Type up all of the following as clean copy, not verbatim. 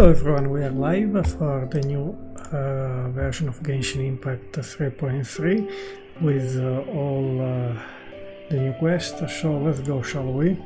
Hello everyone, we are live for the new version of Genshin Impact 3.3 with all the new quests, so let's go, shall we?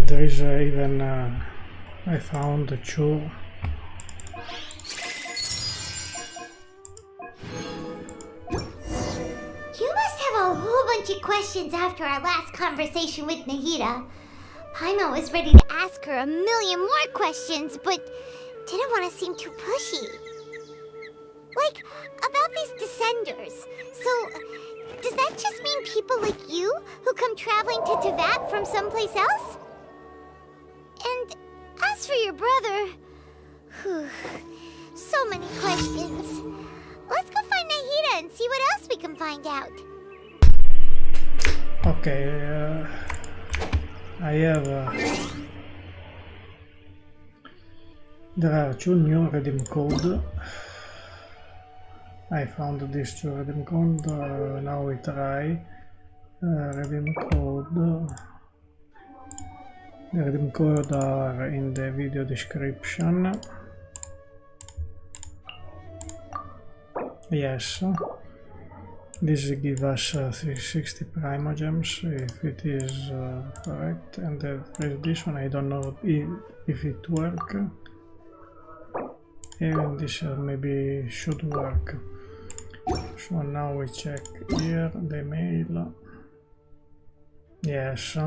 There is even, I found two. You must have a whole bunch of questions after our last conversation with Nahida. Paimon was ready to ask her a million more questions, but didn't want to seem too pushy. Like, about these Descenders. So, does that just mean people like you who come traveling to Teyvat from someplace else? And as for your brother... Whew, so many questions. Let's go find Nahida and see what else we can find out. Okay, I have... there are two new redeem codes. I found these two redeem codes, now we try redeem code. The redeem codes are in the video description. Yes, this gives us 360 Primogems if it is correct, and there is this one, I don't know if it works. Even this maybe should work. So now we check here the mail. Yes,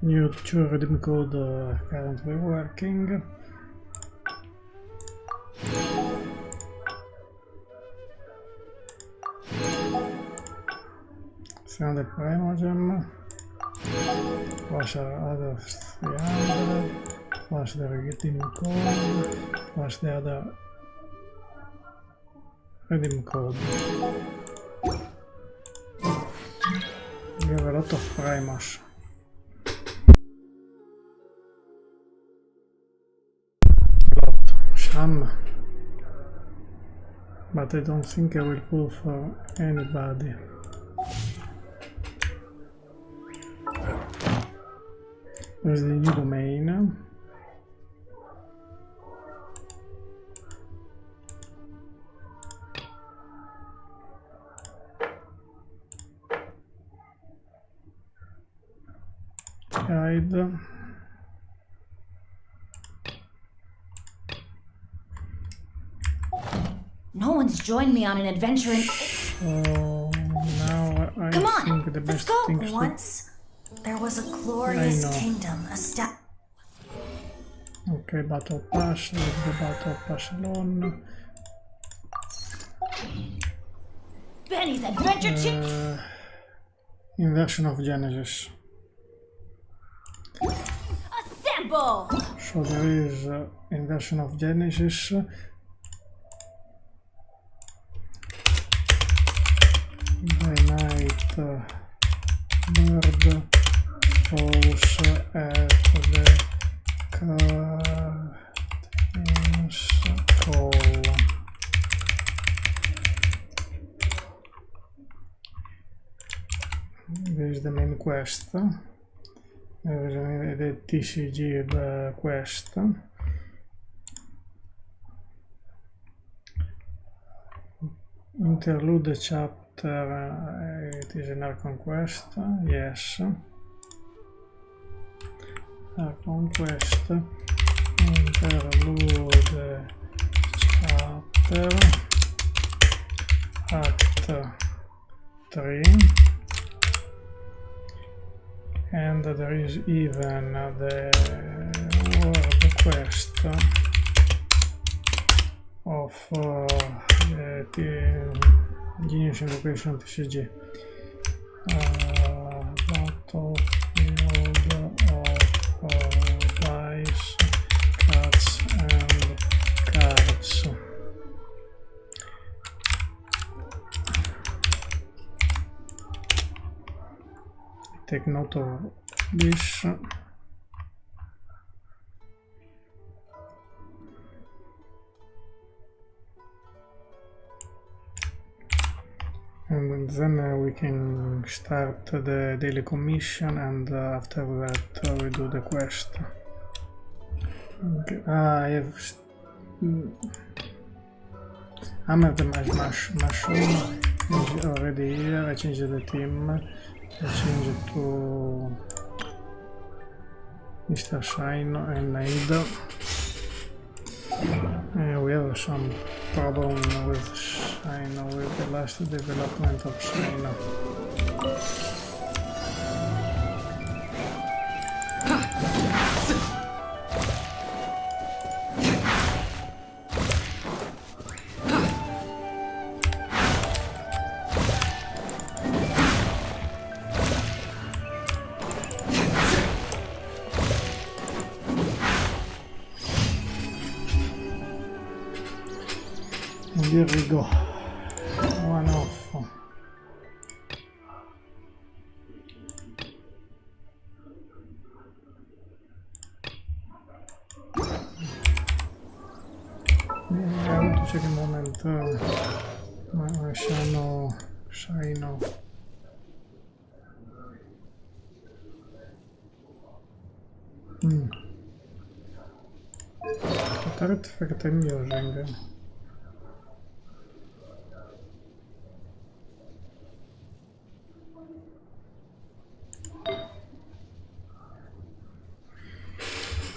new two redeem code currently working. Found the Primogem. Was other 300. Was the redeem code. Was the other redeem code. We have a lot of primos. Some, but I don't think I will pull for anybody. There's the new domain. Guide. No one's joined me on an adventure in... So now I Come on, think the let's best go. thing to... Once there was a glorious kingdom established. Okay, battle pass, leave the battle pass alone. Benny's adventure chips. Inversion of Genesis. Assemble. So there is Inversion of Genesis. By night, bird falls at the curtain's call. This is the main quest. There is the TCG quest. Interlude chapter, it is an Archon quest, yes. Archon quest, interlude chapter, act 3. And there is even the world quest of the Genshin Invokation TCG. battlefield of dice, cards and cards. Take note of this. And then we can start the daily commission, and after that we do the quest. Okay. I have hammer the mushroom is already here. I changed the team. I changed it to Mr. Shine and Naida. We have some problem with Shine, with the last development of Shine. Here we go. One off. I want to check a moment my Shino. What artifact I'm using?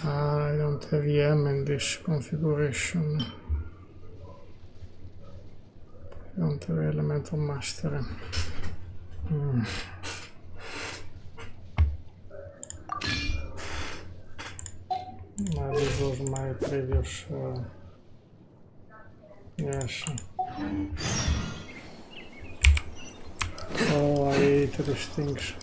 I don't have EM in this configuration. I don't have Elemental Mastery. This was my previous... yes. Oh, I hate these things.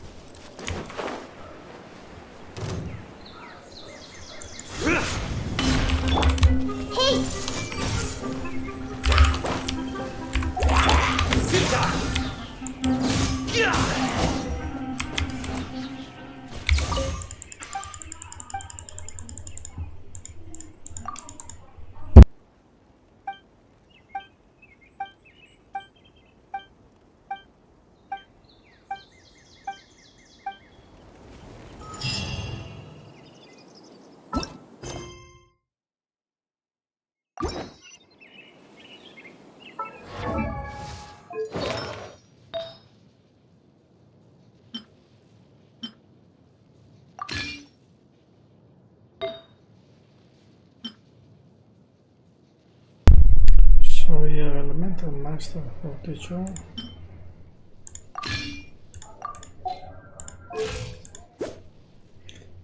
So here, Elemental Master 42.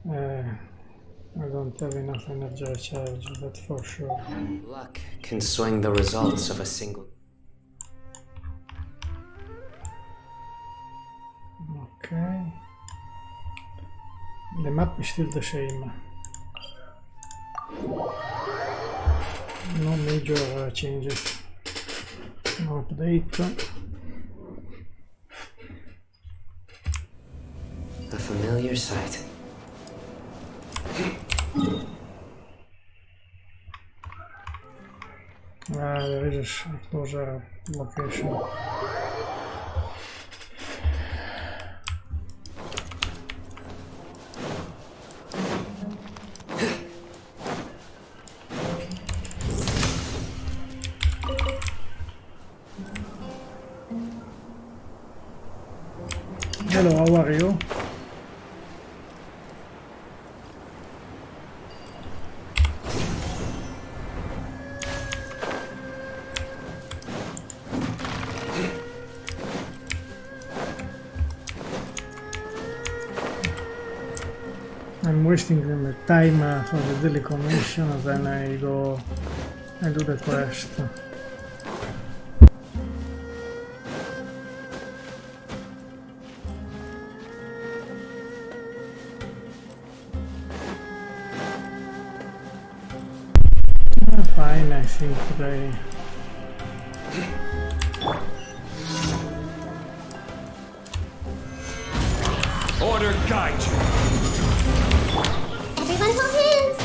I don't have enough energy charge, that's for sure. Luck can swing the results of a single... Okay. The map is still the same. No major changes. No update. A familiar sight. There is a closer location. Hello, how are you? I'm wasting the time for the daily commission, and then I do the quest. fine, I think they... Order guide you. Everyone hold hands.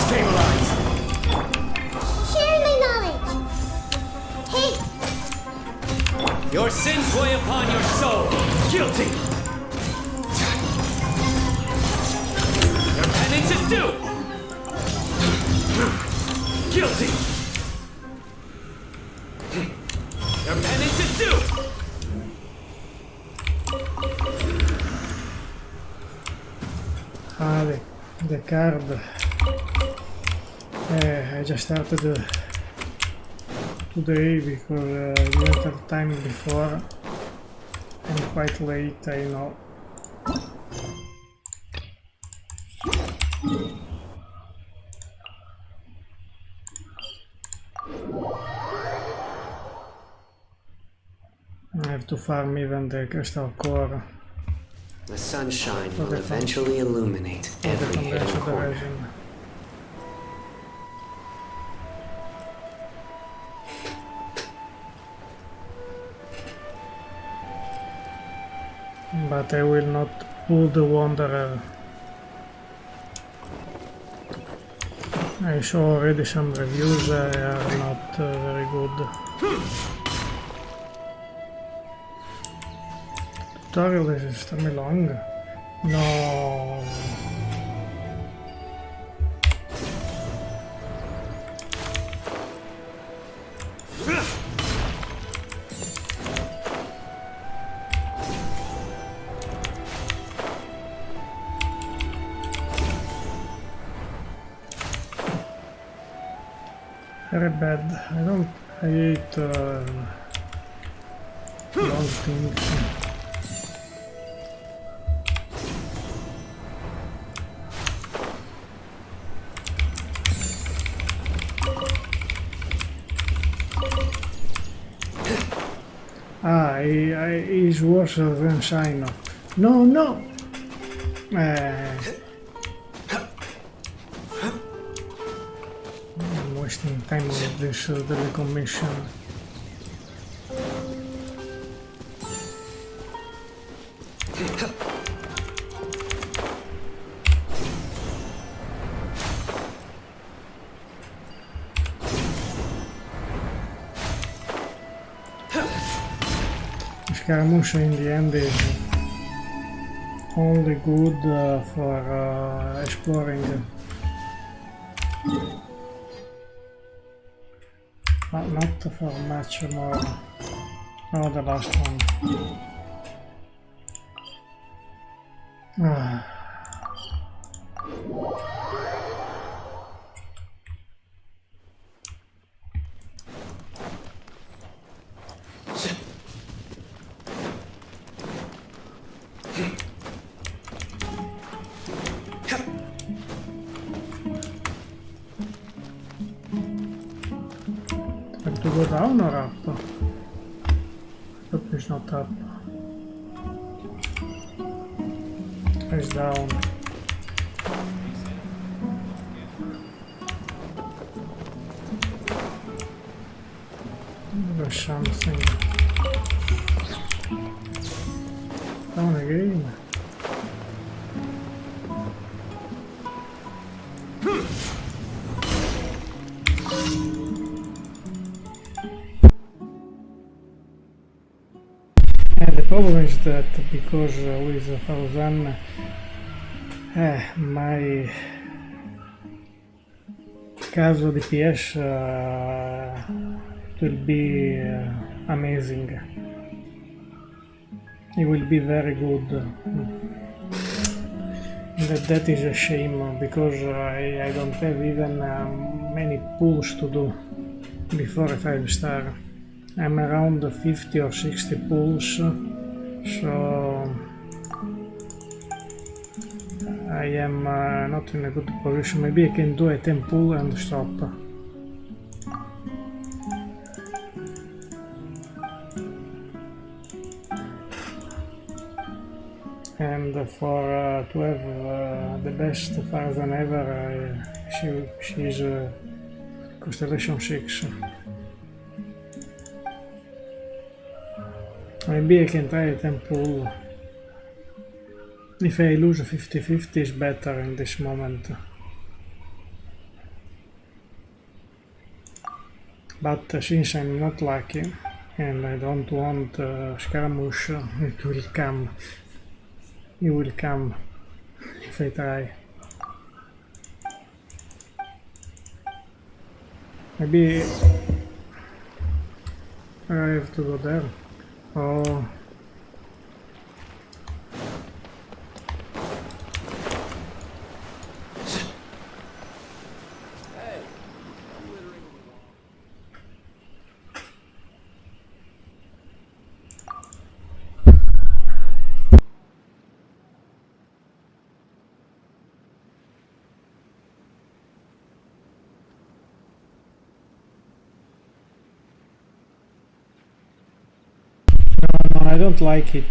Stabilize. Sharing my knowledge. Hey, Your sins weigh upon your soul. Guilty. Your penance is due. Guilty. Your penance is due. Ah, the card. I just started today because I didn't have time before. I'm quite late, I know. I have to farm even the crystal core The sunshine for will the eventually illuminate for the every hidden foundation of the corner. regime. But I will not pull the Wanderer. I saw already some reviews, they are not very good. Tutorial is extremely long. No. Very bad. I hate long things. Ah, he's worse than Shino. No, no! I'm wasting time on this daily commission. Scaramuccia in the end is only good for exploring. Not for much more. Oh, the last one. Ah. Have to go down or up? Hope it's not up. It's down. There's something. Down again. The problem is that because with 1000 my Caso DPS it will be amazing. It will be very good. That is a shame because I don't have even many pulls to do before a 5-star. I'm around 50 or 60 pulls, so I am not in a good position. Maybe I can do a 10 pull and stop. and for to have the best far than ever, she's Constellation 6. Maybe I can try a temple. If I lose 50-50 is better in this moment. But since I'm not lucky and I don't want Scaramouche, it will come. It will come if I try. Maybe I have to go there. Oh. I don't like it.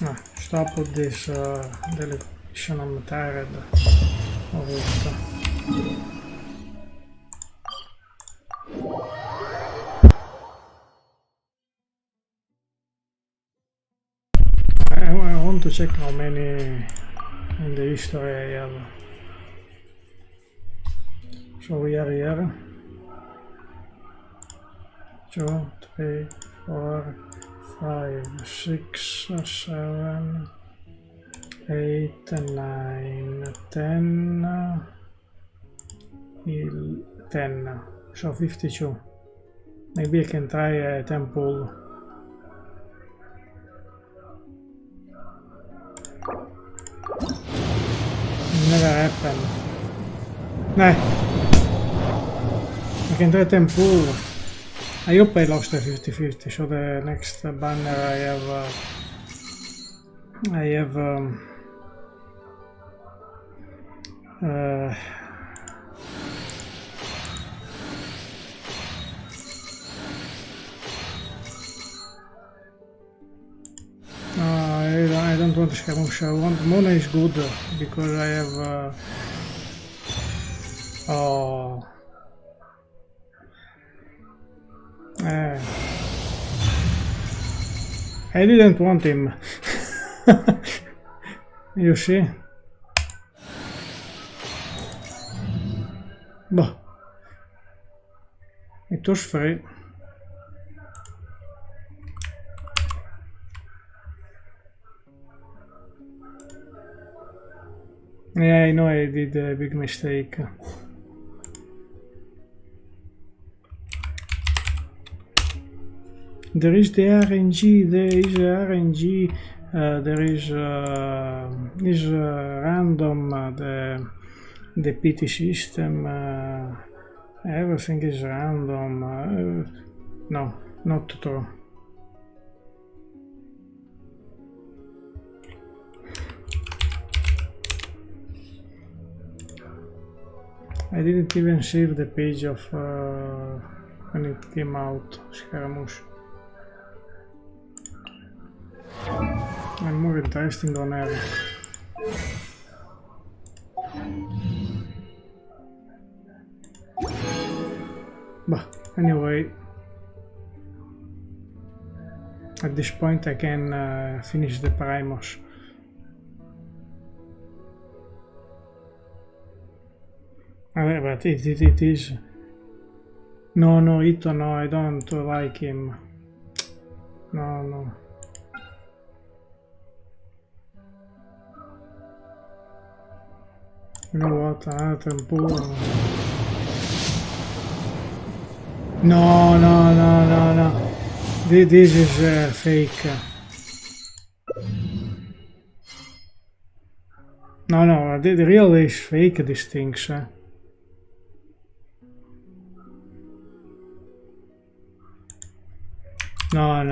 No, stop with this delegation. I'm tired of it. I want to check how many in the history I have. So we are here. 2, 3, 4, 5, 6, 7, 8, 9, 10, 10. So 52. Maybe I can try a temple. Never happened. Nah. I can try temple. I hope I lost a 50-50, so the next banner I have I don't want Scaramouche. I want Mona is good because I have I didn't want him. You see? Bah. It was free. Yeah, I know I did a big mistake. There is the RNG, there is random, the PT system, everything is random. No, not true. I didn't even save the page of when it came out, Scaramouche. I'm more interesting on her. But anyway, at this point I can finish the primos. But it is. No, Ito, no, I don't like him. No. You know what? Temple. No. This is fake. No, the real is fake, these things. No.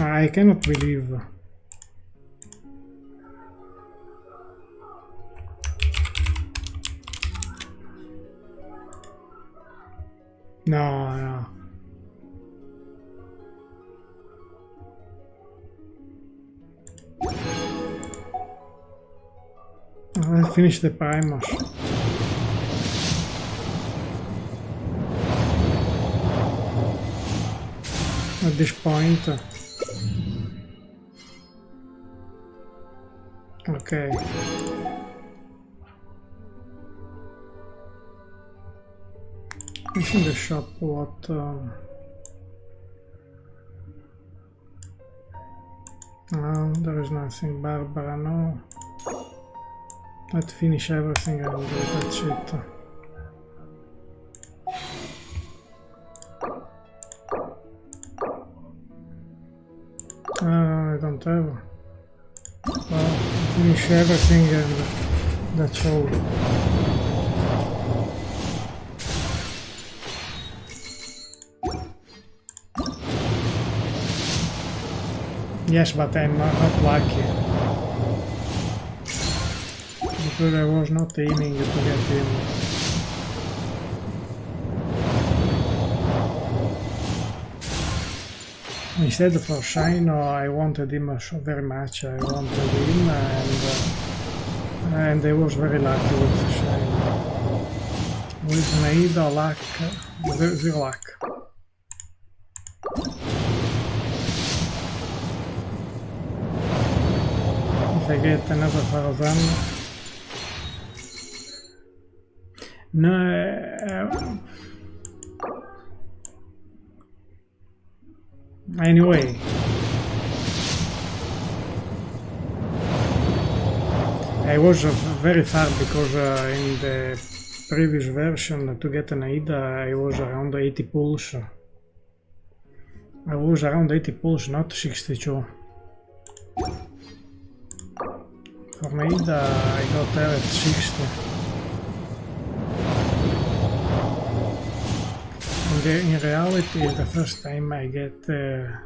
I cannot believe. No, no. I'll finish the primos. At this point. Okay. It's in the shop. What? No, there is nothing. Barbara, no. Let's finish everything and that's it. I don't have. Well, finish everything and that's all. Yes, but I'm not lucky. Because I was not aiming to get him. Instead for Shino, I wanted him very much. I wanted him and I was very lucky with Shino. With Naida, luck, zero luck. If I get another Farazan. No. Anyway. I was very far because in the previous version to get an Aida I was around 80 pulls. I was around 80 pulls, not 62. For Aida I got there at 60. In reality, it's the first time I get a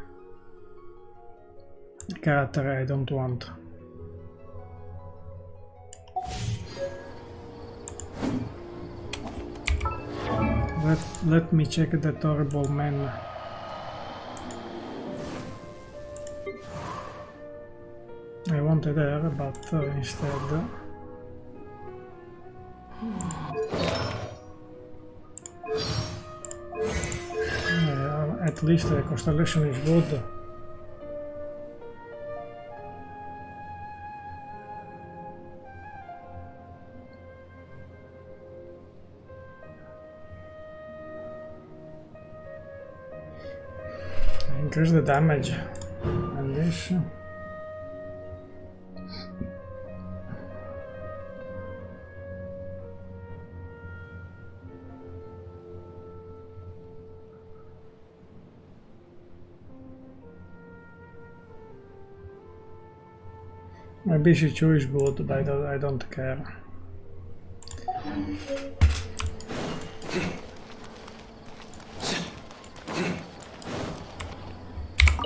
character I don't want. Let me check that horrible man. I wanted her, but instead... At least the constellation is good. Increase the damage and this. Maybe BC2 is good, but I don't care.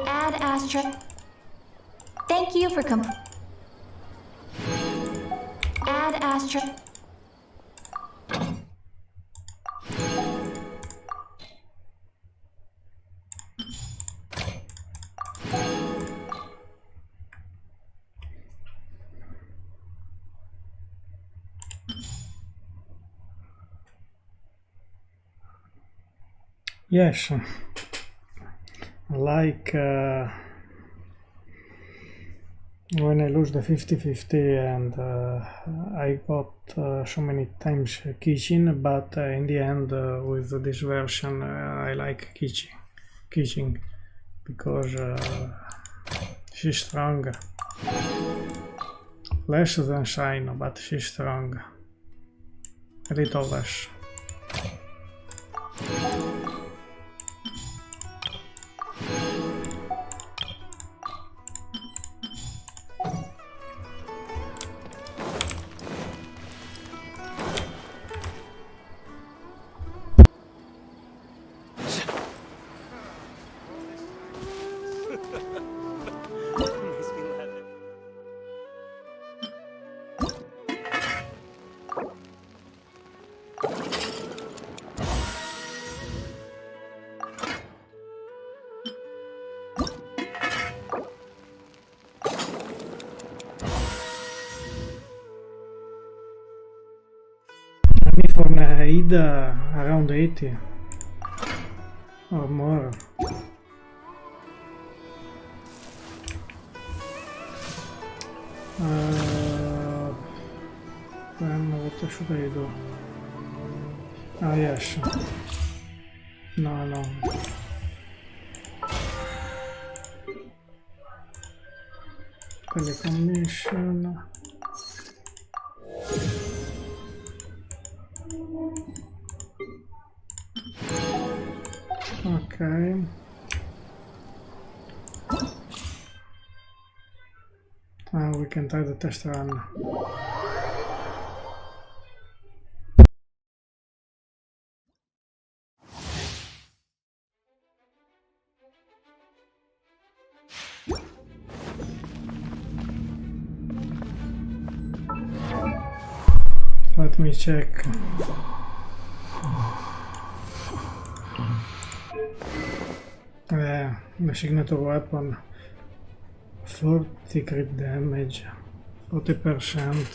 Add asterisk. Thank you for add asterisk. Yes, like when I lose the 50-50 and I got so many times Kichin, but in the end with this version I like Kichin because she's strong. Less than Shino, but she's strong. A little less. either around 80 or more. Then what should I do? Ah, yes. No. Telecommission. Okay. We can try the test run. Let me check. The signature weapon, 40 crit damage, 40%.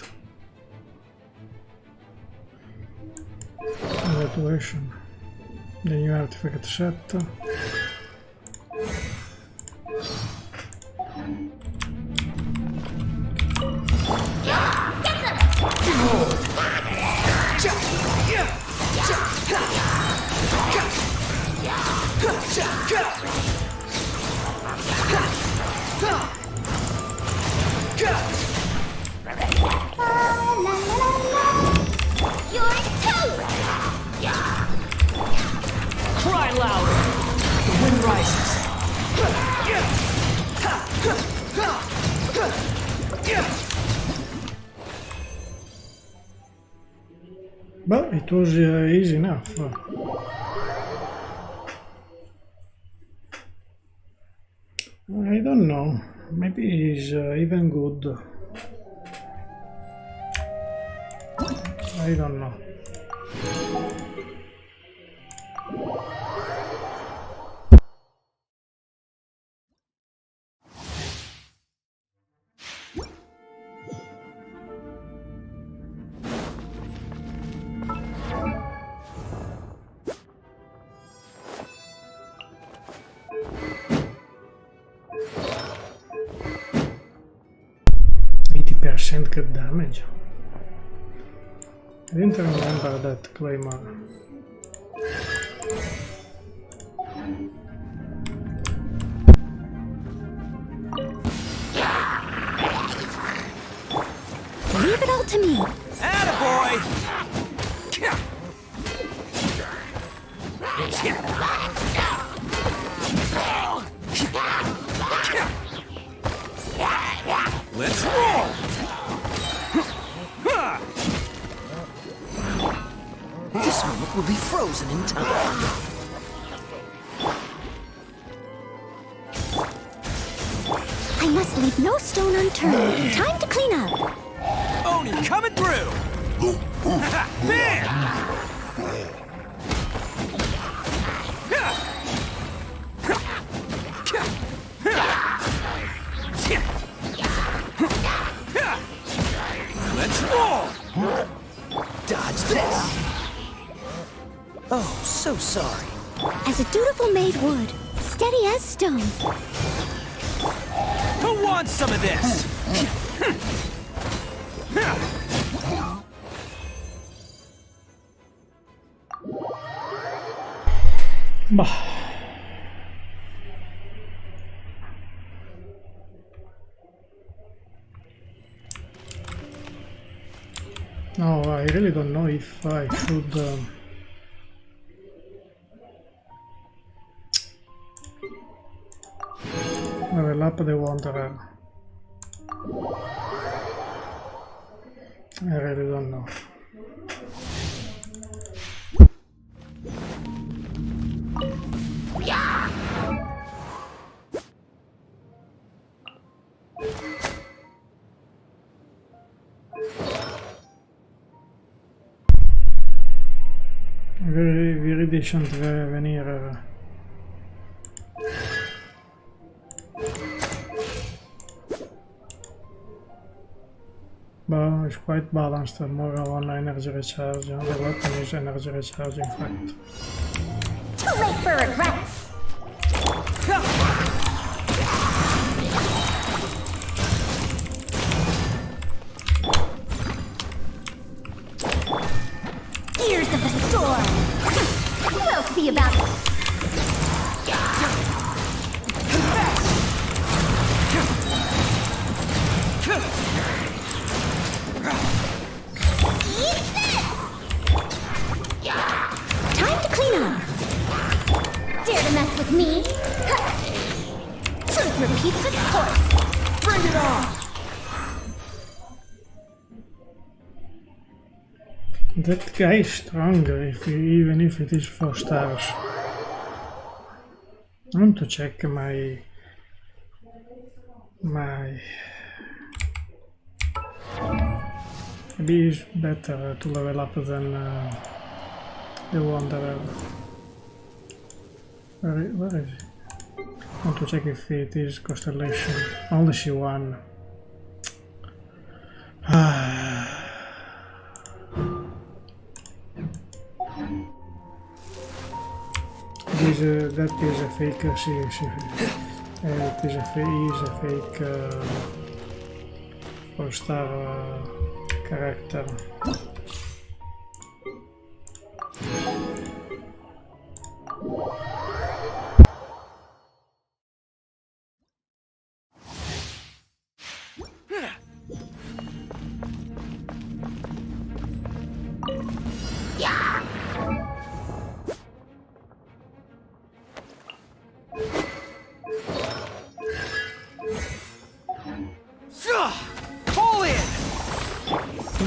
Evaluation. The new artifact set. Cry louder! The wind rises. But it was easy enough. I don't know. Maybe it's even good. I don't know. Crit damage. I didn't remember that claymore. Leave it all to me. Attaboy! Let's roll! This moment will be frozen in time. I must leave no stone unturned. Time to clean up. Oni coming through! Man! Let's roll! Dodge this! Oh, so sorry. As a dutiful maid would, steady as stone. Who wants some of this? Bah. No, I really don't know if I should level up the Wanderer. I really don't know. Viridescent venire. but it's quite balanced, more on energy recharge. The weapon is energy recharge, in fact. Too late for regrets! Ears of the storm! We'll see about it! Eat this! Time to clean up! Dare to mess with me? Truth repeats its course! Bring it on! That guy is stronger, even if it is 4 stars. I want to check my maybe it's better to level up than the Wanderer. Where is it? I want to check if it is Constellation. Only she won. That is a fake. It is a fake 4-star character.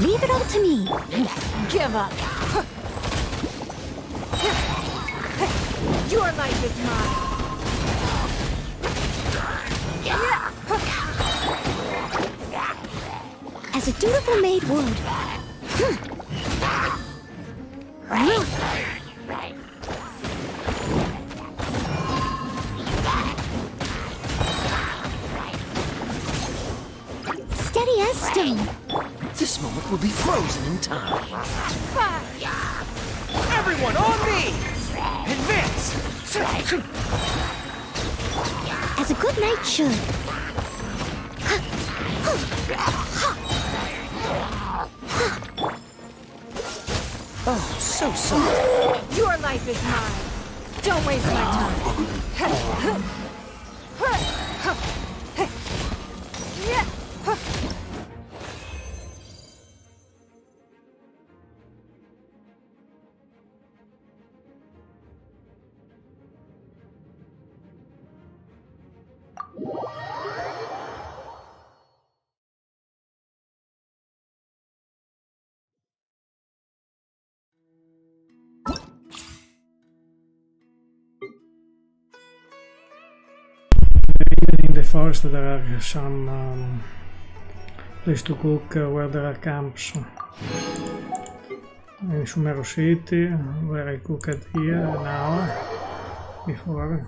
Leave it all to me. Give up. Your life is mine. As a dutiful maid would. Steady as stone. This moment will be frozen in time. Everyone on me! Advance! As a good knight should. Oh, so sorry. Your life is mine. Don't waste my time. In the forest there are some place to cook where there are camps. In Sumeru City, where I cooked here now, before.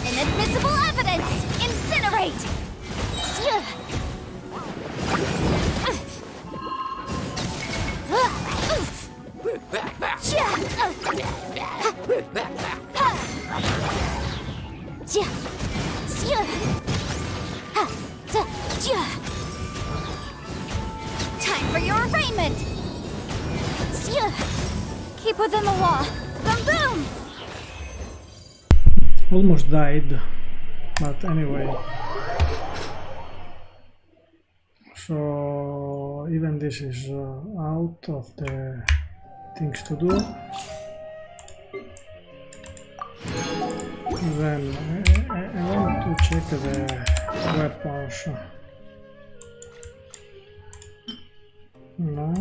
Inadmissible evidence! Incinerate! Time for your arraignment! Keep within the law. Boom boom! Almost died, but anyway. So even this is out of the things to do. Then check the weapons. No.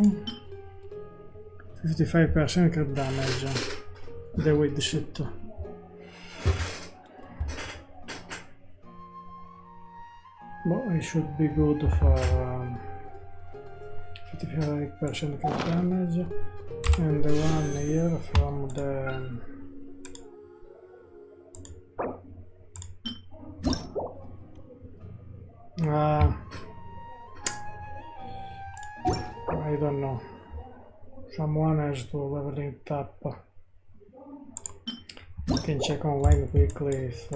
55% crit damage. The with shit. But it should be good for 55% crit damage. And the one here from the I don't know. Someone has to level it up. You can check online quickly if...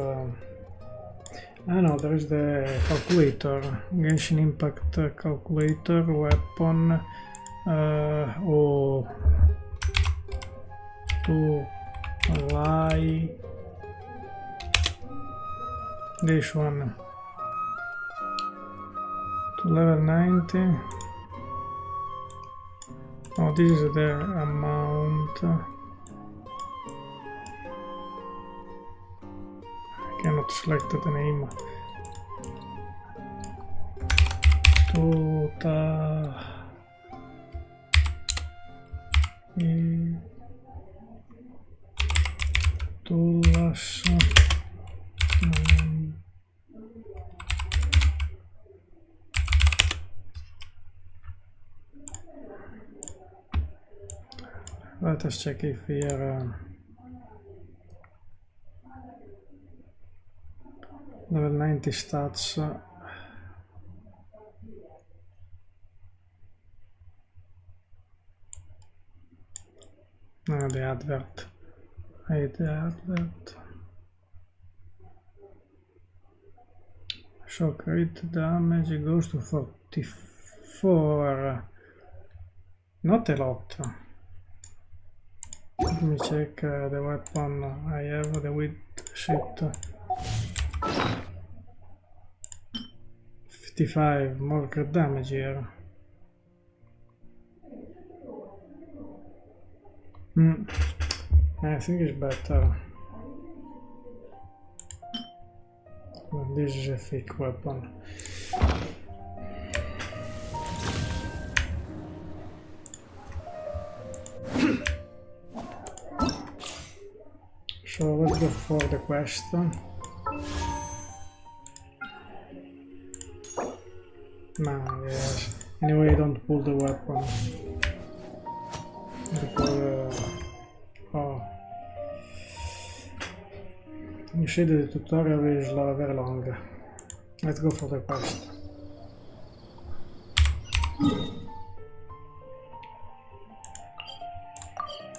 no, there is the calculator. Genshin Impact calculator, weapon, to lie. This one. To level 90. Oh, this is the amount. I cannot select the name. Tulas. Let us check if here level 90 stats. No, the advert. Hide the advert. So crit damage goes to 44. Not a lot. Let me check the weapon I have, the with shit. 55, more crit damage here. I think it's better. Well, this is a fake weapon. So let's go for the quest. Nah, yes. Anyway, don't pull the weapon. Because, oh. You see the tutorial is very long. Let's go for the quest.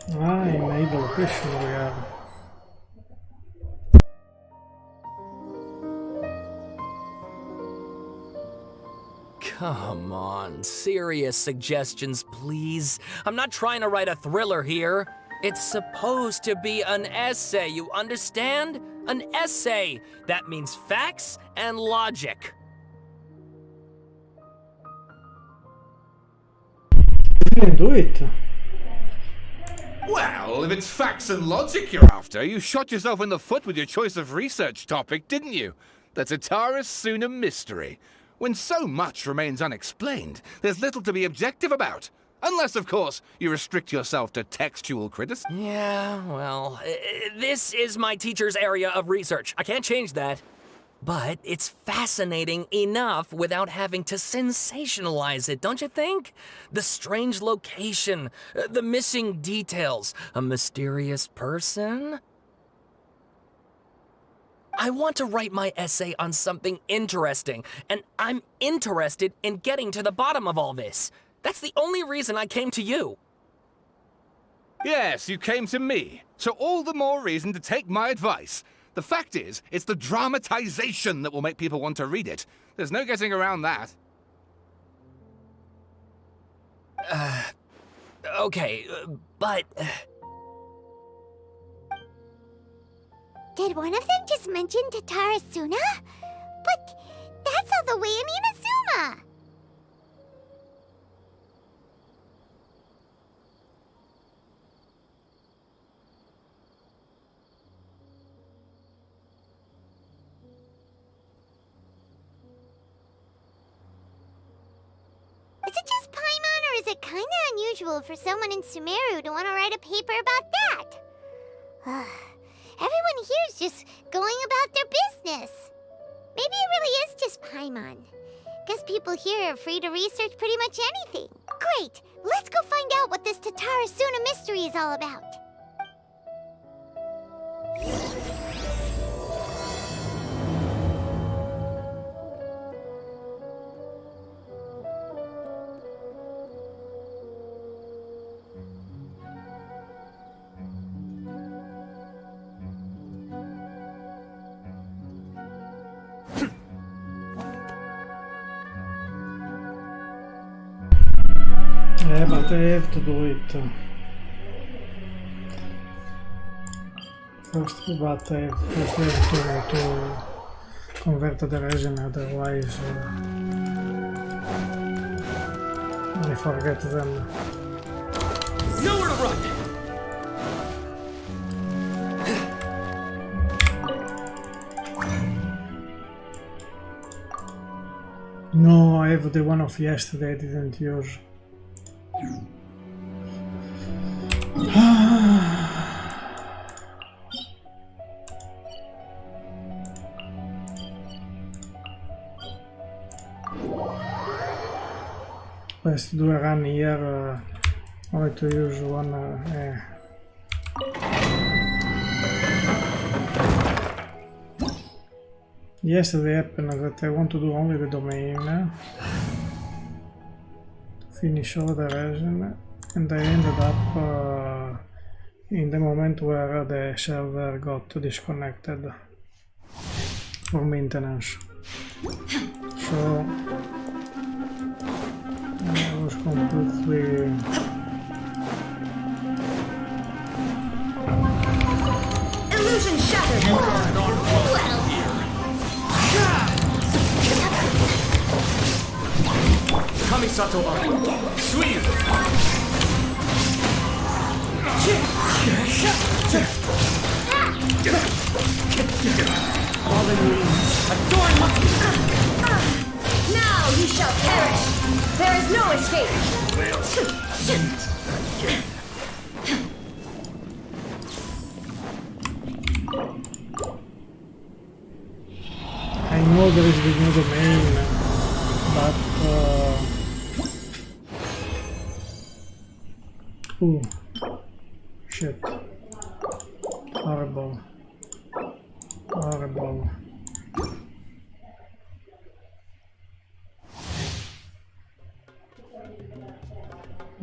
Enable location we have. Come on, serious suggestions, please. I'm not trying to write a thriller here. It's supposed to be an essay, you understand? An essay! That means facts and logic. You can do it. Well, if it's facts and logic you're after, you shot yourself in the foot with your choice of research topic, didn't you? The Tatarasuna mystery. When so much remains unexplained, there's little to be objective about. Unless, of course, you restrict yourself to textual criticism. Yeah, well, this is my teacher's area of research. I can't change that. But it's fascinating enough without having to sensationalize it, don't you think? The strange location, the missing details, a mysterious person. I want to write my essay on something interesting, and I'm interested in getting to the bottom of all this. That's the only reason I came to you. Yes, you came to me. So all the more reason to take my advice. The fact is, it's the dramatization that will make people want to read it. There's no getting around that. Okay, but... Did one of them just mention Tatarasuna? But that's all the way in Inazuma! kinda unusual for someone in Sumeru to want to write a paper about that. Everyone here's just going about their business. Maybe it really is just Paimon. Guess people here are free to research pretty much anything. Great! Let's go find out what this Tatarasuna mystery is all about. But I have to do it. First, but I first have to convert the region, otherwise I forget them. Nowhere to run! No, I have the one of yesterday I didn't use. Let's do a run here. I want to use one. Yesterday happened that I want to do only the domain, finish all the region, and I ended up in the moment where the server got disconnected for maintenance. So I was completely Illusion shattered! Kamisato on. Sweet! Fallen leaves. Adorn my... Now he shall perish! There is no escape! I know there is the new domain, but ooh, shit, horrible, horrible.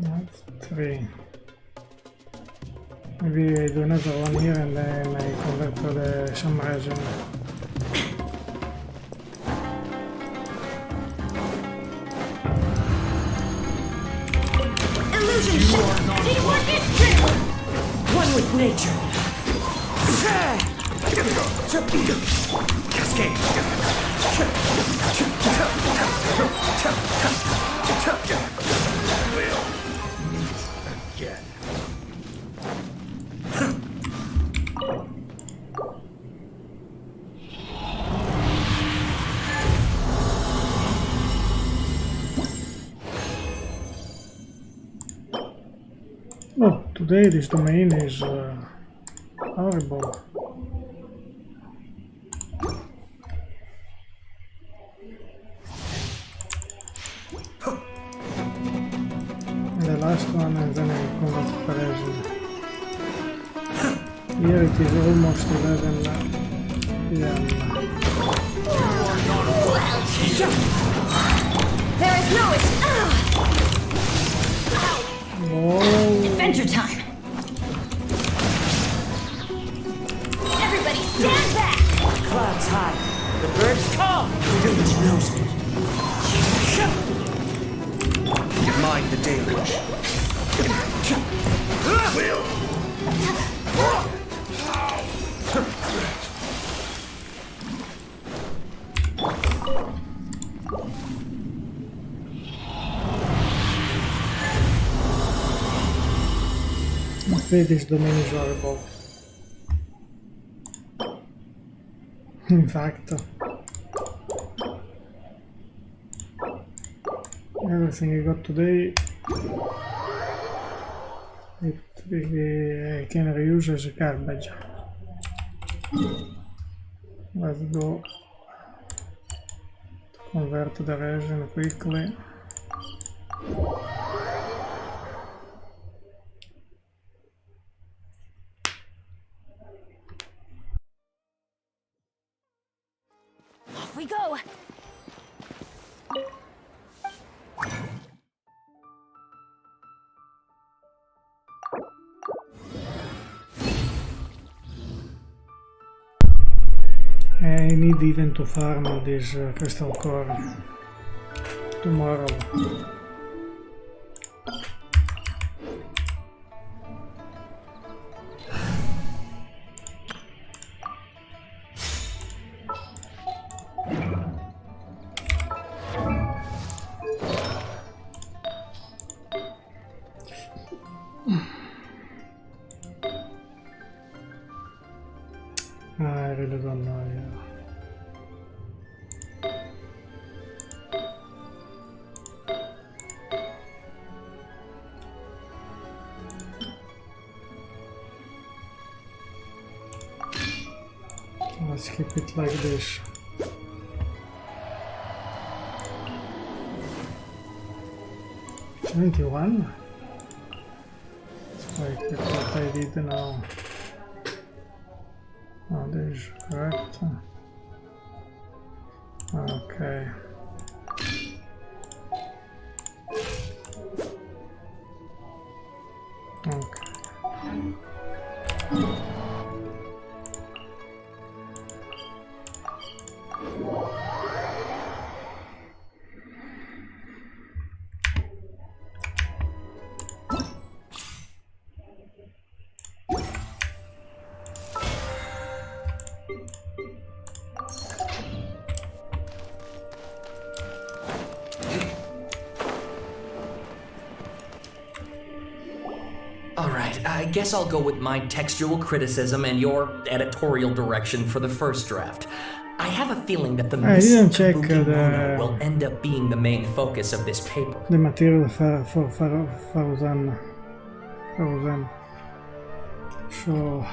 That's 3. Maybe I do another one here and then I convert to the some region. Illusion shattered! Teamwork is critical! One with nature. Cascade. Again. Oh, today this domain is horrible. The last one and then I convert Persian. Here it is almost 11 p.m. There is no escape! Whoa! Adventure time! Everybody stand back! Clouds high. The birds come. The village knows me. Mind the deluge. Okay, this domain is horrible. In fact, everything I got today, I can reuse as a garbage. Let's go to convert the resin quickly. Off we go! I need even to farm this crystal core tomorrow. I really don't know, yeah. Let's keep it like this. $21? It's like what I did now. Oh, this is correct. Okay. Okay. Alright, I guess I'll go with my textual criticism and your editorial direction for the first draft. I have a feeling that the didn't check Kabuki will end up being the main focus of this paper. The material for Frozen. So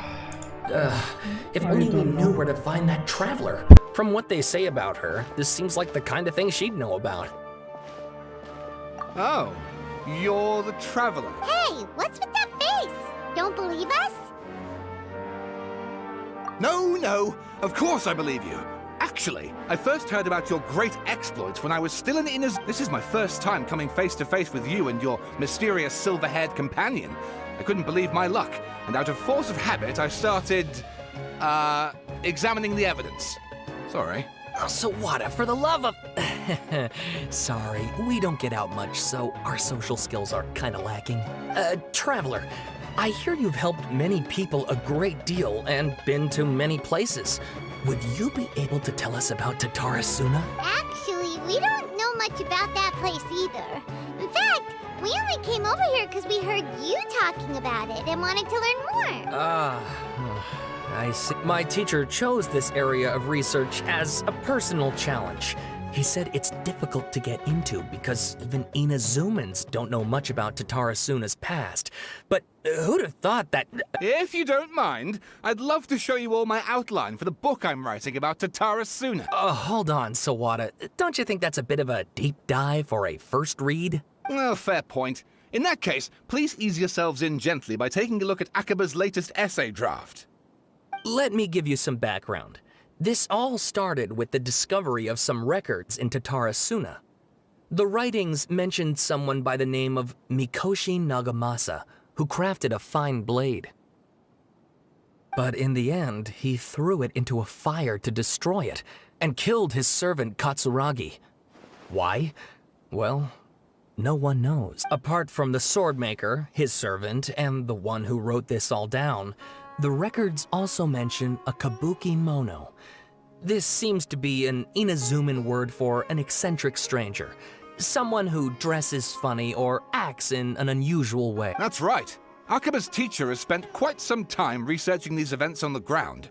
If I only we don't knew know. where to find that traveler. From what they say about her, this seems like the kind of thing she'd know about. Oh, you're the traveler. Hey, what's with that face? Don't believe us? No, of course I believe you. Actually, I first heard about your great exploits when I was still in Inazuma. This is my first time coming face to face with you and your mysterious silver-haired companion. I couldn't believe my luck, and out of force of habit, I started, examining the evidence. Sorry. Oh, Sawada, for the love of... Sorry, we don't get out much, so our social skills are kinda lacking. Traveler, I hear you've helped many people a great deal and been to many places. Would you be able to tell us about Tatarasuna? Actually, we don't know much about that place either. In fact, we only came over here because we heard you talking about it and wanted to learn more. I see. My teacher chose this area of research as a personal challenge. He said it's difficult to get into because even Inazumans don't know much about Tatarasuna's past. But who'd have thought that... If you don't mind, I'd love to show you all my outline for the book I'm writing about Tatarasuna. Hold on, Sawada. Don't you think that's a bit of a deep dive for a first read? Well, fair point. In that case, please ease yourselves in gently by taking a look at Akaba's latest essay draft. Let me give you some background. This all started with the discovery of some records in Tatarasuna. The writings mentioned someone by the name of Mikoshi Nagamasa, who crafted a fine blade. But in the end, he threw it into a fire to destroy it, and killed his servant Katsuragi. Why? Well, no one knows. Apart from the swordmaker, his servant, and the one who wrote this all down, the records also mention a kabuki mono. This seems to be an Inazuman word for an eccentric stranger, someone who dresses funny or acts in an unusual way. That's right. Akaba's teacher has spent quite some time researching these events on the ground.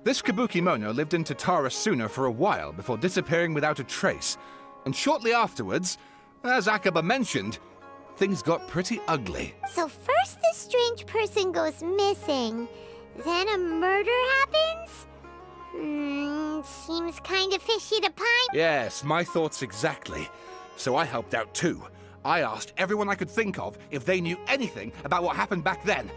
This kabuki mono lived in Tatarasuna for a while before disappearing without a trace. And shortly afterwards, As Akaba mentioned, things got pretty ugly. So first this strange person goes missing, then a murder happens? Seems kind of fishy to Pine. Yes, my thoughts exactly. So I helped out too. I asked everyone I could think of if they knew anything about what happened back then.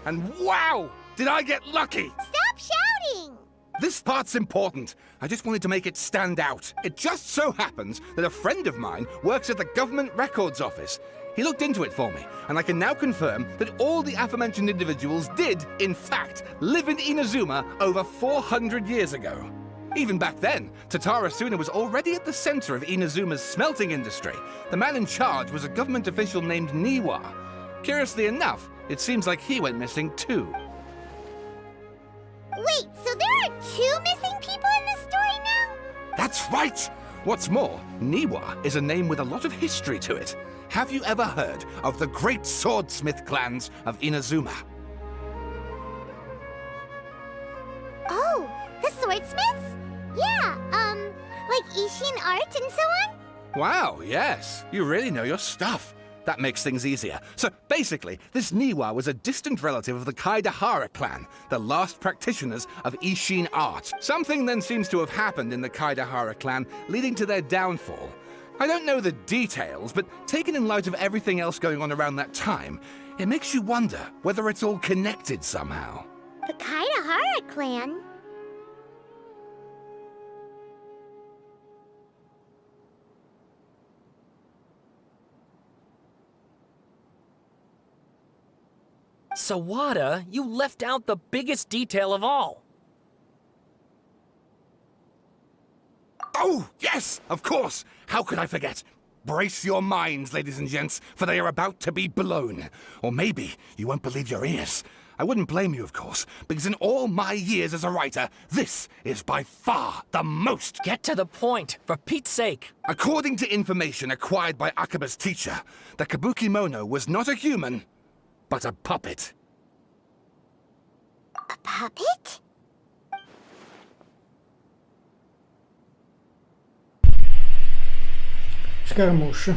And wow! Did I get lucky! Stop shouting! This part's important. I just wanted to make it stand out. It just so happens that a friend of mine works at the Government Records Office. He looked into it for me, and I can now confirm that all the aforementioned individuals did, in fact, live in Inazuma over 400 years ago. Even back then, Tatarasuna was already at the center of Inazuma's smelting industry. The man in charge was a government official named Niwa. Curiously enough, it seems like he went missing too. Wait, so there are 2 missing people in the story now? That's right! What's more, Niwa is a name with a lot of history to it. Have you ever heard of the great swordsmith clans of Inazuma? Oh, the swordsmiths? Yeah, like Ishin art and so on? Wow, yes. You really know your stuff. That makes things easier. So basically, this Niwa was a distant relative of the Kaidahara clan, the last practitioners of Ishin art. Something then seems to have happened in the Kaidahara clan, leading to their downfall. I don't know the details, but taken in light of everything else going on around that time, it makes you wonder whether it's all connected somehow. The Kaidahara clan? Sawada, you left out the biggest detail of all. Oh, yes, of course. How could I forget? Brace your minds, ladies and gents, for they are about to be blown. Or maybe you won't believe your ears. I wouldn't blame you, of course, because in all my years as a writer, this is by far the most. Get to the point, for Pete's sake. According to information acquired by Akaba's teacher, the Kabukimono was not a human, but a puppet. A puppet? Scaramouche.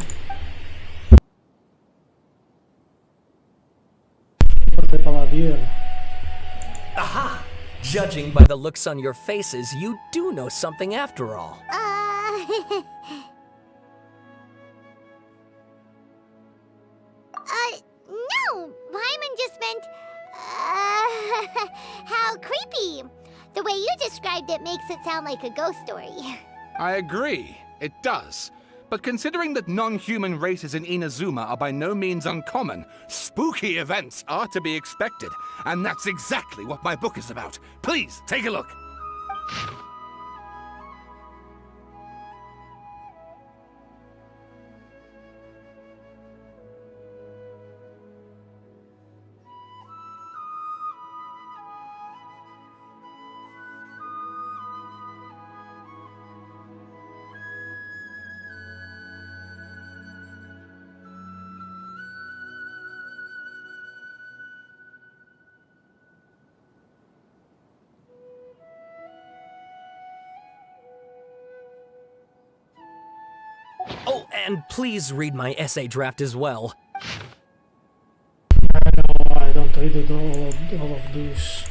Erased Balladeer. Aha! Judging by the looks on your faces, you do know something after all. No! Hyman just meant, how creepy. The way you described it makes it sound like a ghost story. I agree, it does. But considering that non-human races in Inazuma are by no means uncommon, spooky events are to be expected. And that's exactly what my book is about. Please, take a look. Oh, and please read my essay draft as well. I don't read it all of this.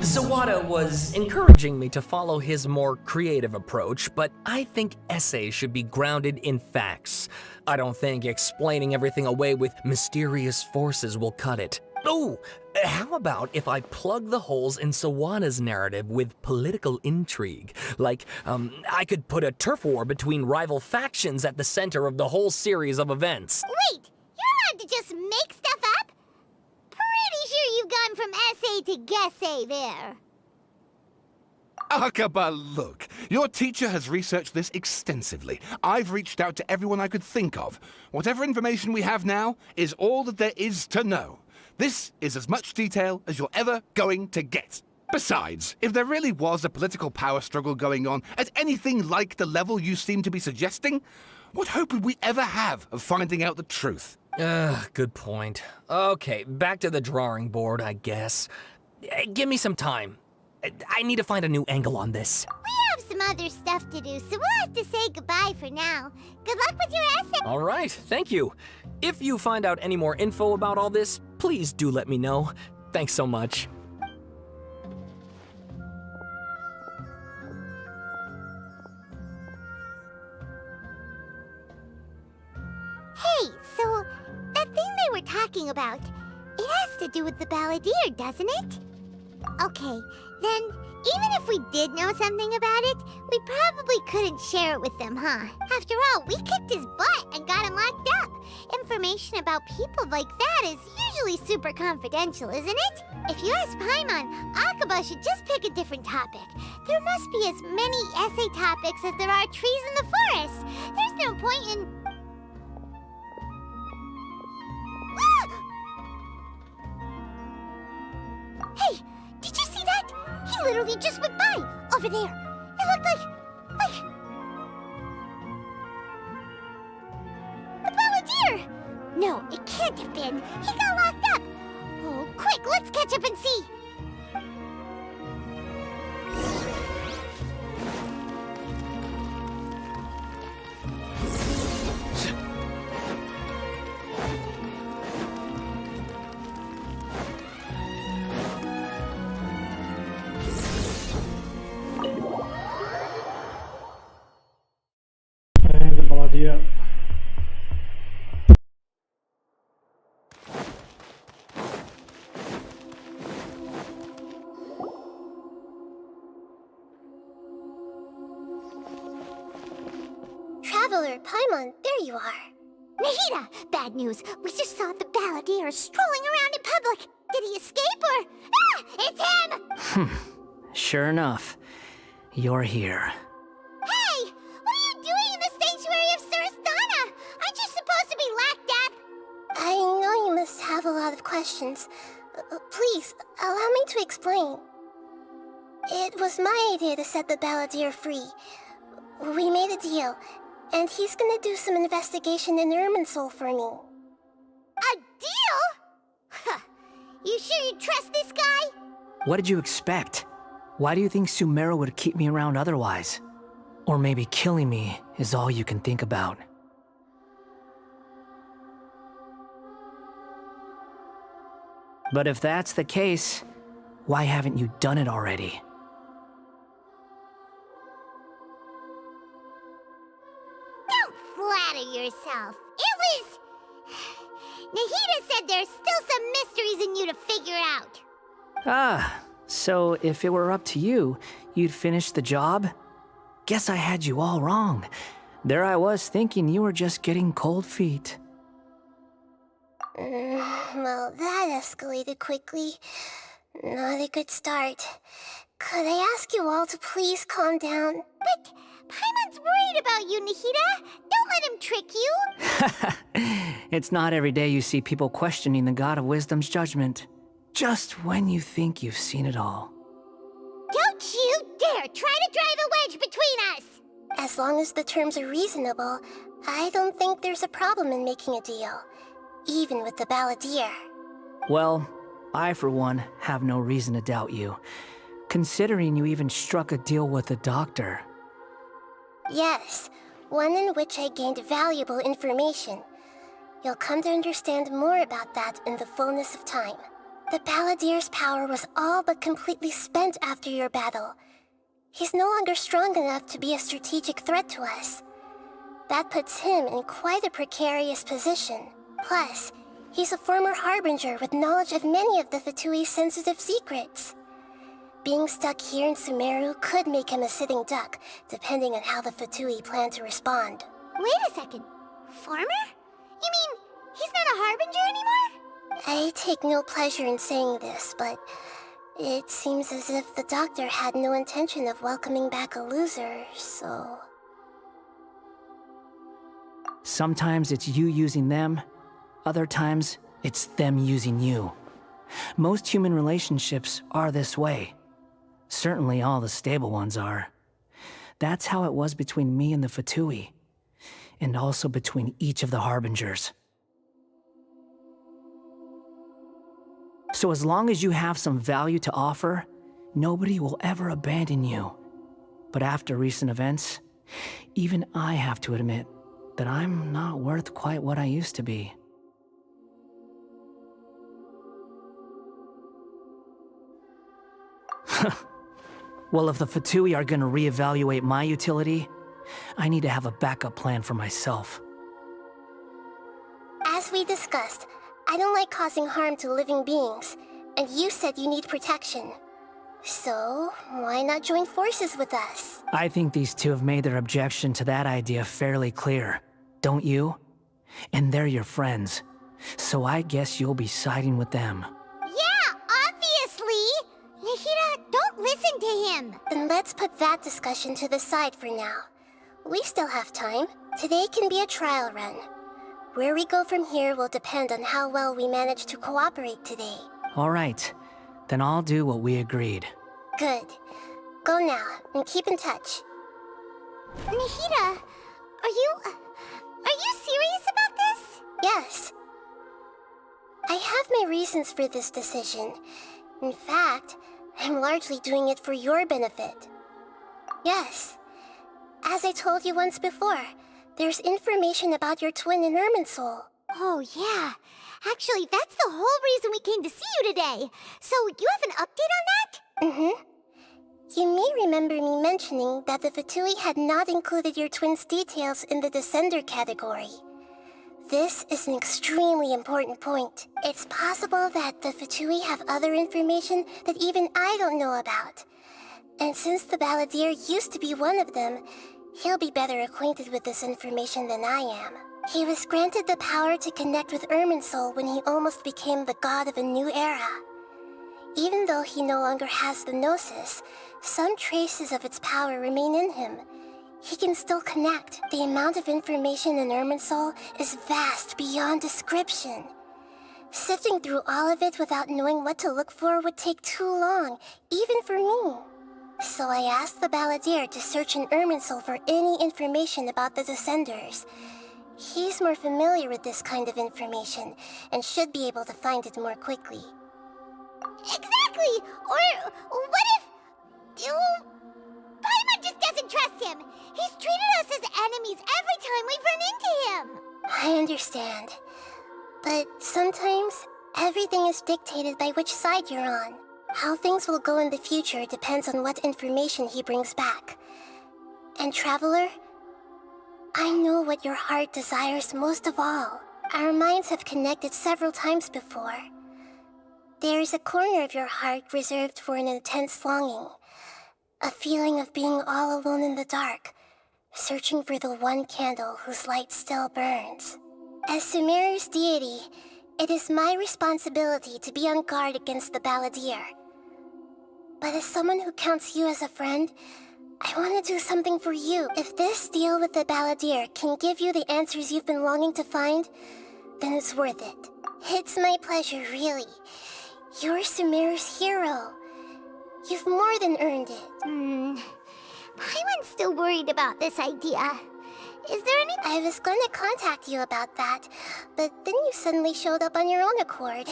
Sawada was encouraging me to follow his more creative approach, but I think essays should be grounded in facts. I don't think explaining everything away with mysterious forces will cut it. Oh, how about if I plug the holes in Sawada's narrative with political intrigue? Like, I could put a turf war between rival factions at the center of the whole series of events. Wait, you're allowed to just make stuff up? Pretty sure you've gone from essay to guessay there. Akaba, look. Your teacher has researched this extensively. I've reached out to everyone I could think of. Whatever information we have now is all that there is to know. This is as much detail as you're ever going to get. Besides, if there really was a political power struggle going on at anything like the level you seem to be suggesting, what hope would we ever have of finding out the truth? Good point. Okay, back to the drawing board, I guess. Give me some time. I need to find a new angle on this. We have some other stuff to do, so we'll have to say goodbye for now. Good luck with your essay. All right, thank you. If you find out any more info about all this, please do let me know. Thanks so much. Hey, so that thing they were talking about, it has to do with the Balladeer, doesn't it? Okay, then even if we did know something about it, we probably couldn't share it with them, huh? After all, we kicked his butt and got him locked up. Information about people like that is usually super confidential, isn't it? If you ask Paimon, Akaba should just pick a different topic. There must be as many essay topics as there are trees in the forest. There's no point in... Hey, did you see that? He literally just went by, over there. It looked like... the Balladeer! No, it can't have been. He got locked up. Oh, quick, let's catch up and see. The Balladeer. Traveler, Paimon, there you are. Nahida! Bad news. We just saw the Balladeer strolling around in public. Did he escape or... Ah! It's him! Sure enough, you're here. Hey! What are you doing in the sanctuary of Sarasthana? Aren't you supposed to be locked up? I know you must have a lot of questions. Please, allow me to explain. It was my idea to set the Balladeer free. We made a deal, and he's gonna do some investigation in Irminsul for me. A deal? Huh. You sure you trust this guy? What did you expect? Why do you think Sumeru would keep me around otherwise? Or maybe killing me is all you can think about. But if that's the case, why haven't you done it already? Don't flatter yourself. It was... Nahida said there's still some mysteries in you to figure out. Ah, so if it were up to you, you'd finish the job? Guess I had you all wrong. There I was thinking you were just getting cold feet. Well, that escalated quickly. Not a good start. Could I ask you all to please calm down? But Paimon's worried about you, Nahida. Don't let him trick you. It's not every day you see people questioning the God of Wisdom's judgment. Just when you think you've seen it all. Don't you dare try to drive a wedge between us! As long as the terms are reasonable, I don't think there's a problem in making a deal. Even with the Balladeer. Well, I for one have no reason to doubt you, considering you even struck a deal with the doctor. Yes, one in which I gained valuable information. You'll come to understand more about that in the fullness of time. The Balladeer's power was all but completely spent after your battle. He's no longer strong enough to be a strategic threat to us. That puts him in quite a precarious position. Plus, he's a former Harbinger with knowledge of many of the Fatui's sensitive secrets. Being stuck here in Sumeru could make him a sitting duck, depending on how the Fatui plan to respond. Wait a second. Former? You mean, he's not a Harbinger anymore? I take no pleasure in saying this, but it seems as if the doctor had no intention of welcoming back a loser, so... Sometimes it's you using them, other times it's them using you. Most human relationships are this way. Certainly all the stable ones are. That's how it was between me and the Fatui, and also between each of the Harbingers. So as long as you have some value to offer, nobody will ever abandon you. But after recent events, even I have to admit that I'm not worth quite what I used to be. Well, if the Fatui are gonna reevaluate my utility, I need to have a backup plan for myself. As we discussed, I don't like causing harm to living beings, and you said you need protection. So, why not join forces with us? I think these two have made their objection to that idea fairly clear, don't you? And they're your friends, so I guess you'll be siding with them. Yeah, obviously! Nahida, don't listen to him! Then let's put that discussion to the side for now. We still have time. Today can be a trial run. Where we go from here will depend on how well we manage to cooperate today. All right, then I'll do what we agreed. Good. Go now, and keep in touch. Nahida, are you serious about this? Yes. I have my reasons for this decision. In fact, I'm largely doing it for your benefit. Yes. As I told you once before, there's information about your twin in Irminsul. Oh, yeah. Actually, that's the whole reason we came to see you today. So, you have an update on that? Mm-hmm. You may remember me mentioning that the Fatui had not included your twin's details in the Descender category. This is an extremely important point. It's possible that the Fatui have other information that even I don't know about. And since the Balladeer used to be one of them, he'll be better acquainted with this information than I am. He was granted the power to connect with Irminsul when he almost became the god of a new era. Even though he no longer has the Gnosis, some traces of its power remain in him. He can still connect. The amount of information in Irminsul is vast beyond description. Sifting through all of it without knowing what to look for would take too long, even for me. So I asked the Balladeer to search in Irminsul for any information about the Descenders. He's more familiar with this kind of information, and should be able to find it more quickly. Exactly! Or what if... Paimon just doesn't trust him! He's treated us as enemies every time we've run into him! I understand. But sometimes, everything is dictated by which side you're on. How things will go in the future depends on what information he brings back. And Traveler, I know what your heart desires most of all. Our minds have connected several times before. There is a corner of your heart reserved for an intense longing. A feeling of being all alone in the dark, searching for the one candle whose light still burns. As Sumeru's deity, it is my responsibility to be on guard against the Balladeer. But as someone who counts you as a friend, I want to do something for you. If this deal with the Balladeer can give you the answers you've been longing to find, then it's worth it. It's my pleasure, really. You're Sumeru's hero. You've more than earned it. Paimon's still worried about this idea. Is there any... I was going to contact you about that, but then you suddenly showed up on your own accord.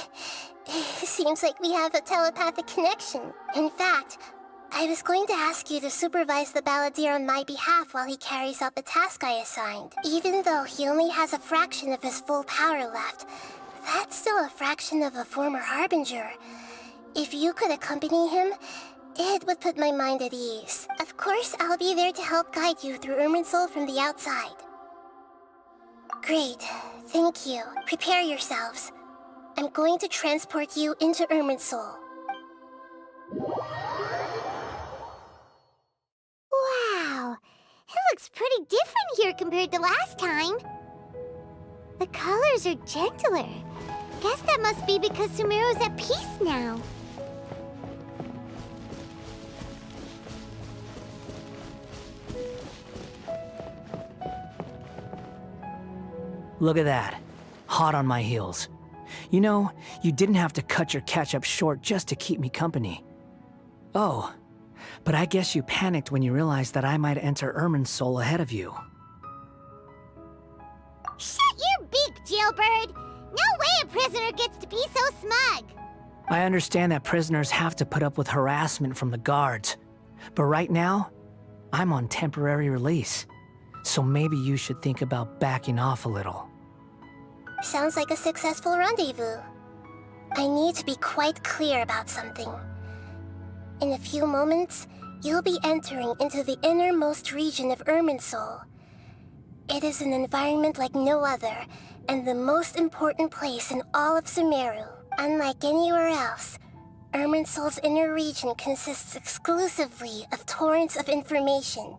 Seems like we have a telepathic connection. In fact, I was going to ask you to supervise the Balladeer on my behalf while he carries out the task I assigned. Even though he only has a fraction of his full power left, that's still a fraction of a former Harbinger. If you could accompany him, it would put my mind at ease. Of course, I'll be there to help guide you through Irminsul from the outside. Great. Thank you. Prepare yourselves. I'm going to transport you into Irminsul. Wow! It looks pretty different here compared to last time. The colors are gentler. Guess that must be because Sumeru's at peace now. Look at that. Hot on my heels. You know, you didn't have to cut your catch-up short just to keep me company. Oh, but I guess you panicked when you realized that I might enter Irminsul ahead of you. Shut your beak, jailbird! No way a prisoner gets to be so smug! I understand that prisoners have to put up with harassment from the guards, but right now, I'm on temporary release. So maybe you should think about backing off a little. Sounds like a successful rendezvous. I need to be quite clear about something. In a few moments, you'll be entering into the innermost region of Irminsul. It is an environment like no other, and the most important place in all of Sumeru. Unlike anywhere else, Irminsul's inner region consists exclusively of torrents of information.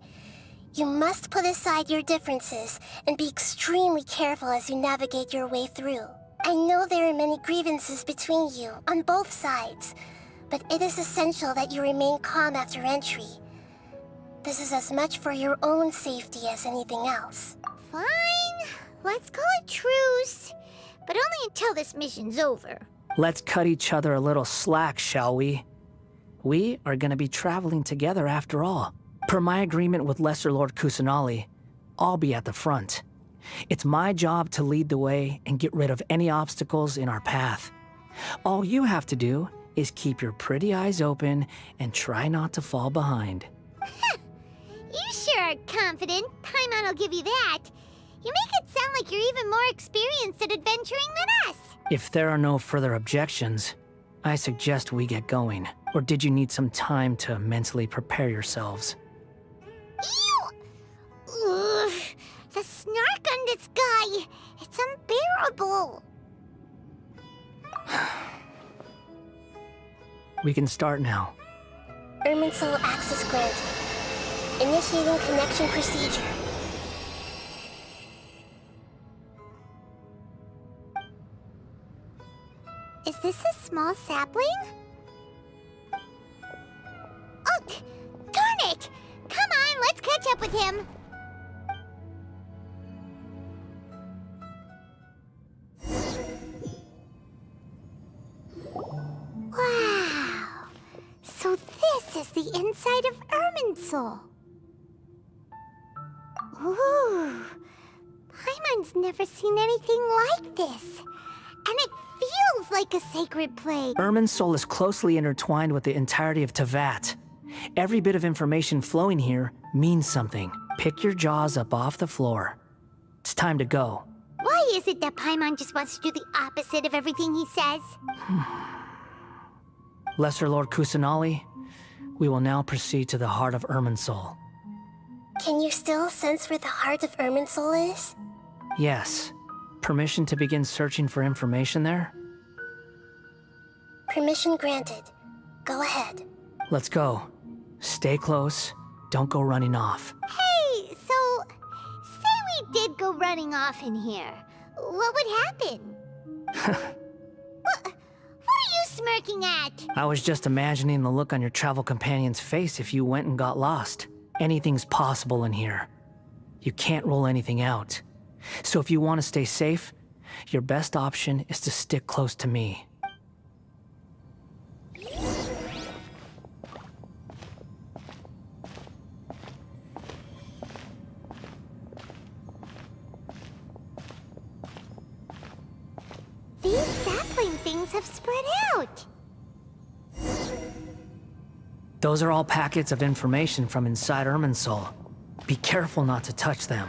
You must put aside your differences and be extremely careful as you navigate your way through. I know there are many grievances between you, on both sides, but it is essential that you remain calm after entry. This is as much for your own safety as anything else. Fine. Let's call it truce. But only until this mission's over. Let's cut each other a little slack, shall we? We are gonna be traveling together after all. Per my agreement with Lesser Lord Kusanali, I'll be at the front. It's my job to lead the way and get rid of any obstacles in our path. All you have to do is keep your pretty eyes open and try not to fall behind. You sure are confident. Paimon will give you that. You make it sound like you're even more experienced at adventuring than us. If there are no further objections, I suggest we get going. Or did you need some time to mentally prepare yourselves? Ew! Ugh, the snark on this guy. It's unbearable. We can start now. Irminsul access granted. Initiating connection procedure. Is this a small sapling? Oh, darn it! Come on, let's catch up with him. Wow! So this is the inside of Irminsul. Ooh! Paimon's never seen anything like this. And it feels like a sacred place. Irminsul is closely intertwined with the entirety of Tevat. Every bit of information flowing here means something. Pick your jaws up off the floor. It's time to go. Why is it that Paimon just wants to do the opposite of everything he says? Lesser Lord Kusanali, we will now proceed to the heart of Irminsul. Can you still sense where the heart of Irminsul is? Yes. Permission to begin searching for information there? Permission granted. Go ahead. Let's go. Stay close. Don't go running off. Hey, so say we did go running off in here. What would happen? What are you smirking at? I was just imagining the look on your travel companion's face if you went and got lost. Anything's possible in here. You can't rule anything out. So if you want to stay safe, your best option is to stick close to me. These sapling things have spread out. Those are all packets of information from inside Irminsul. Be careful not to touch them.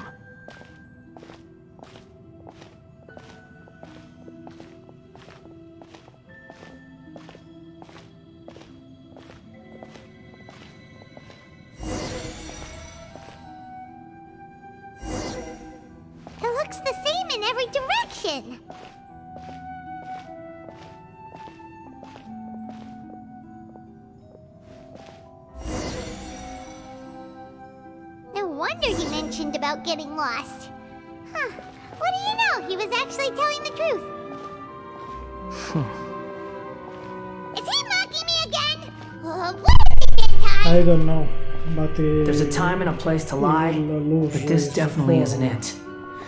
It looks the same in every direction. No wonder he mentioned about getting lost. Huh. What do you know? He was actually telling the truth. Is he mocking me again? What is it this time? I don't know, but There's a time and a place to lie, lose but this his definitely form. isn't it.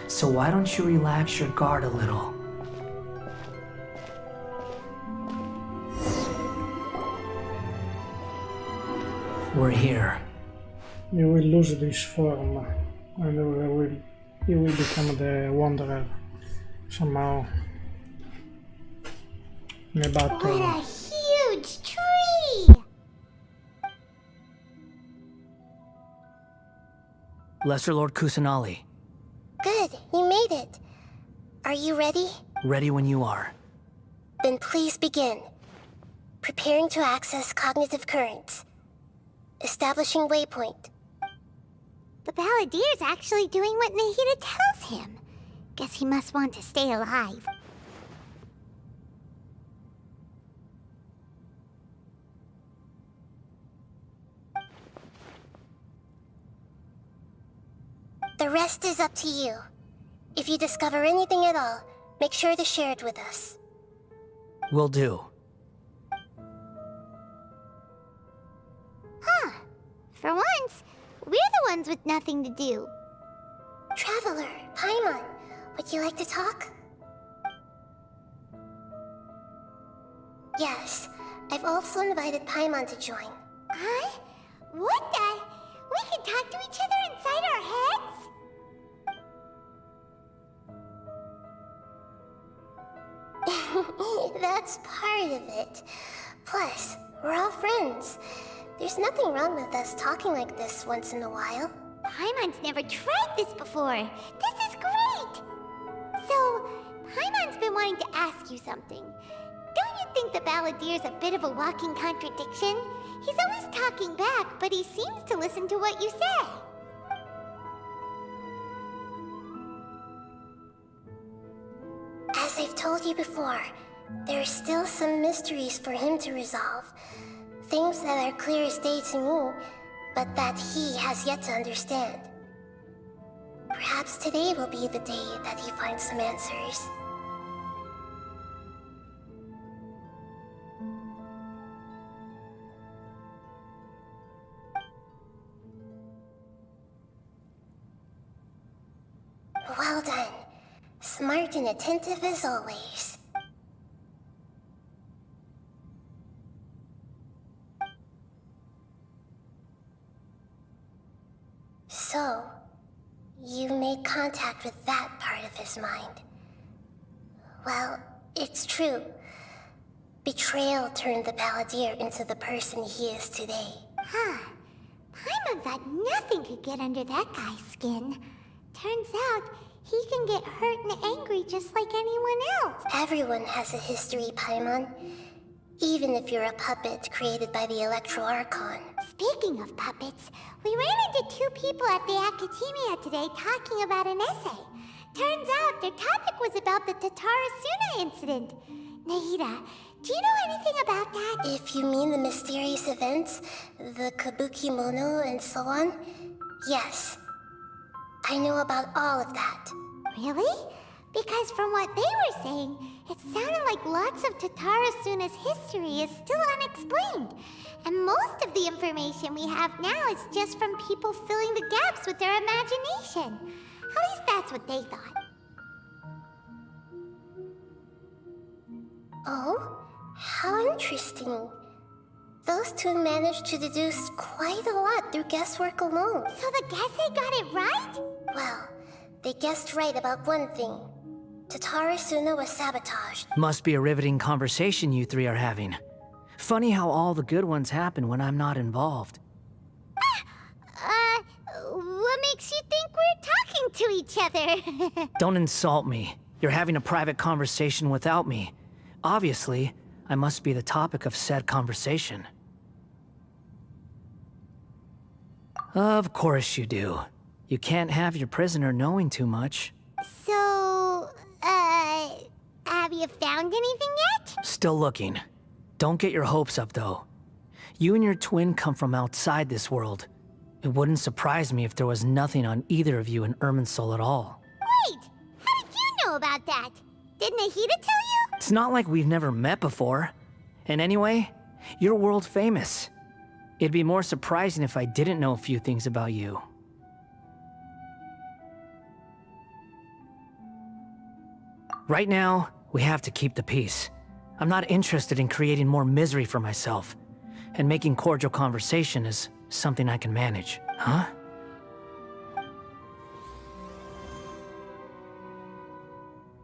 So why don't you relax your guard a little? We're here. You will lose this form, and you will become the Wanderer somehow in a battle. What a Lesser Lord Kusanali. Good, you made it. Are you ready? Ready when you are. Then please begin. Preparing to access cognitive currents. Establishing waypoint. The Balladier's actually doing what Nahida tells him. Guess he must want to stay alive. The rest is up to you. If you discover anything at all, make sure to share it with us. Will do. Huh. For once, we're the ones with nothing to do. Traveler, Paimon, would you like to talk? Yes, I've also invited Paimon to join. Huh? What the? We can talk to each other inside our heads? That's part of it. Plus, we're all friends. There's nothing wrong with us talking like this once in a while. Paimon's never tried this before. This is great! So, Paimon's been wanting to ask you something. Don't you think the Balladier's a bit of a walking contradiction? He's always talking back, but he seems to listen to what you say. As I've told you before, there are still some mysteries for him to resolve. Things that are clear as day to me, but that he has yet to understand. Perhaps today will be the day that he finds some answers. Well done. Smart and attentive as always. So, you made contact with that part of his mind. Well, it's true. Betrayal turned the Balladeer into the person he is today. Huh. Paimon thought nothing could get under that guy's skin. Turns out, he can get hurt and angry just like anyone else. Everyone has a history, Paimon. Even if you're a puppet created by the Electro Archon. Speaking of puppets, we ran into two people at the Academia today talking about an essay. Turns out their topic was about the Tatarasuna incident. Nahida, do you know anything about that? If you mean the mysterious events, the Kabuki Mono and so on, yes. I know about all of that. Really? Because from what they were saying, it sounded like lots of Tatarasuna's history is still unexplained. And most of the information we have now is just from people filling the gaps with their imagination. At least that's what they thought. Oh? How interesting. Those two managed to deduce quite a lot through guesswork alone. So the Gesse got it right? Well, they guessed right about one thing. Tatarasuna was sabotaged. Must be a riveting conversation you three are having. Funny how all the good ones happen when I'm not involved. What makes you think we're talking to each other? Don't insult me. You're having a private conversation without me. Obviously, I must be the topic of said conversation. Of course you do. You can't have your prisoner knowing too much. So, have you found anything yet? Still looking. Don't get your hopes up, though. You and your twin come from outside this world. It wouldn't surprise me if there was nothing on either of you in Irminsul at all. Wait! How did you know about that? Did Nahida tell you? It's not like we've never met before. And anyway, you're world famous. It'd be more surprising if I didn't know a few things about you. Right now, we have to keep the peace. I'm not interested in creating more misery for myself. And making cordial conversation is something I can manage. Huh?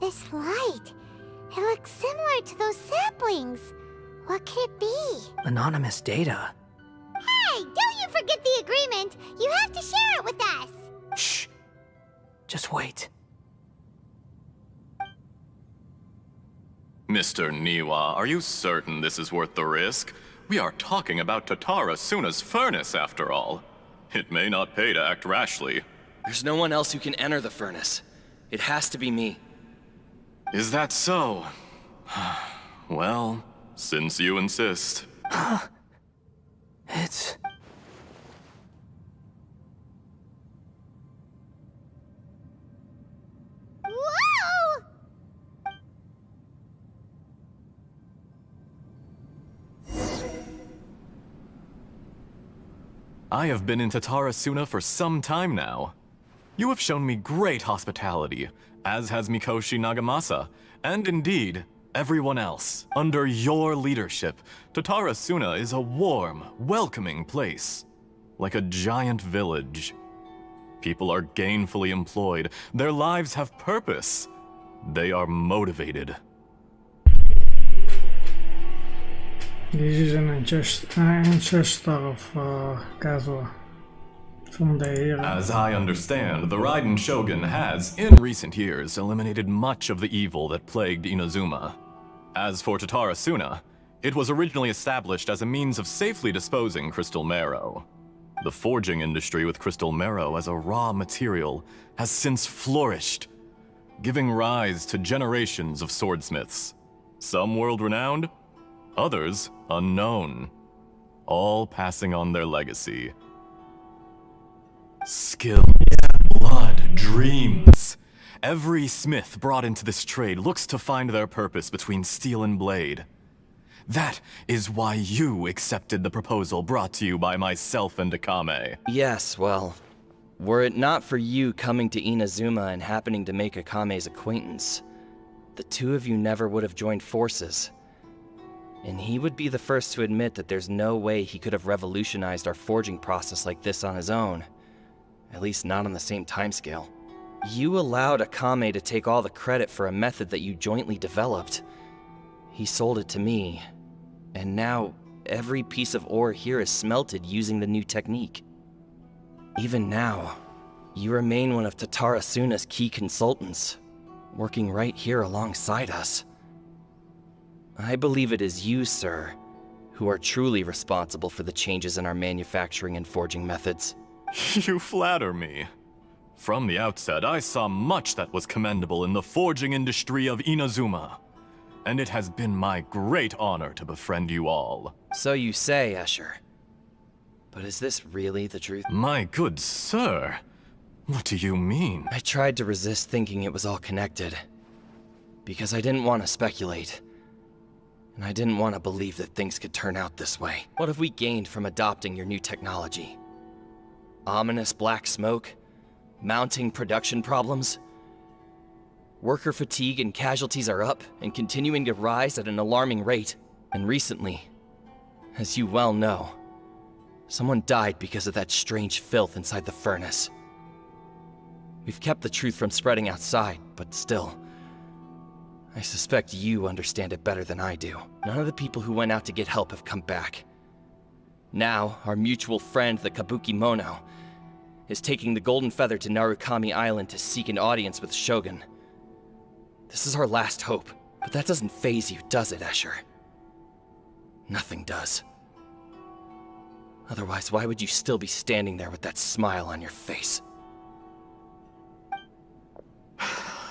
This light. It looks similar to those saplings. What could it be? Anonymous data. Hey, don't you forget the agreement! You have to share it with us! Just wait. Mr. Niwa, are you certain this is worth the risk? We are talking about Tatarasuna's furnace, after all. It may not pay to act rashly. There's no one else who can enter the furnace. It has to be me. Is that so? Well, since you insist. It's... Whoa! I have been in Tatarasuna for some time now. You have shown me great hospitality, as has Mikoshi Nagamasa, and indeed, everyone else. Under your leadership, Tatarasuna is a warm, welcoming place. Like a giant village. People are gainfully employed. Their lives have purpose. They are motivated. This is an ancestor of Kazuha from the era. As I understand, the Raiden Shogun has, in recent years, eliminated much of the evil that plagued Inazuma. As for Tatarasuna, it was originally established as a means of safely disposing crystal marrow. The forging industry with crystal marrow as a raw material has since flourished, giving rise to generations of swordsmiths. Some world-renowned, others unknown, all passing on their legacy. Skill, blood, dreams. Every smith brought into this trade looks to find their purpose between steel and blade. That is why you accepted the proposal brought to you by myself and Akame. Yes, well, were it not for you coming to Inazuma and happening to make Akame's acquaintance, the two of you never would have joined forces. And he would be the first to admit that there's no way he could have revolutionized our forging process like this on his own. At least not on the same timescale. You allowed Akame to take all the credit for a method that you jointly developed. He sold it to me, and now every piece of ore here is smelted using the new technique. Even now, you remain one of Tatarasuna's key consultants, working right here alongside us. I believe it is you, sir, who are truly responsible for the changes in our manufacturing and forging methods. You flatter me. From the outset, I saw much that was commendable in the forging industry of Inazuma. And it has been my great honor to befriend you all. So you say, Escher. But is this really the truth? My good sir, what do you mean? I tried to resist thinking it was all connected. Because I didn't want to speculate. And I didn't want to believe that things could turn out this way. What have we gained from adopting your new technology? Ominous black smoke? Mounting production problems? Worker fatigue and casualties are up and continuing to rise at an alarming rate. And recently, as you well know, someone died because of that strange filth inside the furnace. We've kept the truth from spreading outside, but still, I suspect you understand it better than I do. None of the people who went out to get help have come back. Now, our mutual friend, the Kabuki Mono, is taking the Golden Feather to Narukami Island to seek an audience with Shogun. This is our last hope, but that doesn't faze you, does it, Escher? Nothing does. Otherwise, why would you still be standing there with that smile on your face?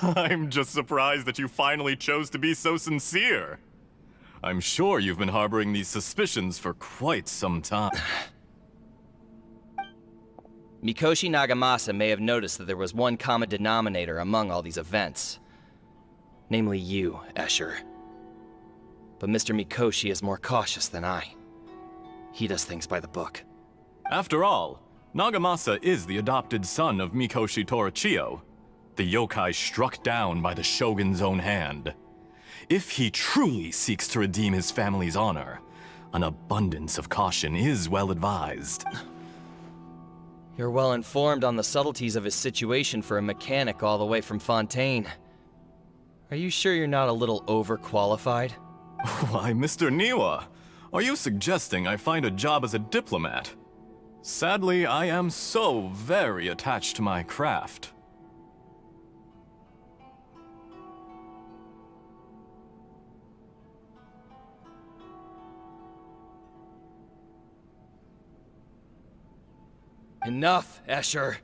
I'm just surprised that you finally chose to be so sincere. I'm sure you've been harboring these suspicions for quite some time. Mikoshi Nagamasa may have noticed that there was one common denominator among all these events. Namely you, Escher. But Mr. Mikoshi is more cautious than I. He does things by the book. After all, Nagamasa is the adopted son of Mikoshi Torichio, the yokai struck down by the Shogun's own hand. If he truly seeks to redeem his family's honor, an abundance of caution is well advised. You're well informed on the subtleties of his situation for a mechanic all the way from Fontaine. Are you sure you're not a little overqualified? Why, Mr. Niwa, are you suggesting I find a job as a diplomat? Sadly, I am so very attached to my craft. Enough, Escher.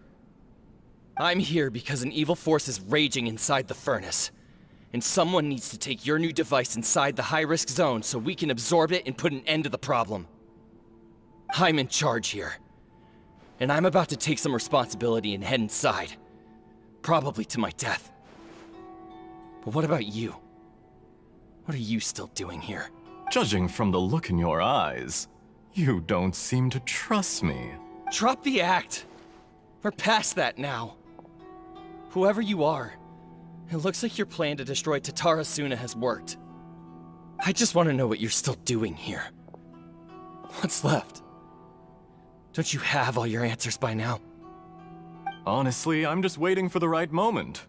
I'm here because an evil force is raging inside the furnace. And someone needs to take your new device inside the high-risk zone so we can absorb it and put an end to the problem. I'm in charge here. And I'm about to take some responsibility and head inside. Probably to my death. But what about you? What are you still doing here? Judging from the look in your eyes, you don't seem to trust me. Drop the act! We're past that now. Whoever you are, it looks like your plan to destroy Tatarasuna has worked. I just want to know what you're still doing here. What's left? Don't you have all your answers by now? Honestly, I'm just waiting for the right moment.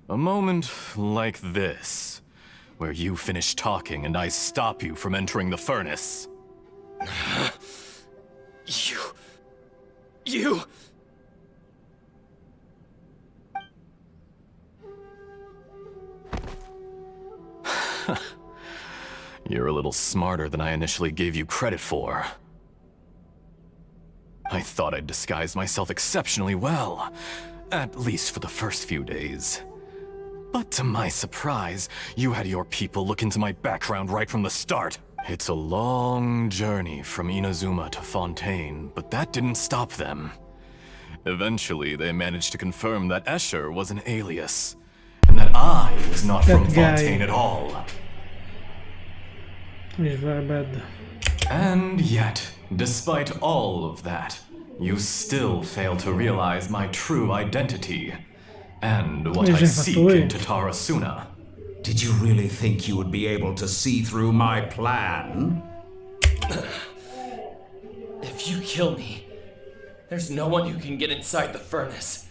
A moment like this, where you finish talking and I stop you from entering the furnace. You... You're a little smarter than I initially gave you credit for. I thought I'd disguised myself exceptionally well, at least for the first few days. But to my surprise, you had your people look into my background right from the start. It's a long journey from Inazuma to Fontaine, but that didn't stop them. Eventually, they managed to confirm that Escher was an alias, and that I was not from Fontaine at all. He's very bad. And yet, despite all of that, you still fail to realize my true identity, and what I seek in Tatarasuna. Did you really think you would be able to see through my plan? If you kill me, there's no one who can get inside the furnace.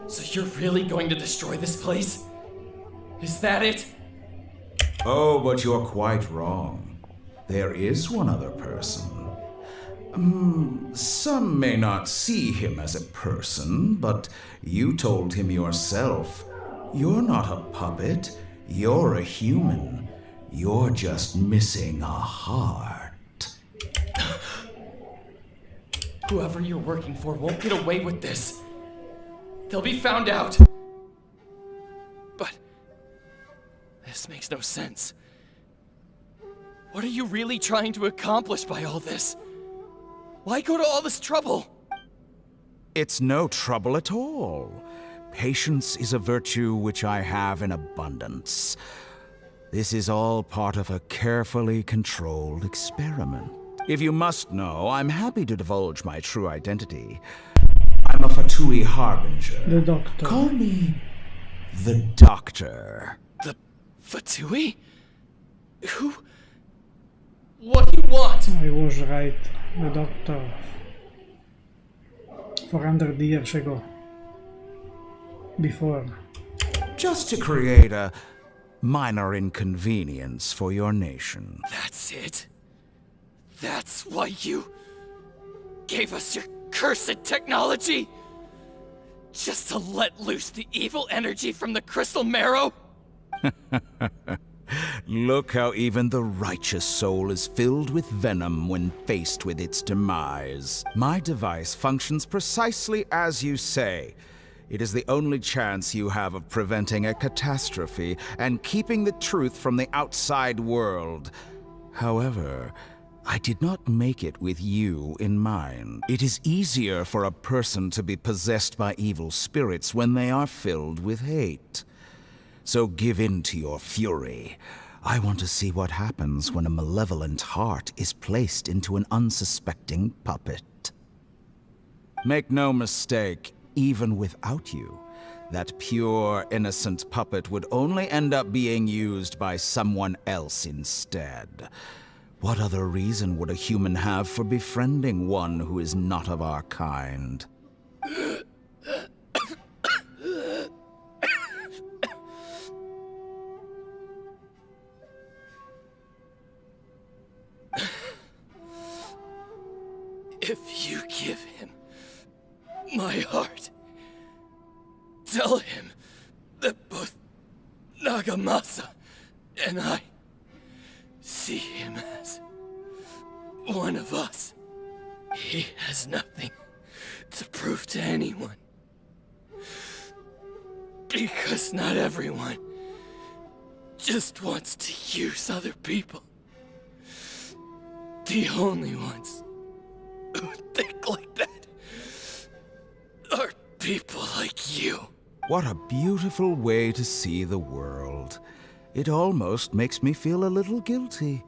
So you're really going to destroy this place? Is that it? Oh, but you're quite wrong. There is one other person. Some may not see him as a person, but you told him yourself. You're not a puppet. You're a human. You're just missing a heart. Whoever you're working for won't get away with this. They'll be found out. But this makes no sense. What are you really trying to accomplish by all this? Why go to all this trouble? It's no trouble at all. Patience is a virtue which I have in abundance. This is all part of a carefully controlled experiment. If you must know, I'm happy to divulge my true identity. I'm a Fatui Harbinger. The Doctor. Call me the Doctor. The Fatui? Who? What do you want? I was right. The Doctor. 400 years ago. Before. Just to create a minor inconvenience for your nation. That's it? That's why you gave us your cursed technology? Just to let loose the evil energy from the crystal marrow? Look how even the righteous soul is filled with venom when faced with its demise. My device functions precisely as you say. It is the only chance you have of preventing a catastrophe and keeping the truth from the outside world. However, I did not make it with you in mind. It is easier for a person to be possessed by evil spirits when they are filled with hate. So give in to your fury. I want to see what happens when a malevolent heart is placed into an unsuspecting puppet. Make no mistake, even without you, that pure, innocent puppet would only end up being used by someone else instead. What other reason would a human have for befriending one who is not of our kind? If you give him my heart, tell him that both Nagamasa and I see him as one of us. He has nothing to prove to anyone. Because not everyone just wants to use other people. The only ones who think like that are people like you. What a beautiful way to see the world. It almost makes me feel a little guilty.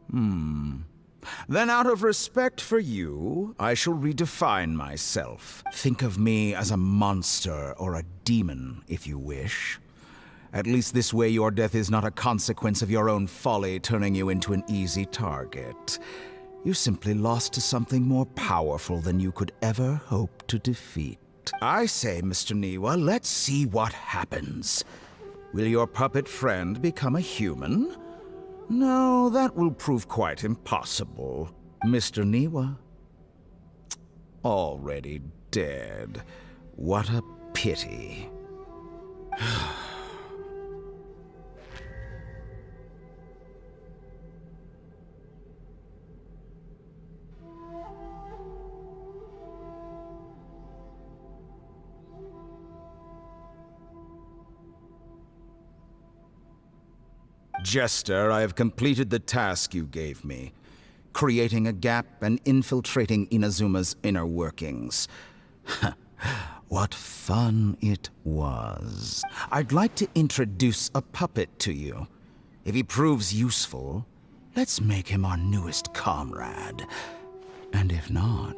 Then out of respect for you, I shall redefine myself. Think of me as a monster or a demon, if you wish. At least this way your death is not a consequence of your own folly turning you into an easy target. You simply lost to something more powerful than you could ever hope to defeat. I say, Mr. Niwa, let's see what happens. Will your puppet friend become a human? No, that will prove quite impossible. Mr. Niwa? Already dead. What a pity. Jester, I have completed the task you gave me, creating a gap and infiltrating Inazuma's inner workings. What fun it was. I'd like to introduce a puppet to you. If he proves useful, let's make him our newest comrade. And if not,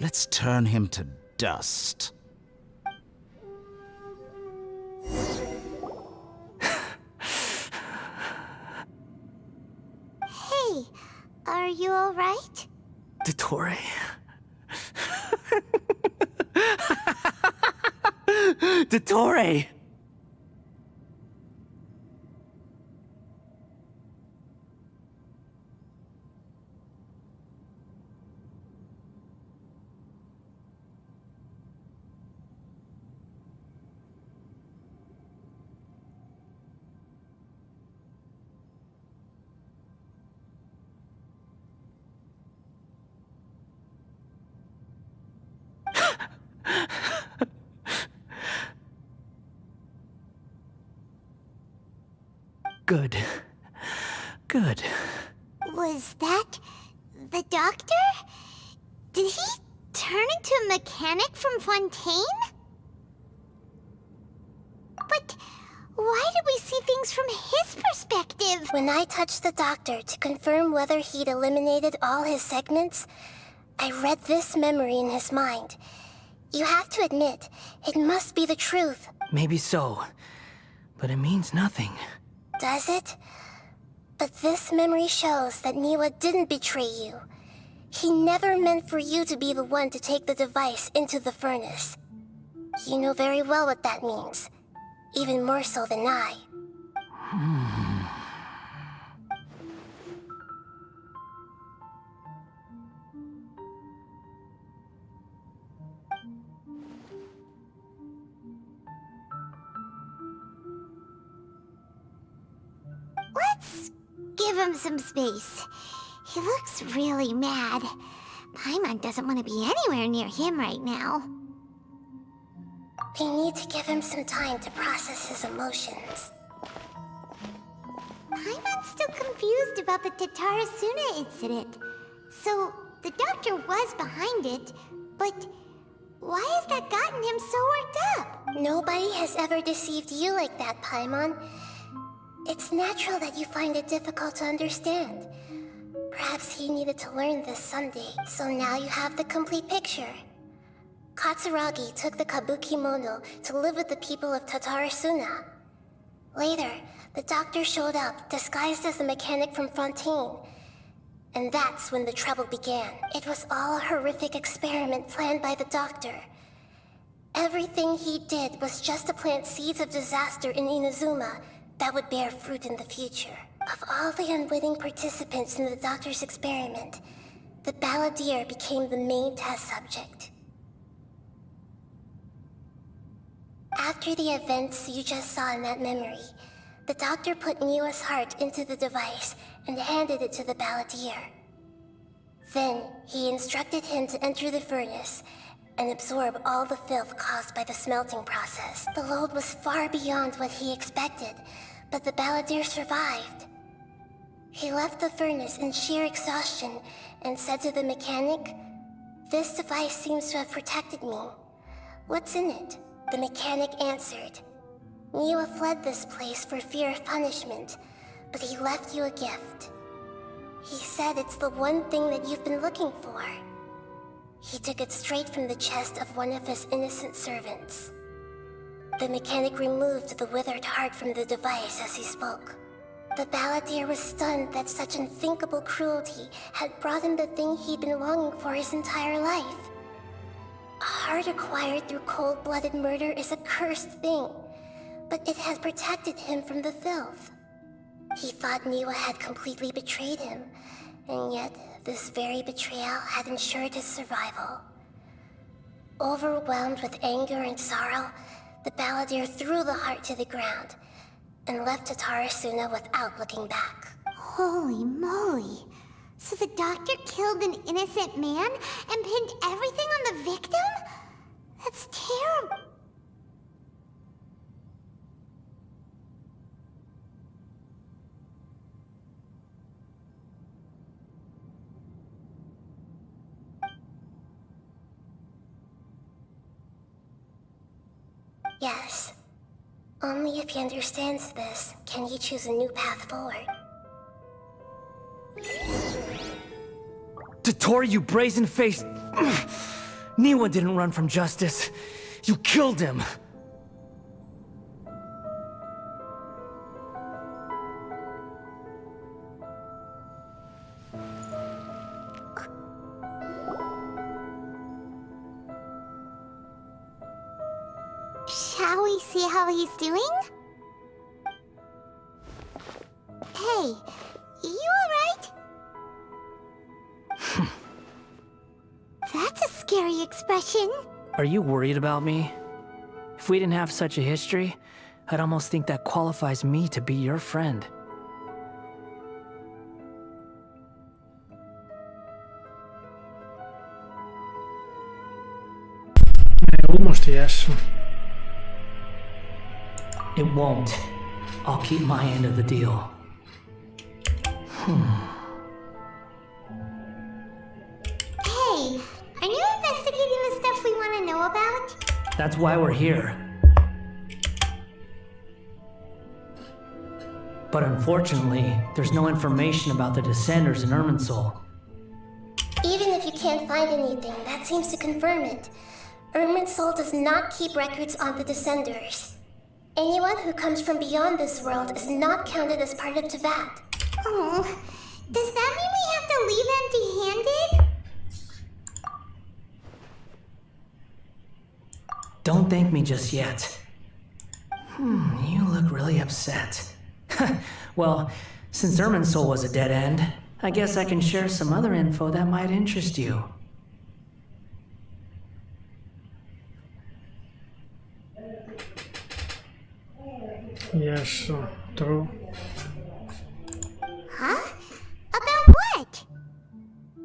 let's turn him to dust. Hey, are you alright? Dottore? Dottore! Good. Good. Was that the doctor? Did he turn into a mechanic from Fontaine? But why did we see things from his perspective? When I touched the doctor to confirm whether he'd eliminated all his segments, I read this memory in his mind. You have to admit, it must be the truth. Maybe so, but it means nothing. Does it? But this memory shows that Niwa didn't betray you. He never meant for you to be the one to take the device into the furnace. You know very well what that means. Even more so than I. Let's give him some space. He looks really mad. Paimon doesn't want to be anywhere near him right now. We need to give him some time to process his emotions. Paimon's still confused about the Tatarasuna incident. So, the doctor was behind it, but why has that gotten him so worked up? Nobody has ever deceived you like that, Paimon. It's natural that you find it difficult to understand. Perhaps he needed to learn this someday, so now you have the complete picture. Katsuragi took the Kabukimono to live with the people of Tatarasuna. Later, the doctor showed up, disguised as a mechanic from Fontaine. And that's when the trouble began. It was all a horrific experiment planned by the doctor. Everything he did was just to plant seeds of disaster in Inazuma that would bear fruit in the future. Of all the unwitting participants in the doctor's experiment, the Balladeer became the main test subject. After the events you just saw in that memory, The doctor put Niwa's heart into the device and handed it to the Balladeer. Then, he instructed him to enter the furnace and absorb all the filth caused by the smelting process. The load was far beyond what he expected, but the Balladeer survived. He left the furnace in sheer exhaustion and said to the mechanic, "This device seems to have protected me. What's in it?" The mechanic answered, "Niwa fled this place for fear of punishment, but he left you a gift. He said it's the one thing that you've been looking for." He took it straight from the chest of one of his innocent servants. The mechanic removed the withered heart from the device as he spoke. The Balladeer was stunned that such unthinkable cruelty had brought him the thing he'd been longing for his entire life. A heart acquired through cold-blooded murder is a cursed thing, but it has protected him from the filth. He thought Niwa had completely betrayed him, and yet this very betrayal had ensured his survival. Overwhelmed with anger and sorrow, the Balladeer threw the heart to the ground and left Tatarasuna without looking back. Holy moly. So the doctor killed an innocent man and pinned everything on the victim? That's terrible. Yes. Only if he understands this can he choose a new path forward. Tatori, you brazen-faced... Niwa didn't run from justice. You killed him. Shall we see how he's doing? Hey, you alright? That's a scary expression. Are you worried about me? If we didn't have such a history, I'd almost think that qualifies me to be your friend. Almost yes. It won't. I'll keep my end of the deal. Hey, are you investigating the stuff we want to know about? That's why we're here. But unfortunately, there's no information about the Descenders in Irminsul. Even if you can't find anything, that seems to confirm it. Irminsul does not keep records on the Descenders. Anyone who comes from beyond this world is not counted as part of Teyvat. Oh, does that mean we have to leave empty-handed? Don't thank me just yet. You look really upset. Well, since Irminsul was a dead end, I guess I can share some other info that might interest you. Yes, true. Huh? About what?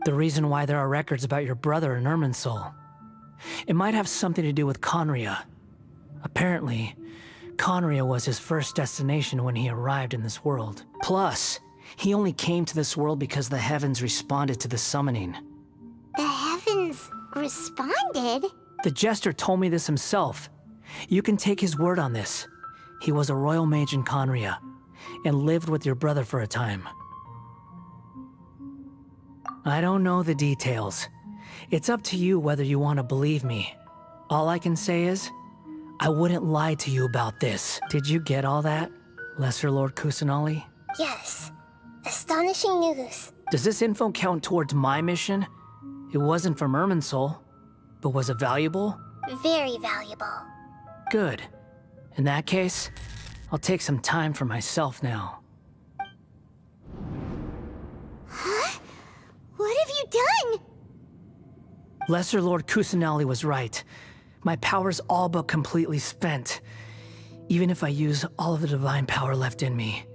The reason why there are records about your brother in Irminsul. It might have something to do with Conria. Apparently, Conria was his first destination when he arrived in this world. Plus, he only came to this world because the heavens responded to the summoning. The heavens responded? The Jester told me this himself. You can take his word on this. He was a royal mage in Conria, and lived with your brother for a time. I don't know the details. It's up to you whether you want to believe me. All I can say is, I wouldn't lie to you about this. Did you get all that, Lesser Lord Kusanali? Yes. Astonishing news. Does this info count towards my mission? It wasn't from Irminsul, but was it valuable? Very valuable. Good. In that case, I'll take some time for myself now. Huh? What have you done? Lesser Lord Kusanali was right. My power's all but completely spent. Even if I use all of the divine power left in me,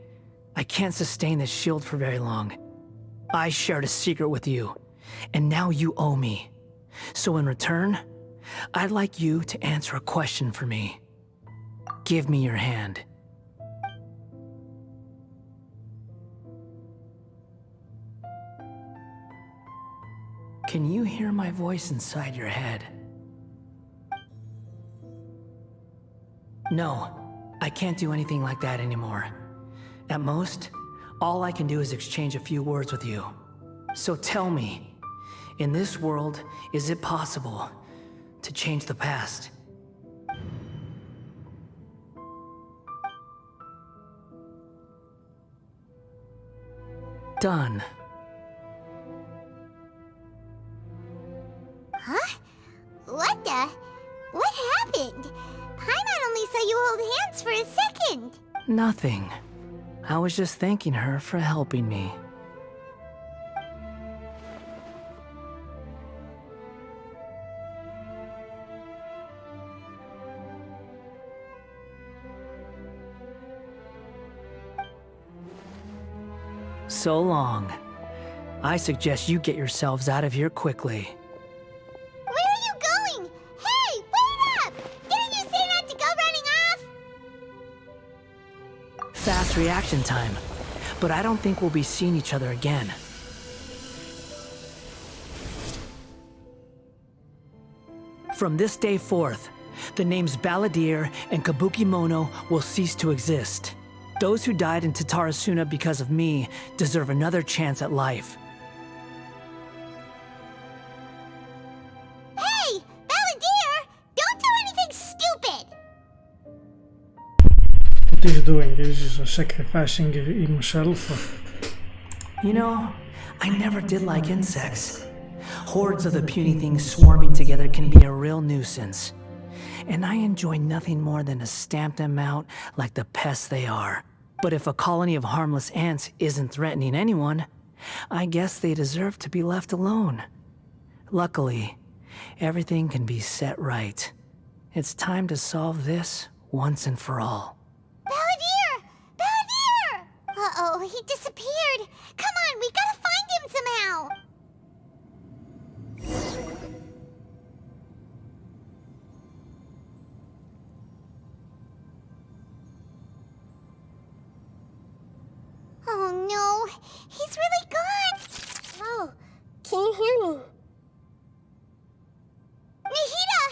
I can't sustain this shield for very long. I shared a secret with you, and now you owe me. So in return, I'd like you to answer a question for me. Give me your hand. Can you hear my voice inside your head? No, I can't do anything like that anymore. At most, all I can do is exchange a few words with you. So tell me, in this world, is it possible to change the past? Done. Huh? What the? What happened? Paimon only saw you hold hands for a second. Nothing. I was just thanking her for helping me. So long. I suggest you get yourselves out of here quickly. Where are you going? Hey, wait up! Didn't you say not to go running off? Fast reaction time. But I don't think we'll be seeing each other again. From this day forth, the names Balladeer and Kabukimono will cease to exist. Those who died in Tatarasuna because of me deserve another chance at life. Hey, Balladeer! Don't do anything stupid! What he's doing is sacrificing himself. You know, I never did like insects. Hordes of the puny things swarming together can be a real nuisance. And I enjoy nothing more than to stamp them out like the pests they are. But if a colony of harmless ants isn't threatening anyone, I guess they deserve to be left alone. Luckily, everything can be set right. It's time to solve this once and for all. Balladeer! Balladeer! Uh-oh, he disappeared. Come on, we gotta find him somehow. Oh no, he's really gone. Oh, can you hear me? Nahida!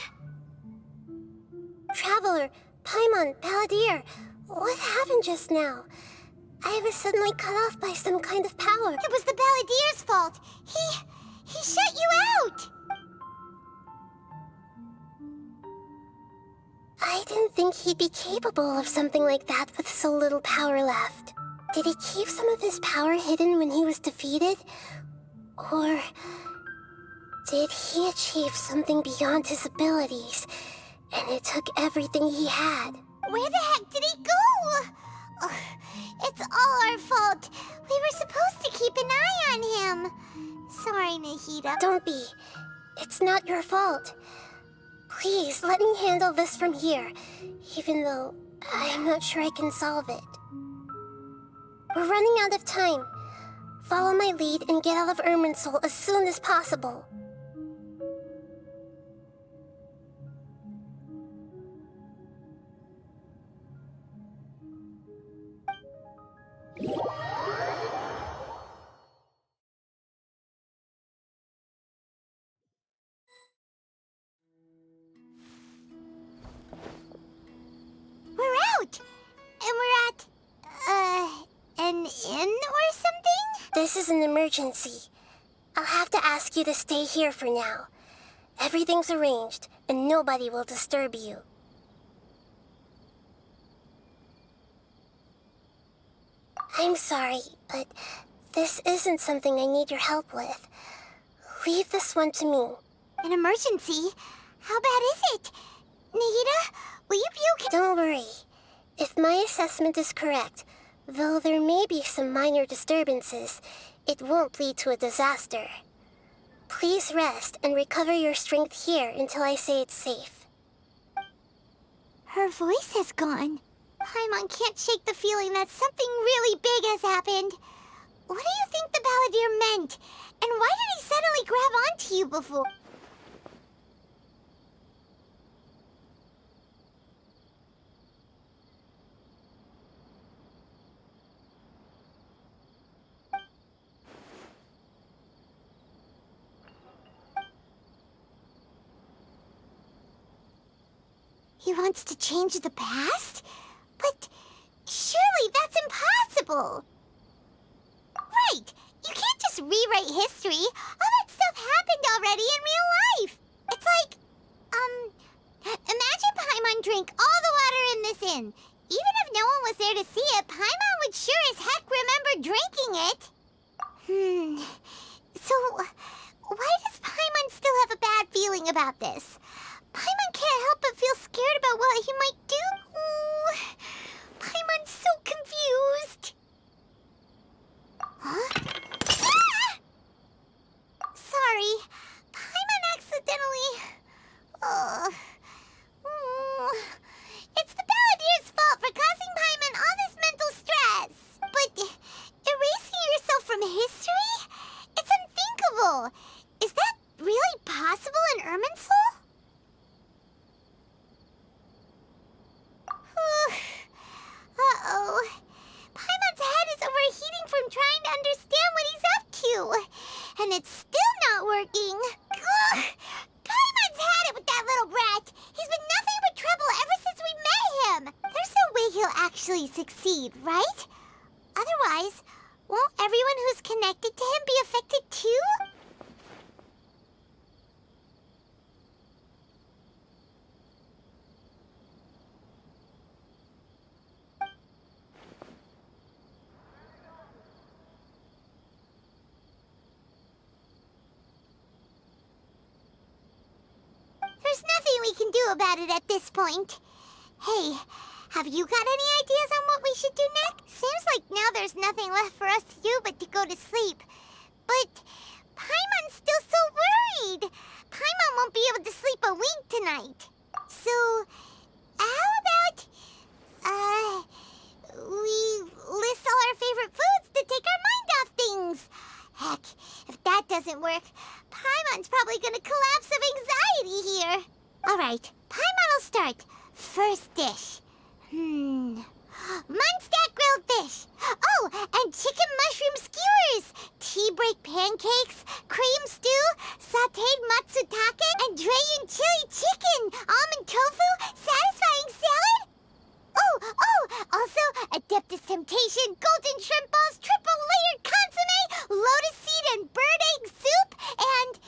Traveler, Paimon, Balladeer, what happened just now? I was suddenly cut off by some kind of power. It was the Balladeer's fault. He shut you out. I didn't think he'd be capable of something like that with so little power left. Did he keep some of his power hidden when he was defeated? Or did he achieve something beyond his abilities, and it took everything he had? Where the heck did he go? Ugh, it's all our fault. We were supposed to keep an eye on him. Sorry, Nahida. Don't be. It's not your fault. Please, let me handle this from here, even though I'm not sure I can solve it. We're running out of time. Follow my lead and get out of Irminsul as soon as possible. We're out! And we're at, an inn or something? This is an emergency. I'll have to ask you to stay here for now. Everything's arranged, and nobody will disturb you. I'm sorry, but this isn't something I need your help with. Leave this one to me. An emergency? How bad is it? Nahida, will you be okay? Don't worry. If my assessment is correct, though there may be some minor disturbances, it won't lead to a disaster. Please rest and recover your strength here until I say it's safe. Her voice has gone. Paimon can't shake the feeling that something really big has happened. What do you think the Balladeer meant? And why did he suddenly grab onto you before? He wants to change the past? But surely that's impossible! Right! You can't just rewrite history! All that stuff happened already in real life! It's like, imagine Paimon drank all the water in this inn. Even if no one was there to see it, Paimon would sure as heck remember drinking it! So, why does Paimon still have a bad feeling about this? Paimon can't help but feel scared about what he might do. Ooh, Paimon's so confused. Huh? Ah! Sorry, Paimon accidentally... It's the Balladeer's fault for causing Paimon all this mental stress. But erasing yourself from history? It's unthinkable. Is that really possible in Irminsul? Uh-oh. Paimon's head is overheating from trying to understand what he's up to. And it's still not working. Ugh. Paimon's had it with that little brat. He's been nothing but trouble ever since we met him. There's no way he'll actually succeed, right? Otherwise, won't everyone who's connected to him be affected too? There's nothing we can do about it at this point. Hey, have you got any ideas on what we should do next? Seems like now there's nothing left for us to do but to go to sleep. But Paimon's still so worried. Paimon won't be able to sleep a wink tonight. So, how about, we list all our favorite foods to take our mind off things? Heck, if that doesn't work, Paimon's probably gonna collapse of anxiety here. Alright, Paimon will start. First dish. Munstack grilled fish. Oh, and chicken mushroom skewers. Tea break pancakes, cream stew, sauteed matsutake, and Dragon chili chicken, almond tofu, satisfying salad. Oh, also Adeptus Temptation, golden shrimp balls, triple layered consomme, lotus seed and bird egg soup, and...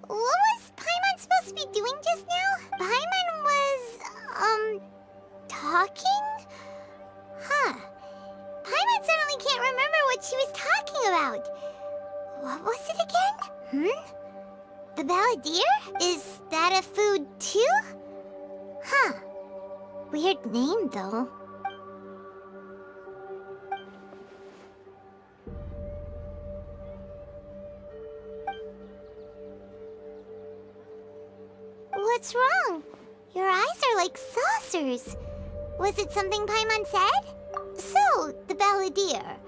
What was Paimon supposed to be doing just now? Paimon was, talking? Huh. Paimon suddenly can't remember what she was talking about. What was it again? The Balladeer? Is that a food too? Huh. Weird name, though. What's wrong? Your eyes are like saucers. Was it something Paimon said? So, the Balladeer.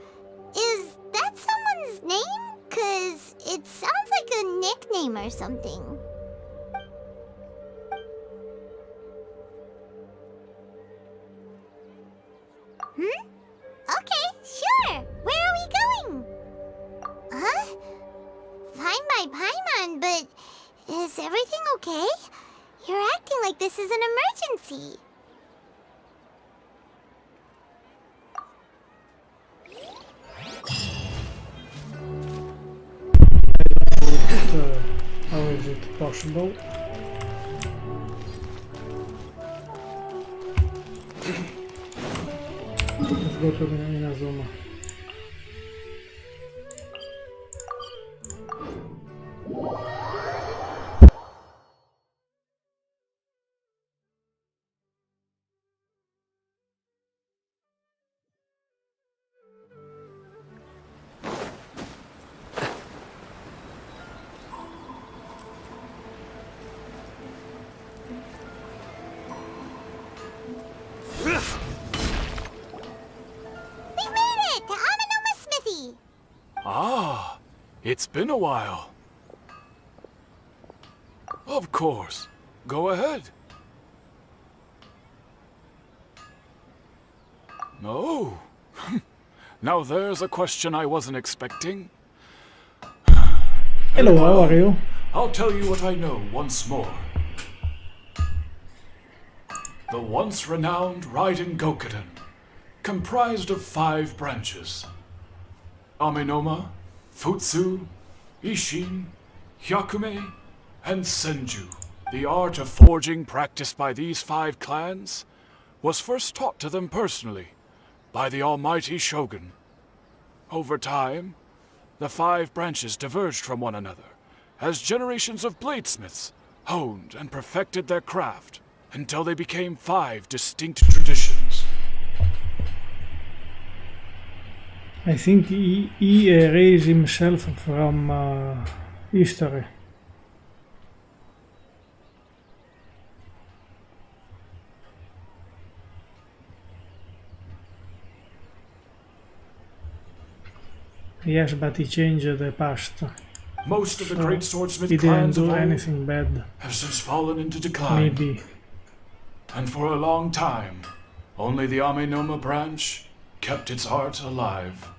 Is that someone's name? 'Cause it sounds like a nickname or something. Okay, sure. Where are we going? Huh? Fine by Paimon, but is everything okay? You're acting like this is an emergency. How is it possible? Let's go to Inazuma. It's been a while. Of course. Go ahead. Oh. Now there's a question I wasn't expecting. Hello, how are you? I'll tell you what I know once more. The once renowned Raiden Gokuden, comprised of 5 branches. Amenoma, Futsu, Ishin, Hyakume, and Senju. The art of forging practiced by these 5 clans was first taught to them personally by the almighty Shogun. Over time, the 5 branches diverged from one another as generations of bladesmiths honed and perfected their craft until they became 5 distinct traditions. I think he erased himself from history. Yes, but he changed the past. Most of the great swordsmith he didn't clans do of old anything bad. have since fallen into decline. Maybe. And for a long time, only the Amenoma branch kept its art alive.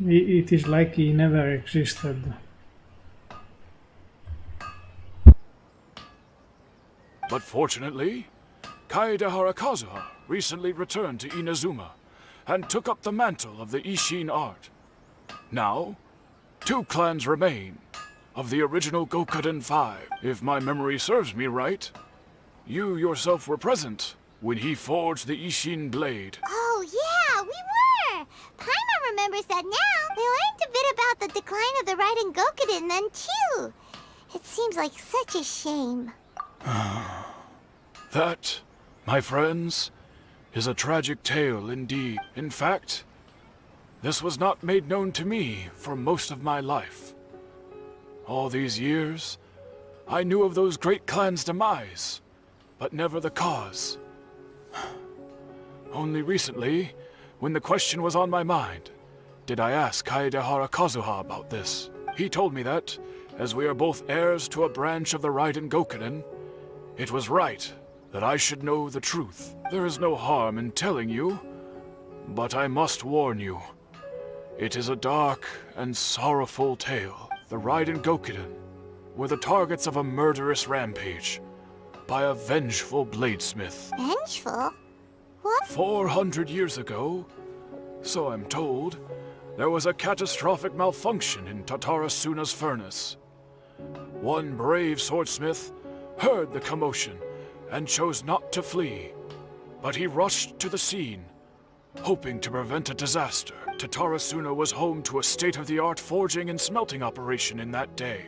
It is like he never existed. But fortunately, Kaedehara Kazuha recently returned to Inazuma and took up the mantle of the Ishin art. Now, 2 clans remain of the original Gokuden 5. If my memory serves me right, you yourself were present when he forged the Ishin blade. Oh, yeah, we were! Paimon remembers that now. We learned a bit about the decline of the Raiden Gokuden then, too. It seems like such a shame. That, my friends, is a tragic tale indeed. In fact, this was not made known to me for most of my life. All these years, I knew of those great clans' demise, but never the cause. Only recently, when the question was on my mind, did I ask Kaedehara Kazuha about this. He told me that, as we are both heirs to a branch of the Raiden Gokuden, it was right that I should know the truth. There is no harm in telling you, but I must warn you. It is a dark and sorrowful tale. The Raiden Gokuden were the targets of a murderous rampage by a vengeful bladesmith. Vengeful? What? 400 years ago, so I'm told, there was a catastrophic malfunction in Tatarasuna's furnace. One brave swordsmith heard the commotion and chose not to flee, but he rushed to the scene, hoping to prevent a disaster. Tatarasuna was home to a state-of-the-art forging and smelting operation in that day,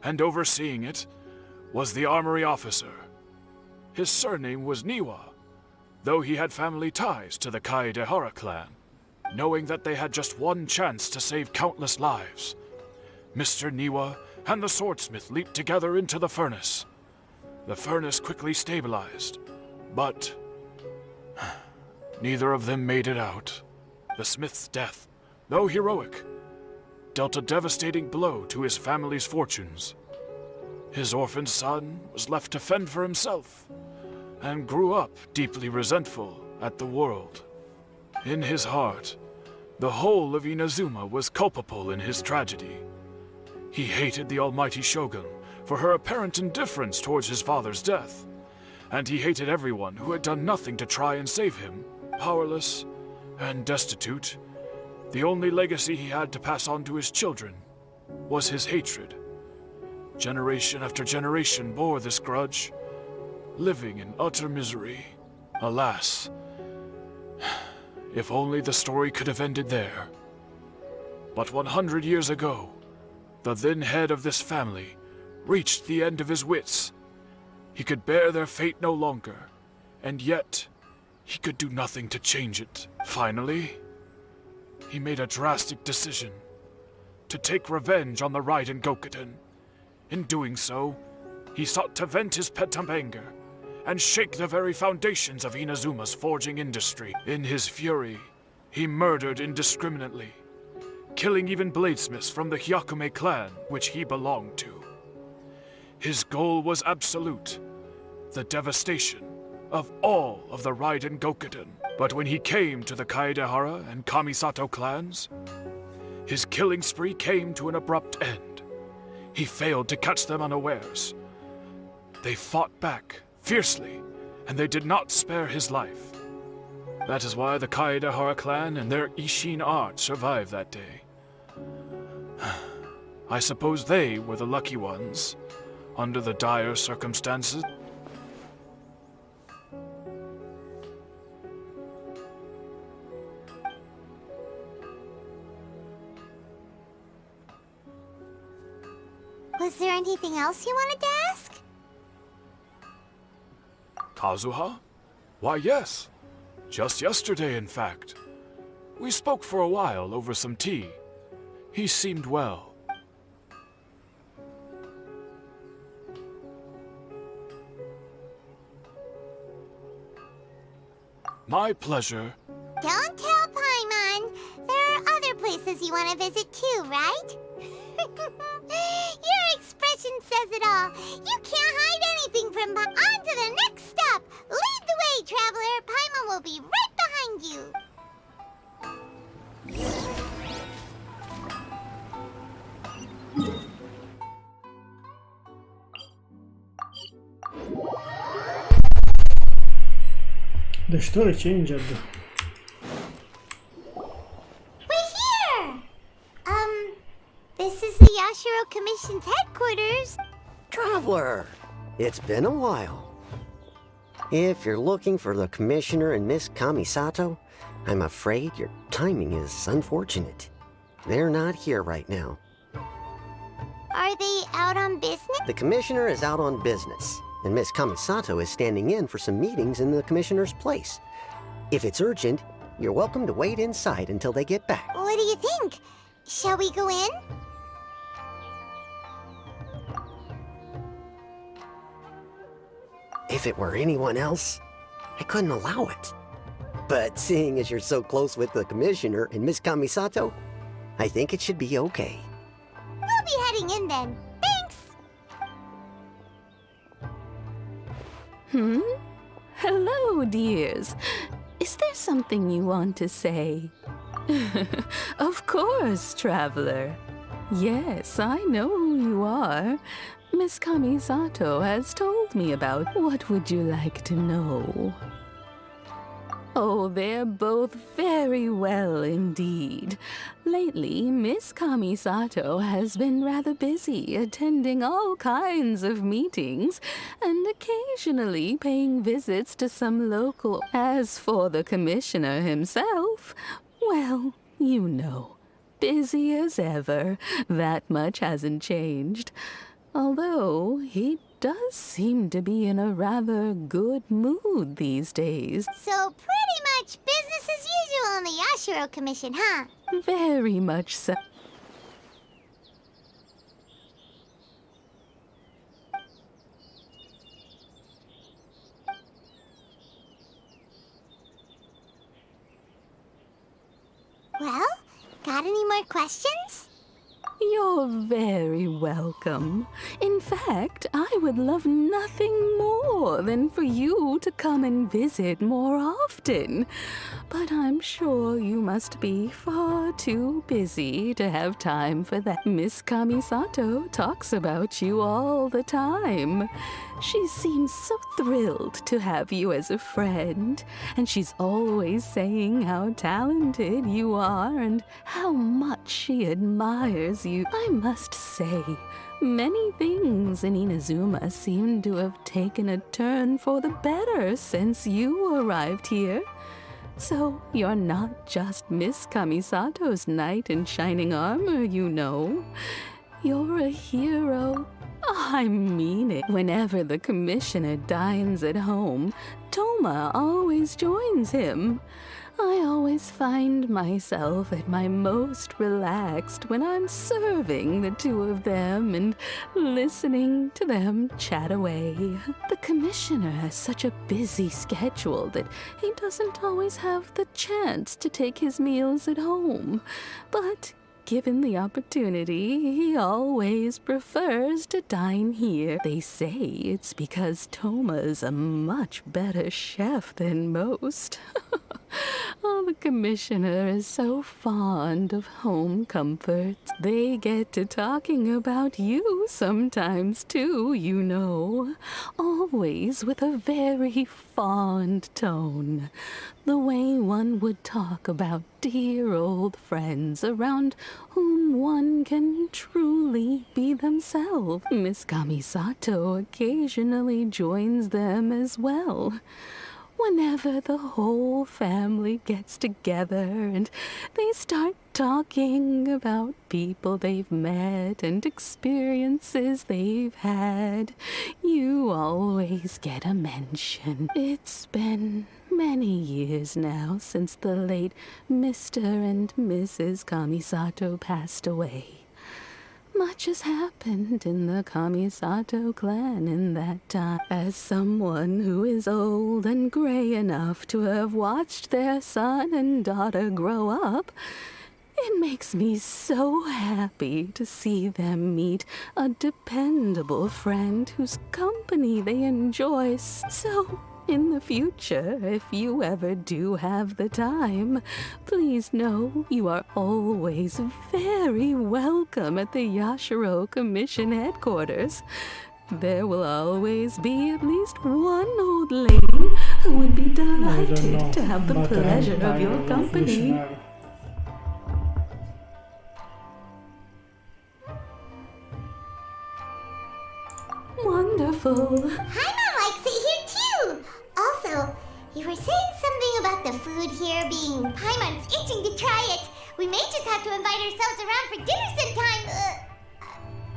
and overseeing it was the armory officer. His surname was Niwa, though he had family ties to the Kaedehara clan. Knowing that they had just one chance to save countless lives, Mr. Niwa and the swordsmith leaped together into the furnace. The furnace quickly stabilized, but neither of them made it out. The smith's death, though heroic, dealt a devastating blow to his family's fortunes. His orphaned son was left to fend for himself, and grew up deeply resentful at the world. In his heart, the whole of Inazuma was culpable in his tragedy. He hated the almighty Shogun for her apparent indifference towards his father's death, and he hated everyone who had done nothing to try and save him. Powerless and destitute, the only legacy he had to pass on to his children was his hatred. Generation after generation bore this grudge, living in utter misery. Alas, if only the story could have ended there. But 100 years ago, the then head of this family reached the end of his wits. He could bear their fate no longer, and yet he could do nothing to change it. Finally, he made a drastic decision to take revenge on the Raiden Gokuden. In doing so, he sought to vent his pent-up anger and shake the very foundations of Inazuma's forging industry. In his fury, he murdered indiscriminately, killing even bladesmiths from the Hyakume clan, which he belonged to. His goal was absolute, the devastation of all of the Raiden Gokuden. But when he came to the Kaedehara and Kamisato clans, his killing spree came to an abrupt end. He failed to catch them unawares. They fought back fiercely, and they did not spare his life. That is why the Kaedehara clan and their Ishin art survived that day. I suppose they were the lucky ones, under the dire circumstances. Was there anything else you wanted to ask? Kazuha? Why, yes. Just yesterday, in fact. We spoke for a while over some tea. He seemed well. My pleasure. Don't tell Paimon. There are other places you want to visit too, right? Your expression says it all. You can't hide anything from On to the next stop. Lead the way, traveler. Paimon will be right behind you. The story changed. We're here! This is the Yashiro Commission's headquarters. Traveler, it's been a while. If you're looking for the Commissioner and Miss Kamisato, I'm afraid your timing is unfortunate. They're not here right now. Are they out on business? The Commissioner is out on business, and Miss Kamisato is standing in for some meetings in the Commissioner's place. If it's urgent, you're welcome to wait inside until they get back. What do you think? Shall we go in? If it were anyone else, I couldn't allow it. But seeing as you're so close with the Commissioner and Miss Kamisato, I think it should be okay. We'll be heading in then. Thanks! Hello, dears. Is there something you want to say? Of course, traveler. Yes, I know who you are. Miss Kamisato has told me about. What would you like to know? Oh, they're both very well indeed. Lately, Miss Kamisato has been rather busy attending all kinds of meetings and occasionally paying visits to some local. As for the Commissioner himself, well, you know, busy as ever. That much hasn't changed. Although he does seem to be in a rather good mood these days. So pretty much business as usual on the Yashiro Commission, huh? Very much so. Well, got any more questions? You're very welcome. In fact, I would love nothing more than for you to come and visit more often. But I'm sure you must be far too busy to have time for that. Miss Kamisato talks about you all the time. She seems so thrilled to have you as a friend, and she's always saying how talented you are and how much she admires you. I must say, many things in Inazuma seem to have taken a turn for the better since you arrived here. So you're not just Miss Kamisato's knight in shining armor, you know. You're a hero. I mean it. Whenever the Commissioner dines at home, Toma always joins him. I always find myself at my most relaxed when I'm serving the two of them and listening to them chat away. The Commissioner has such a busy schedule that he doesn't always have the chance to take his meals at home. But given the opportunity, he always prefers to dine here. They say it's because Toma's a much better chef than most. Oh, the commissioner is so fond of home comforts. They get to talking about you sometimes too, you know. Always with a very fond tone. The way one would talk about dear old friends around whom one can truly be themselves. Miss Kamisato occasionally joins them as well. Whenever the whole family gets together and they start talking about people they've met and experiences they've had, you always get a mention. It's been many years now since the late Mr. and Mrs. Kamisato passed away. Much has happened in the Kamisato clan in that time. As someone who is old and gray enough to have watched their son and daughter grow up, it makes me so happy to see them meet a dependable friend whose company they enjoy so. In the future, if you ever do have the time, please know you are always very welcome at the Yashiro Commission headquarters. There will always be at least one old lady who would be delighted to have the pleasure of your company. Wonderful. Paimon likes it here too. Also, you were saying something about the food here being Paimon's itching to try it. We may just have to invite ourselves around for dinner sometime.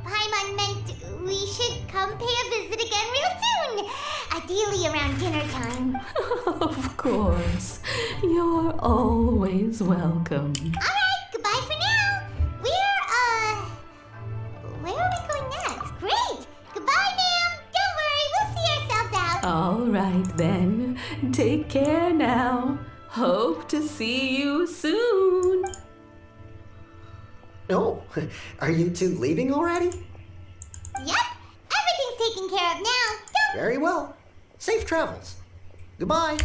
Paimon meant we should come pay a visit again real soon. Ideally around dinner time. Of course. You're always welcome. Alright, goodbye for now. Where are we going next? Great. Goodbye, ma'am. Don't worry, we'll see ourselves out. All right, then. Take care now. Hope to see you soon. Oh, are you two leaving already? Yep, everything's taken care of now. Very well. Safe travels. Goodbye.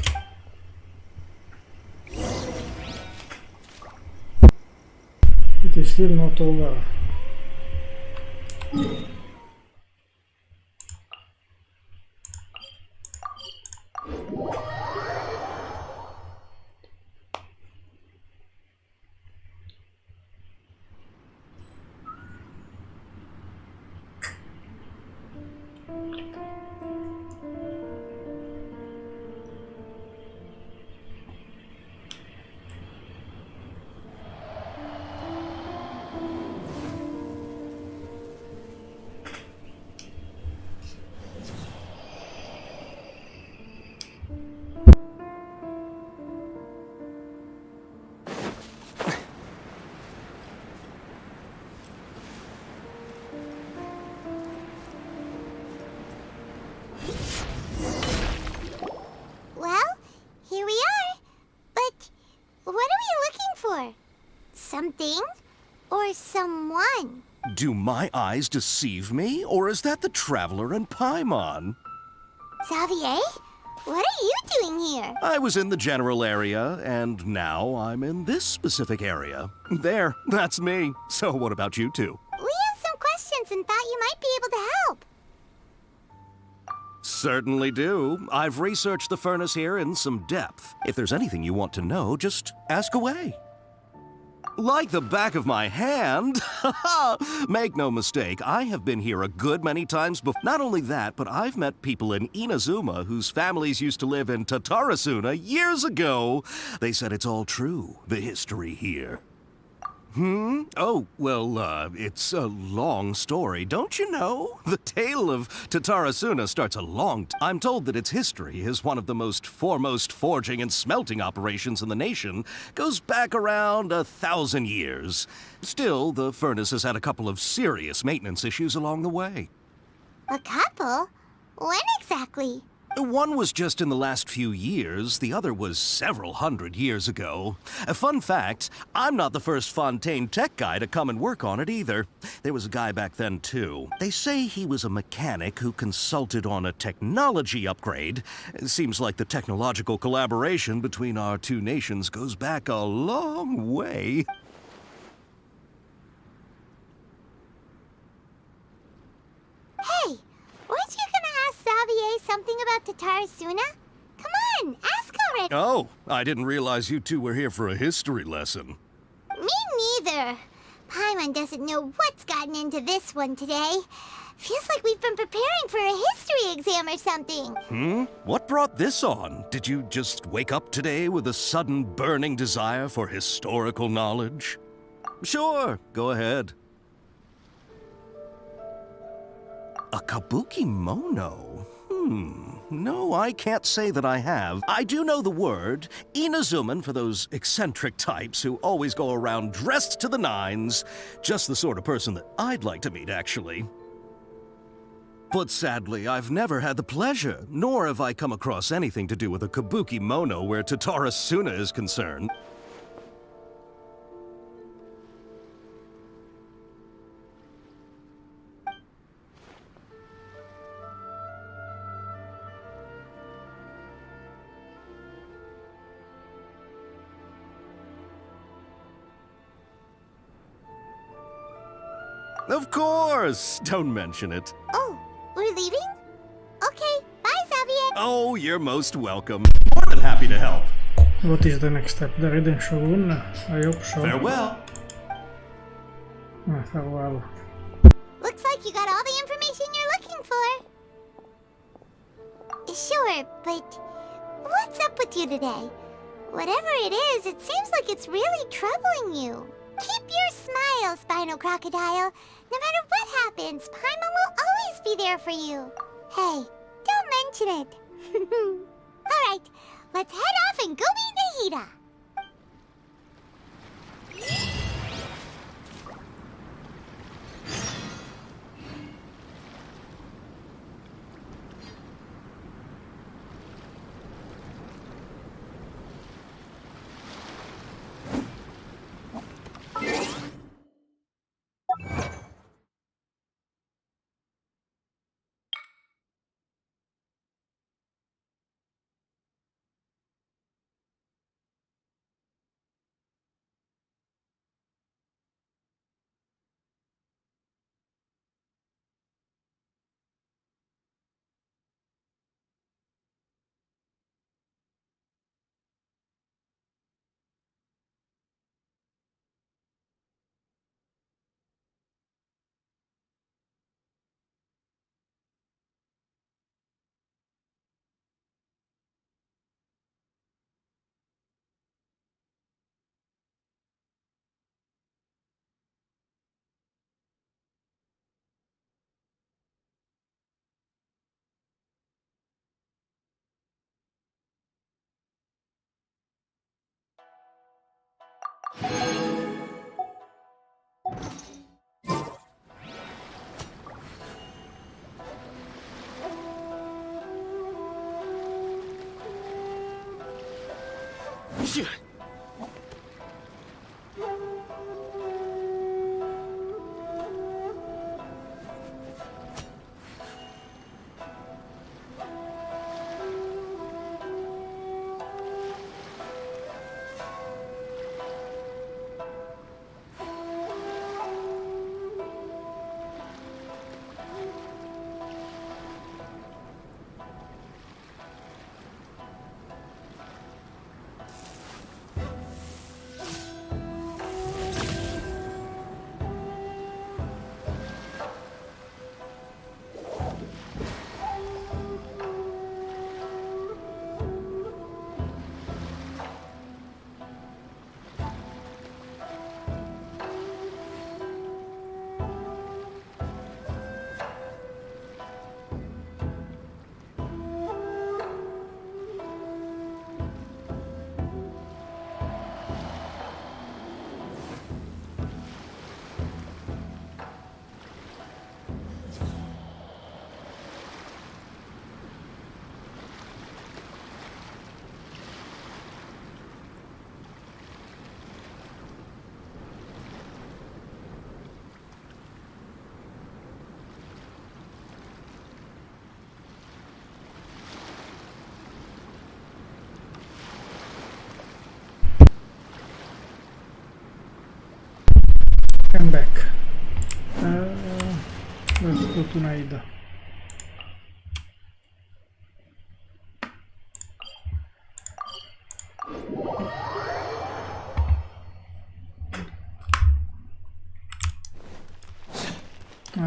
It is still not over. Well, here we are. But what are we looking for? Something or someone? Do my eyes deceive me, or is that the Traveler and Paimon? Xavier? What are you doing here? I was in the general area, and now I'm in this specific area. There, that's me. So what about you two? We have some questions and thought you might be able to help. Certainly do. I've researched the furnace here in some depth. If there's anything you want to know, just ask away. Like the back of my hand. Make no mistake, I have been here a good many times before. Not only that, but I've met people in Inazuma whose families used to live in Tatarasuna years ago. They said it's all true, the history here. Oh, well, it's a long story, don't you know? The tale of Tatarasuna starts a long time. I'm told that its history is one of the most foremost forging and smelting operations in the nation. Goes back around 1,000 years. Still, the furnace has had a couple of serious maintenance issues along the way. A couple? When exactly? One was just in the last few years, the other was several hundred years ago. A fun fact, I'm not the first Fontaine tech guy to come and work on it either. There was a guy back then too. They say he was a mechanic who consulted on a technology upgrade. It seems like the technological collaboration between our two nations goes back a long way. Hey, weren't you gonna ask Xavier something about Tatarasuna? Come on, ask already. Oh, I didn't realize you two were here for a history lesson. Me neither. Paimon doesn't know what's gotten into this one today. Feels like we've been preparing for a history exam or something. What brought this on? Did you just wake up today with a sudden burning desire for historical knowledge? Sure, go ahead. A kabuki mono? No, I can't say that I have. I do know the word, Inazuman for those eccentric types who always go around dressed to the nines. Just the sort of person that I'd like to meet, actually. But sadly, I've never had the pleasure, nor have I come across anything to do with a kabuki mono where Tatarasuna is concerned. Of course! Don't mention it. Oh, we're leaving? Okay, bye, Xavier. Oh, you're most welcome. More than happy to help. What is the next step? The Raiden Shogun? I hope so. Farewell. Farewell. Looks like you got all the information you're looking for. Sure, but what's up with you today? Whatever it is, it seems like it's really troubling you. Keep your smile, Spinal Crocodile. No matter what happens, Paimon will always be there for you. Hey, don't mention it. Alright, let's head off and go meet Nahida. to Naida.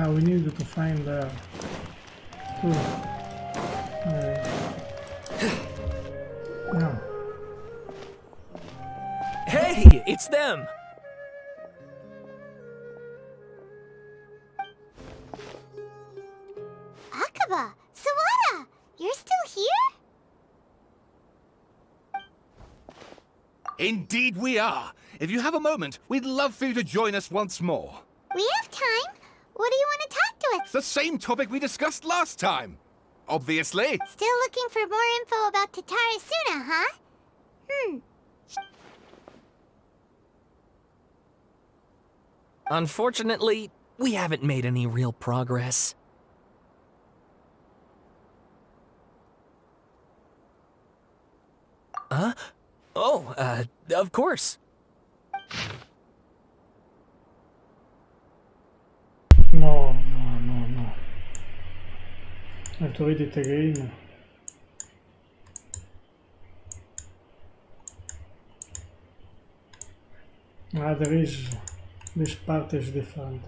We need to find no. Hey, it's them! Akaba! Sawada! You're still here? Indeed we are. If you have a moment, we'd love for you to join us once more. We have time. What do you want to talk to us? It's the same topic we discussed last time. Obviously. Still looking for more info about Tatarasuna, huh? Unfortunately, we haven't made any real progress. Huh? Oh, of course. No. I have to read it again. There is... this part is different.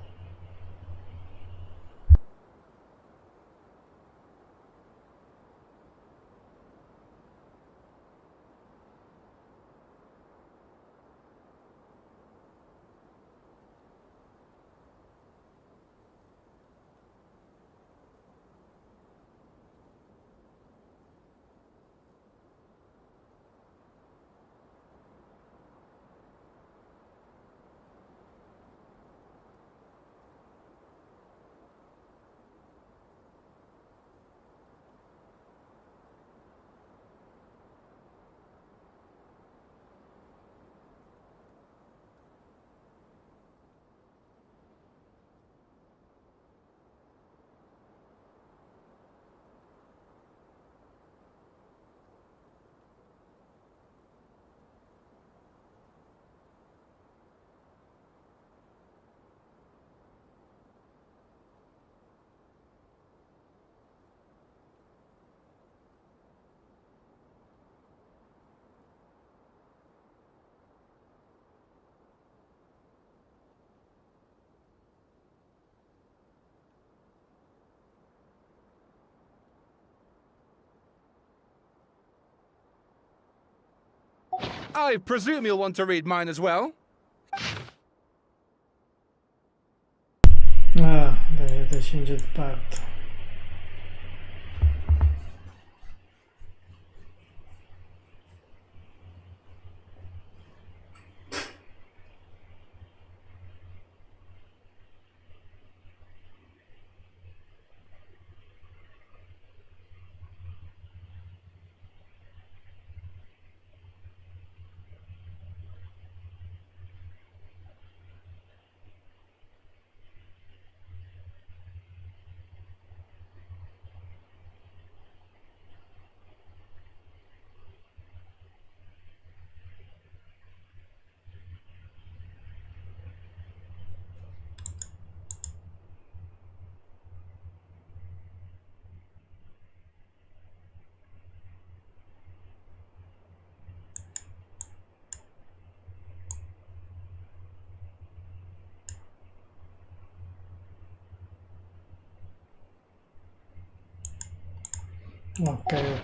I presume you'll want to read mine as well? The changed part.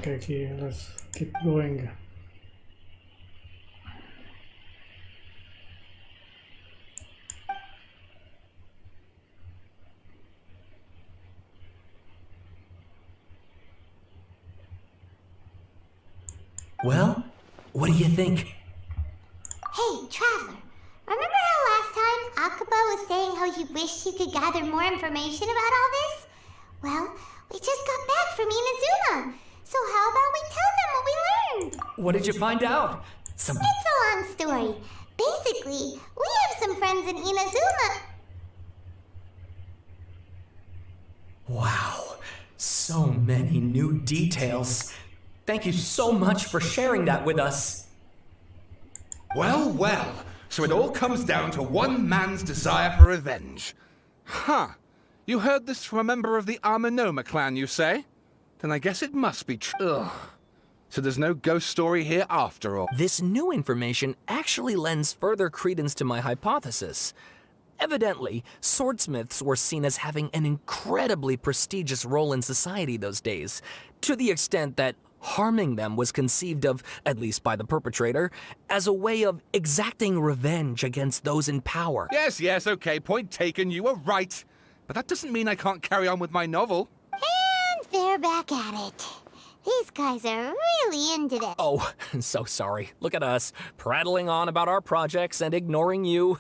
Okay, let's keep going. Well, what do you think? Hey, Traveler. Remember how last time Akaba was saying how he wished he could gather more information about all this? Well, we just got back from Inazuma. So how about we tell them what we learned? What did you find out? It's a long story. Basically, we have some friends in Inazuma. Wow, so many new details. Thank you so much for sharing that with us. Well, so it all comes down to one man's desire for revenge. Huh. You heard this from a member of the Armanoma clan, you say? Then I guess it must be true. Ugh. So there's no ghost story here after all. This new information actually lends further credence to my hypothesis. Evidently, swordsmiths were seen as having an incredibly prestigious role in society those days, to the extent that harming them was conceived of, at least by the perpetrator, as a way of exacting revenge against those in power. Yes, okay, point taken, you were right. But that doesn't mean I can't carry on with my novel. And they're back at it. These guys are really into this. Oh, so sorry. Look at us, prattling on about our projects and ignoring you.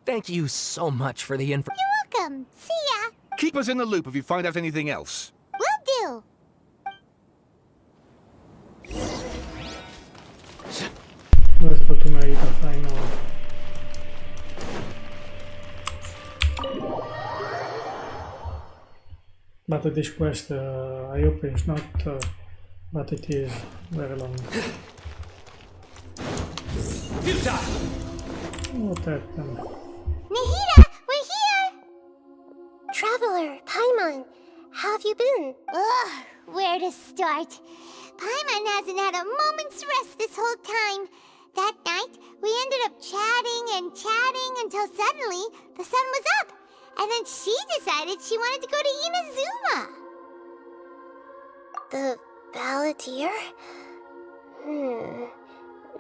Thank you so much for the info. You're welcome. See ya. Keep us in the loop if you find out anything else. Will do. Let's go to Narita finally. But this quest, I hope it's not, but it is very long. What happened? Nahida, we're here! Traveler, Paimon, how have you been? Ugh, where to start? Paimon hasn't had a moment's rest this whole time. That night, we ended up chatting and chatting until suddenly the sun was up. And then she decided she wanted to go to Inazuma. The Balladeer?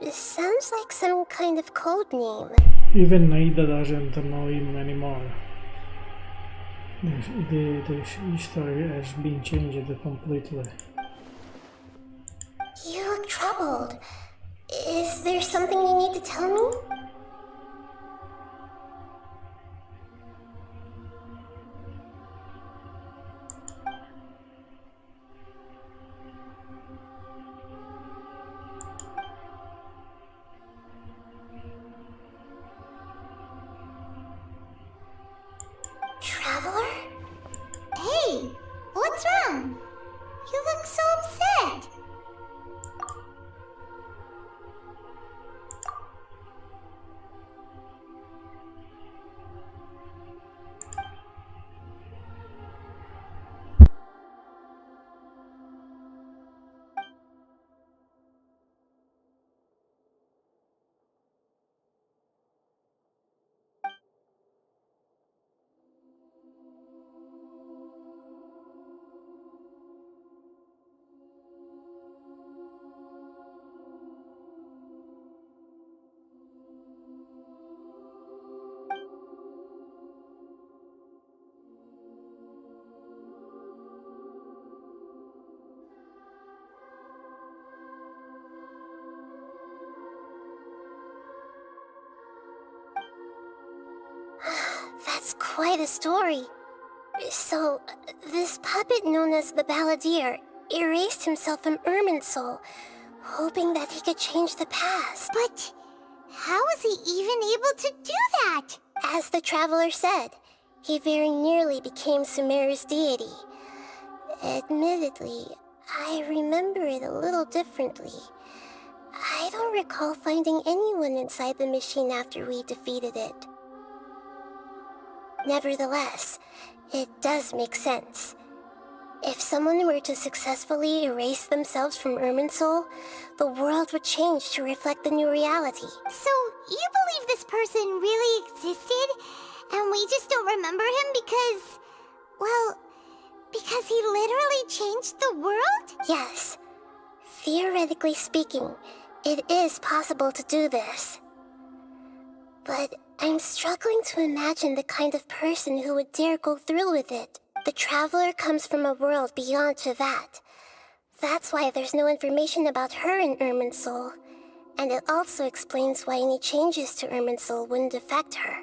It sounds like some kind of code name. Even Naida doesn't know him anymore. The history has been changed completely. You look troubled. Is there something you need to tell me? Traveler? Hey, what's wrong? You look so upset. That's quite a story. So, this puppet known as the Balladeer erased himself from Irminsul, hoping that he could change the past. But how was he even able to do that? As the Traveler said, he very nearly became Sumeru's deity. Admittedly, I remember it a little differently. I don't recall finding anyone inside the machine after we defeated it. Nevertheless, it does make sense. If someone were to successfully erase themselves from Irminsul, the world would change to reflect the new reality. So, you believe this person really existed, and we just don't remember him because, well, because he literally changed the world? Yes. Theoretically speaking, it is possible to do this. But I'm struggling to imagine the kind of person who would dare go through with it. The Traveler comes from a world beyond Javat. That's why there's no information about her in Irminsul. And it also explains why any changes to Irminsul wouldn't affect her.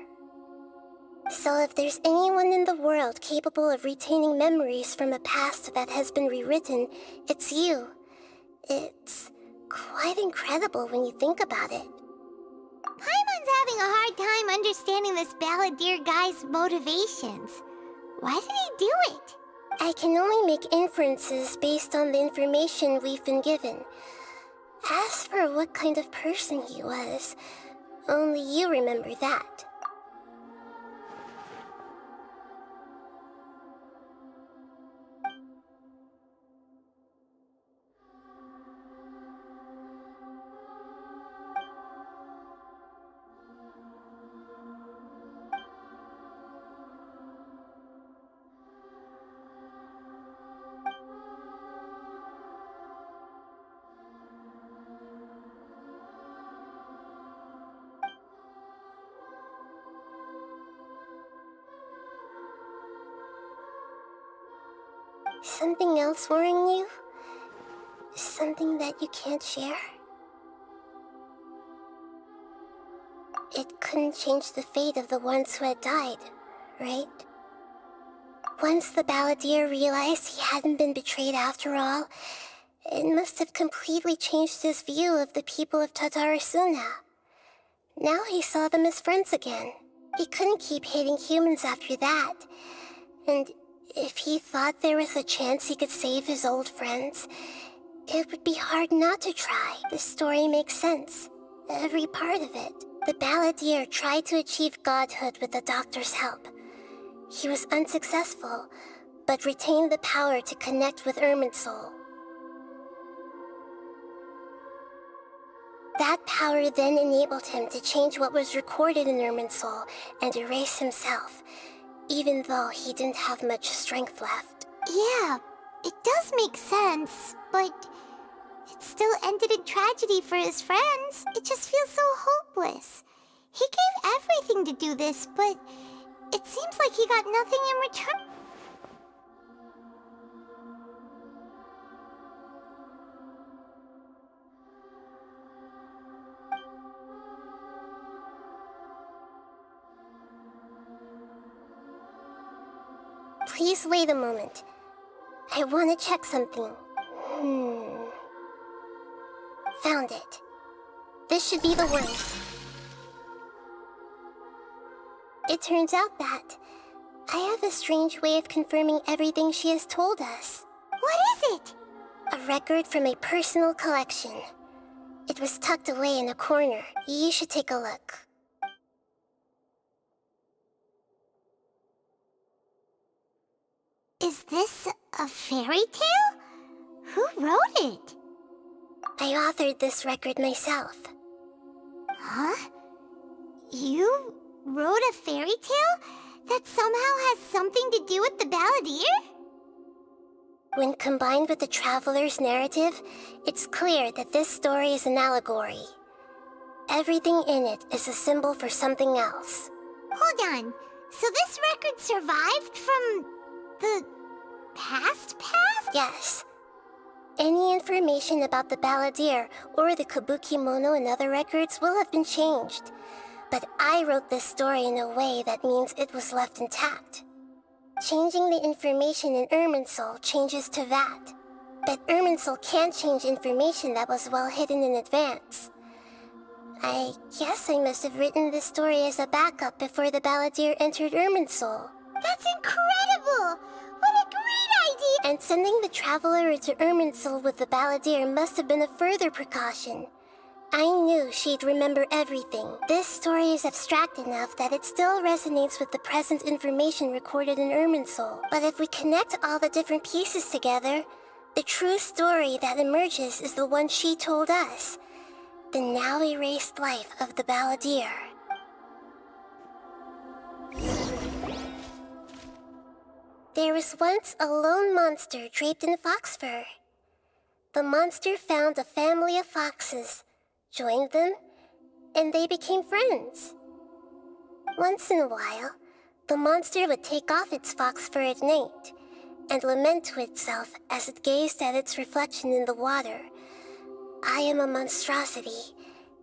So if there's anyone in the world capable of retaining memories from a past that has been rewritten, it's you. It's quite incredible when you think about it. Paimon's having a hard time understanding this Balladeer guy's motivations. Why did he do it? I can only make inferences based on the information we've been given. As for what kind of person he was, only you remember that. Something else worrying you? Something that you can't share? It couldn't change the fate of the ones who had died, right? Once the Balladeer realized he hadn't been betrayed after all, it must have completely changed his view of the people of Tatarasuna. Now he saw them as friends again. He couldn't keep hating humans after that. And if he thought there was a chance he could save his old friends, it would be hard not to try. The story makes sense. Every part of it. The Balladeer tried to achieve godhood with the doctor's help. He was unsuccessful, but retained the power to connect with Irminsul. That power then enabled him to change what was recorded in Irminsul and erase himself, even though he didn't have much strength left. Yeah, it does make sense, but it still ended in tragedy for his friends. It just feels so hopeless. He gave everything to do this, but it seems like he got nothing in return. Please wait a moment. I want to check something. Found it. This should be the one. It turns out that I have a strange way of confirming everything she has told us. What is it? A record from a personal collection. It was tucked away in a corner. You should take a look. Is this a fairy tale? Who wrote it? I authored this record myself. Huh? You wrote a fairy tale that somehow has something to do with the Balladeer? When combined with the Traveler's narrative, it's clear that this story is an allegory. Everything in it is a symbol for something else. Hold on. So this record survived from the past? Yes. Any information about the Balladeer or the Kabuki Mono and other records will have been changed. But I wrote this story in a way that means it was left intact. Changing the information in Irminsul changes to that. But Irminsul can't change information that was well hidden in advance. I guess I must have written this story as a backup before the Balladeer entered Irminsul. That's incredible! What a great idea! And sending the Traveler into Irminsul with the Balladeer must have been a further precaution. I knew she'd remember everything. This story is abstract enough that it still resonates with the present information recorded in Irminsul. But if we connect all the different pieces together, the true story that emerges is the one she told us. The now erased life of the Balladeer. There was once a lone monster draped in fox fur. The monster found a family of foxes, joined them, and they became friends. Once in a while, the monster would take off its fox fur at night and lament to itself as it gazed at its reflection in the water. I am a monstrosity,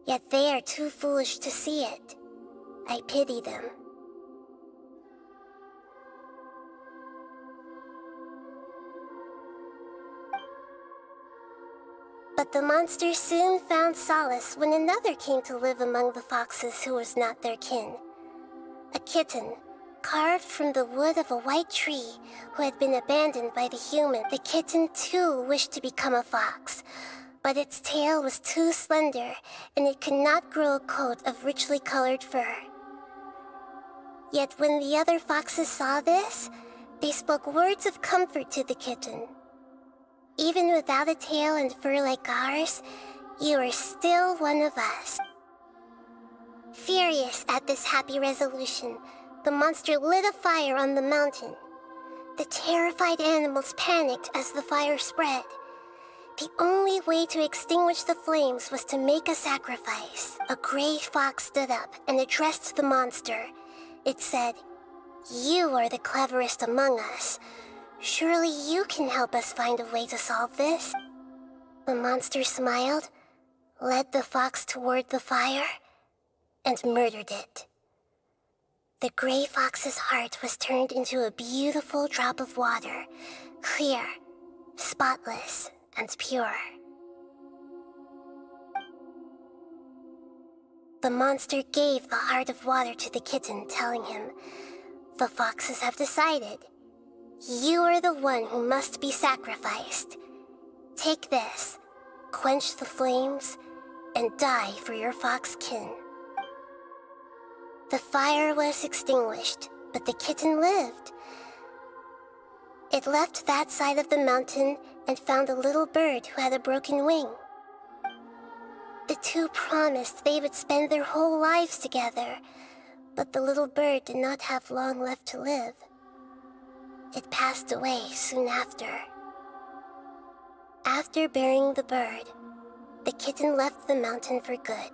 yet they are too foolish to see it. I pity them. But the monster soon found solace when another came to live among the foxes who was not their kin. A kitten, carved from the wood of a white tree, who had been abandoned by the human. The kitten too wished to become a fox, but its tail was too slender, and it could not grow a coat of richly colored fur. Yet when the other foxes saw this, they spoke words of comfort to the kitten. Even without a tail and fur like ours, you are still one of us. Furious at this happy resolution, the monster lit a fire on the mountain. The terrified animals panicked as the fire spread. The only way to extinguish the flames was to make a sacrifice. A gray fox stood up and addressed the monster. It said, "You are the cleverest among us. Surely you can help us find a way to solve this. The monster smiled, led the fox toward the fire, and murdered it. The gray fox's heart was turned into a beautiful drop of water, clear, spotless, and pure. The monster gave the heart of water to the kitten, telling him, "The foxes have decided. You are the one who must be sacrificed. Take this, quench the flames, and die for your fox kin." The fire was extinguished, but the kitten lived. It left that side of the mountain and found a little bird who had a broken wing. The two promised they would spend their whole lives together, but the little bird did not have long left to live. It passed away soon after. After burying the bird, the kitten left the mountain for good.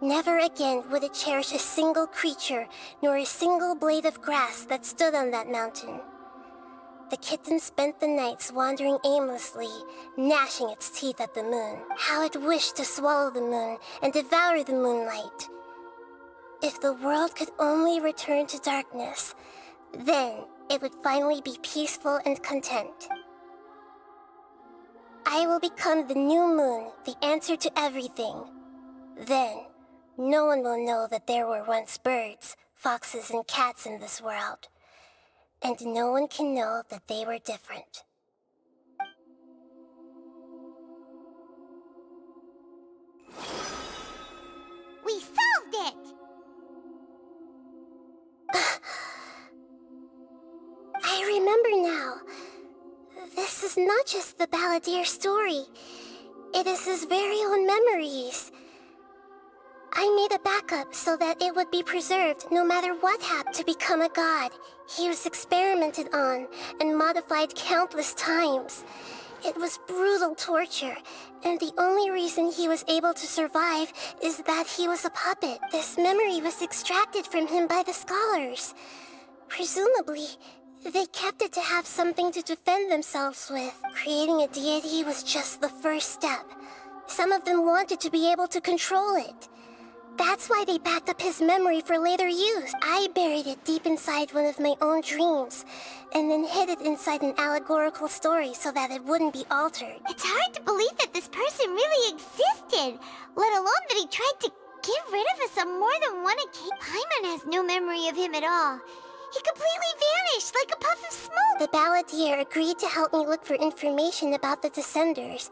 Never again would it cherish a single creature, nor a single blade of grass that stood on that mountain. The kitten spent the nights wandering aimlessly, gnashing its teeth at the moon. How it wished to swallow the moon and devour the moonlight. If the world could only return to darkness, then it would finally be peaceful and content. I will become the new moon, the answer to everything. Then, no one will know that there were once birds, foxes, and cats in this world. And no one can know that they were different. We solved it! I remember now. This is not just the Balladeer story. It is his very own memories. I made a backup so that it would be preserved no matter what happened. To become a god, he was experimented on and modified countless times. It was brutal torture, and the only reason he was able to survive is that he was a puppet. This memory was extracted from him by the scholars. Presumably, they kept it to have something to defend themselves with. Creating a deity was just the first step. Some of them wanted to be able to control it. That's why they backed up his memory for later use. I buried it deep inside one of my own dreams, and then hid it inside an allegorical story so that it wouldn't be altered. It's hard to believe that this person really existed, let alone that he tried to get rid of us on more than one occasion. Paimon has no memory of him at all. He completely vanished like a puff of smoke. The Balladeer agreed to help me look for information about the Descenders,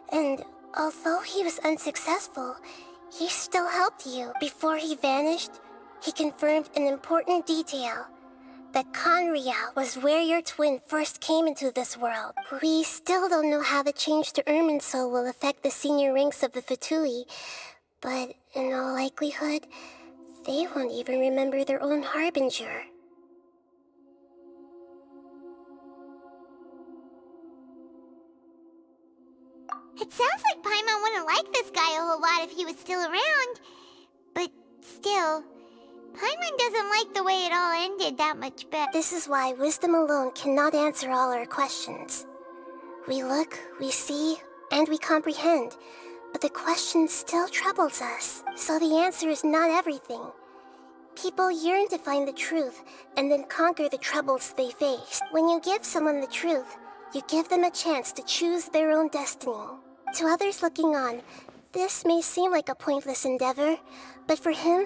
and although he was unsuccessful, he still helped you. Before he vanished, he confirmed an important detail. That Conria was where your twin first came into this world. We still don't know how the change to Irminsul will affect the senior ranks of the Fatui, but in all likelihood, they won't even remember their own Harbinger. It sounds like Paimon wouldn't like this guy a whole lot if he was still around. But still, Paimon doesn't like the way it all ended that much better. This is why wisdom alone cannot answer all our questions. We look, we see, and we comprehend, but the question still troubles us. So the answer is not everything. People yearn to find the truth and then conquer the troubles they face. When you give someone the truth, you give them a chance to choose their own destiny. To others looking on, this may seem like a pointless endeavor, but for him,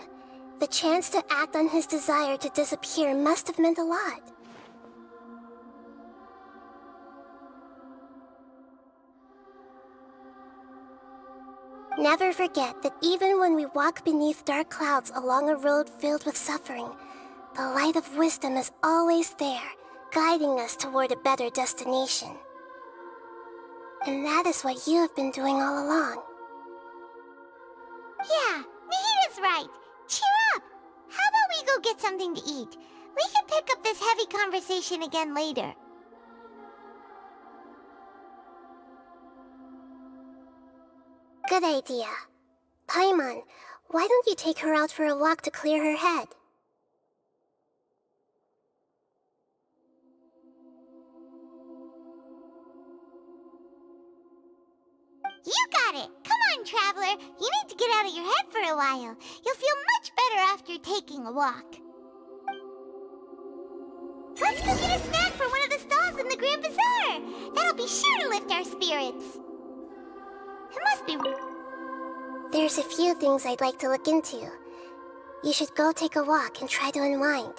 the chance to act on his desire to disappear must have meant a lot. Never forget that even when we walk beneath dark clouds along a road filled with suffering, the light of wisdom is always there, guiding us toward a better destination. And that is what you have been doing all along. Yeah, Nahita's right. Cheer up! How about we go get something to eat? We can pick up this heavy conversation again later. Good idea. Paimon, why don't you take her out for a walk to clear her head? got it. Come on, Traveler. You need to get out of your head for a while. You'll feel much better after taking a walk. Let's go get a snack from one of the stalls in the Grand Bazaar. That'll be sure to lift our spirits. It must be... There's a few things I'd like to look into. You should go take a walk and try to unwind.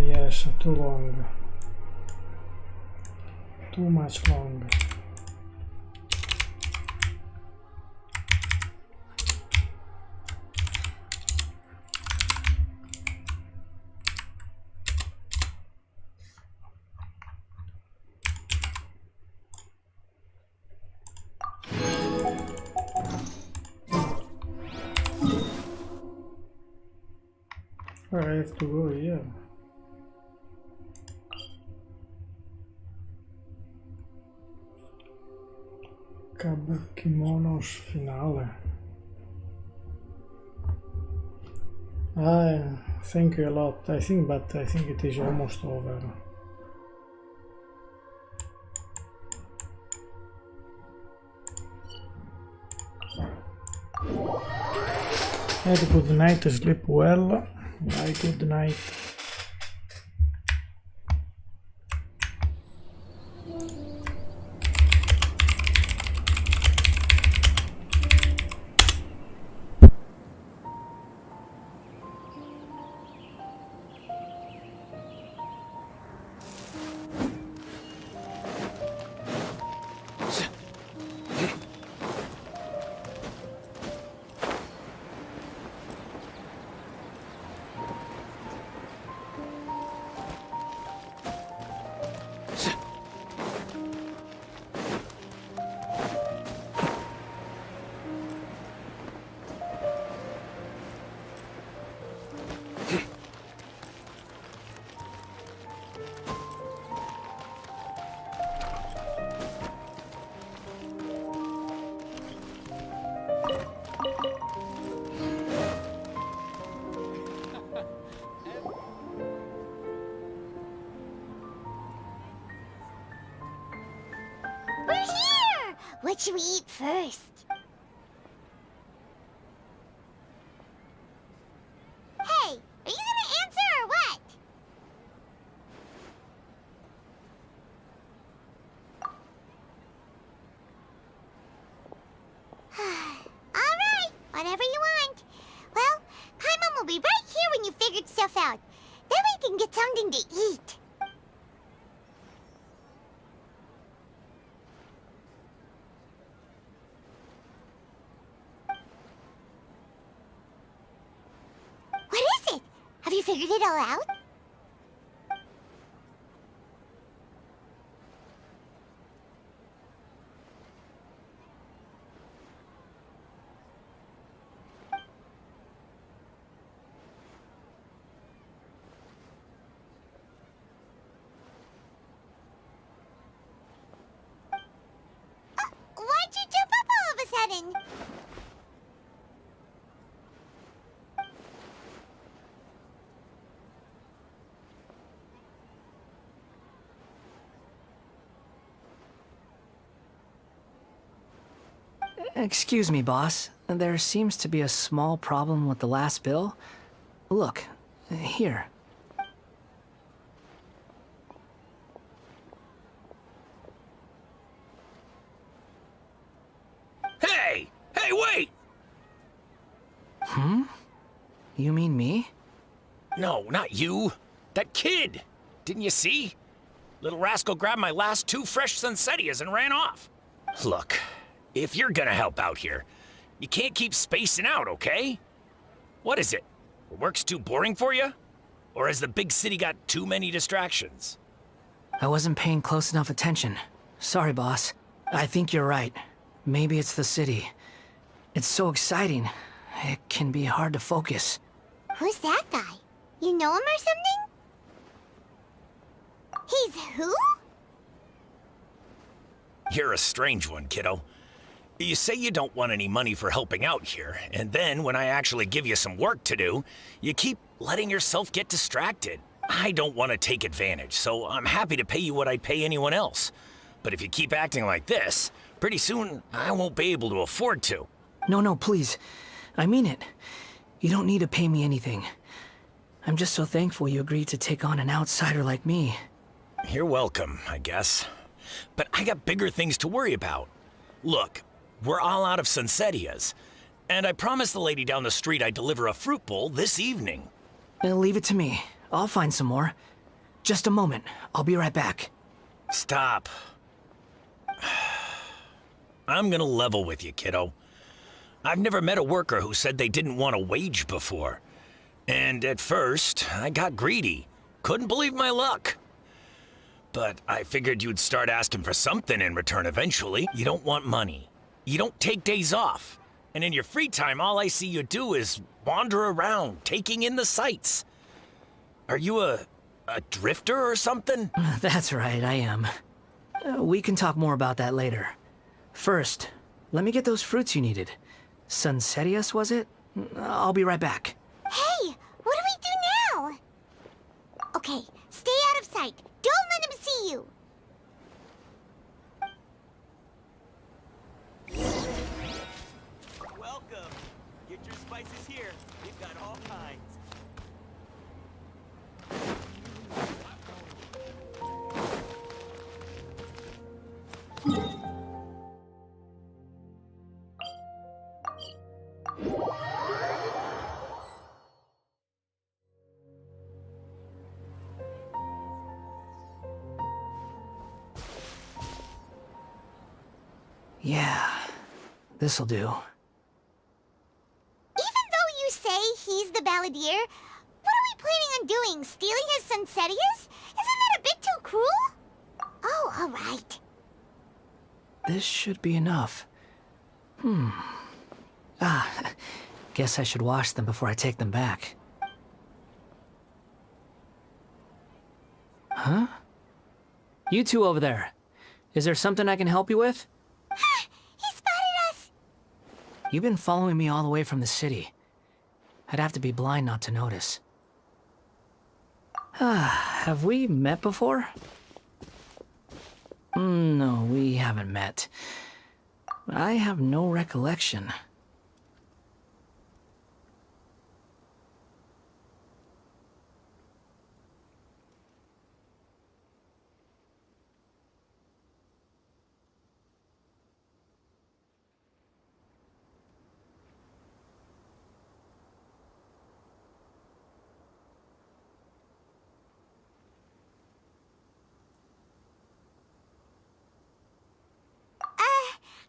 Yes, too long. Too much long. I have to go here. Kimonos finale. Thank you a lot. I think it is almost over. Had a good night, sleep well. Bye, good night. What should we eat first? Hey, are you gonna answer or what? Alright, whatever you want. Well, Paimon will be right here when you figured stuff out. Then we can get something to eat. Have you figured it all out? Why'd you jump up all of a sudden? Excuse me, boss. There seems to be a small problem with the last bill. Look, here. Hey! Hey, wait! You mean me? No, not you. That kid! Didn't you see? Little rascal grabbed my last 2 fresh Sunsettias and ran off. Look, if you're gonna help out here, you can't keep spacing out, okay? What is it? Work's too boring for you? Or has the big city got too many distractions? I wasn't paying close enough attention. Sorry, boss. I think you're right. Maybe it's the city. It's so exciting. It can be hard to focus. Who's that guy? You know him or something? He's who? You're a strange one, kiddo. You say you don't want any money for helping out here, and then when I actually give you some work to do, you keep letting yourself get distracted. I don't want to take advantage, so I'm happy to pay you what I'd pay anyone else. But if you keep acting like this, pretty soon I won't be able to afford to. No, please. I mean it. You don't need to pay me anything. I'm just so thankful you agreed to take on an outsider like me. You're welcome, I guess. But I got bigger things to worry about. Look, we're all out of Sunsetias, and I promised the lady down the street I'd deliver a fruit bowl this evening. Leave it to me. I'll find some more. Just a moment. I'll be right back. Stop. I'm gonna level with you, kiddo. I've never met a worker who said they didn't want a wage before. And at first, I got greedy. Couldn't believe my luck. But I figured you'd start asking for something in return eventually. You don't want money. You don't take days off. And in your free time, all I see you do is wander around, taking in the sights. Are you a drifter or something? That's right, I am. We can talk more about that later. First, let me get those fruits you needed. Sunsetias, was it? I'll be right back. Hey, what do we do now? Okay, stay out of sight. Don't let him see you. Welcome. Get your spices here. We've got all kinds. Yeah, this'll do. Even though you say he's the Balladeer, what are we planning on doing? Stealing his Sunsetias? Isn't that a bit too cruel? Oh, all right. This should be enough. Guess I should wash them before I take them back. Huh? You two over there. Is there something I can help you with? He spotted us! You've been following me all the way from the city. I'd have to be blind not to notice. Have we met before? No, we haven't met. I have no recollection.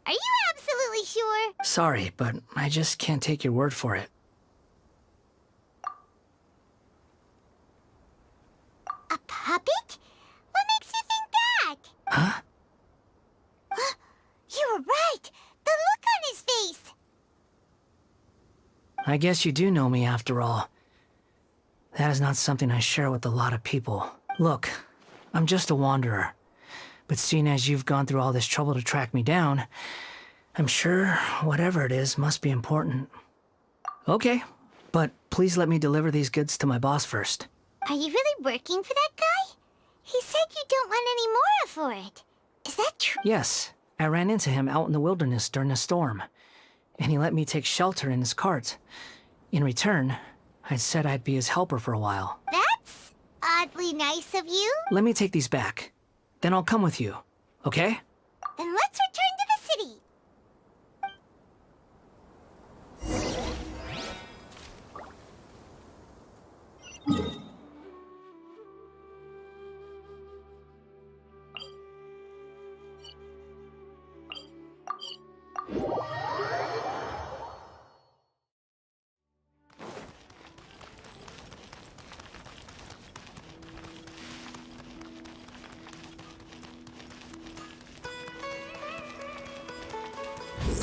Are you absolutely sure? Sorry, but I just can't take your word for it. A puppet? What makes you think that? Huh? You were right! The look on his face! I guess you do know me after all. That is not something I share with a lot of people. Look, I'm just a wanderer. But seeing as you've gone through all this trouble to track me down, I'm sure whatever it is must be important. Okay, but please let me deliver these goods to my boss first. Are you really working for that guy? He said you don't want any more for it. Is that true? Yes, I ran into him out in the wilderness during a storm, and he let me take shelter in his cart. In return, I said I'd be his helper for a while. That's oddly nice of you. Let me take these back. Then I'll come with you, okay? Then let's return to the city.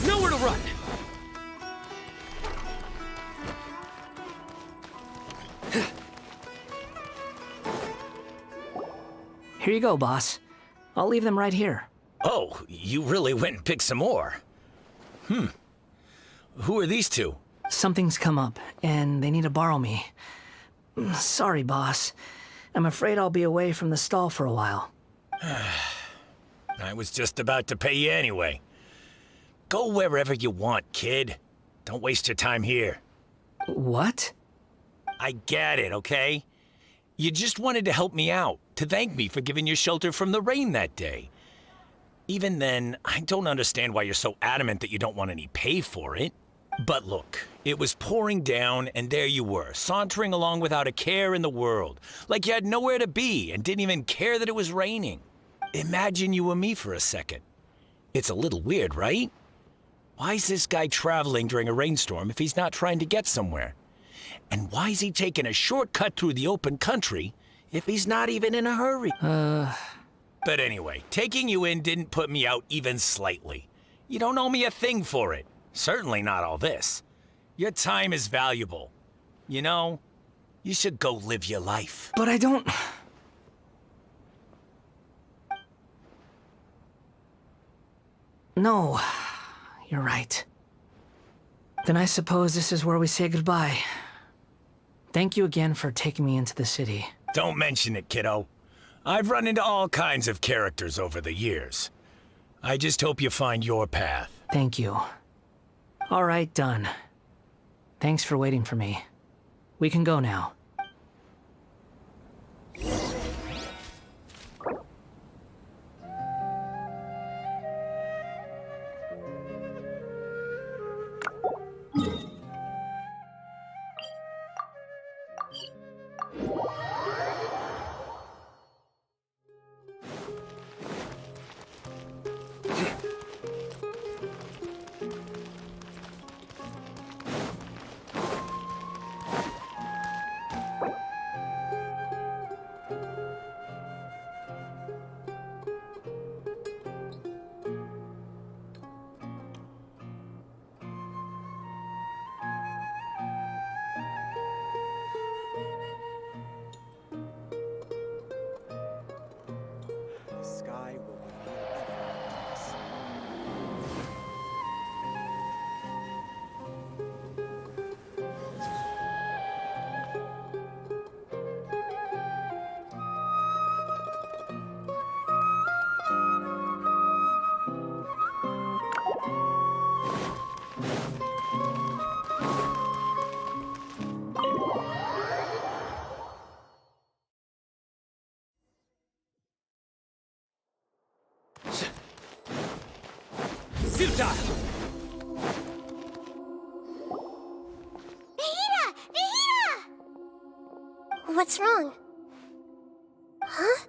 Nowhere to run! Here you go, boss. I'll leave them right here. Oh, you really went and picked some more. Who are these two? Something's come up, and they need to borrow me. Sorry, boss. I'm afraid I'll be away from the stall for a while. I was just about to pay you anyway. Go wherever you want, kid. Don't waste your time here. What? I get it, okay? You just wanted to help me out, to thank me for giving you shelter from the rain that day. Even then, I don't understand why you're so adamant that you don't want any pay for it. But look, it was pouring down, and there you were, sauntering along without a care in the world, like you had nowhere to be and didn't even care that it was raining. Imagine you were me for a second. It's a little weird, right? Why is this guy traveling during a rainstorm if he's not trying to get somewhere? And why is he taking a shortcut through the open country if he's not even in a hurry? But anyway, taking you in didn't put me out even slightly. You don't owe me a thing for it. Certainly not all this. Your time is valuable. You know, you should go live your life. But I don't... No, you're right. Then I suppose this is where we say goodbye. Thank you again for taking me into the city. Don't mention it, kiddo. I've run into all kinds of characters over the years. I just hope you find your path. Thank you. All right, done. Thanks for waiting for me. We can go now. Futile! Nahida! Nahida! What's wrong? Huh?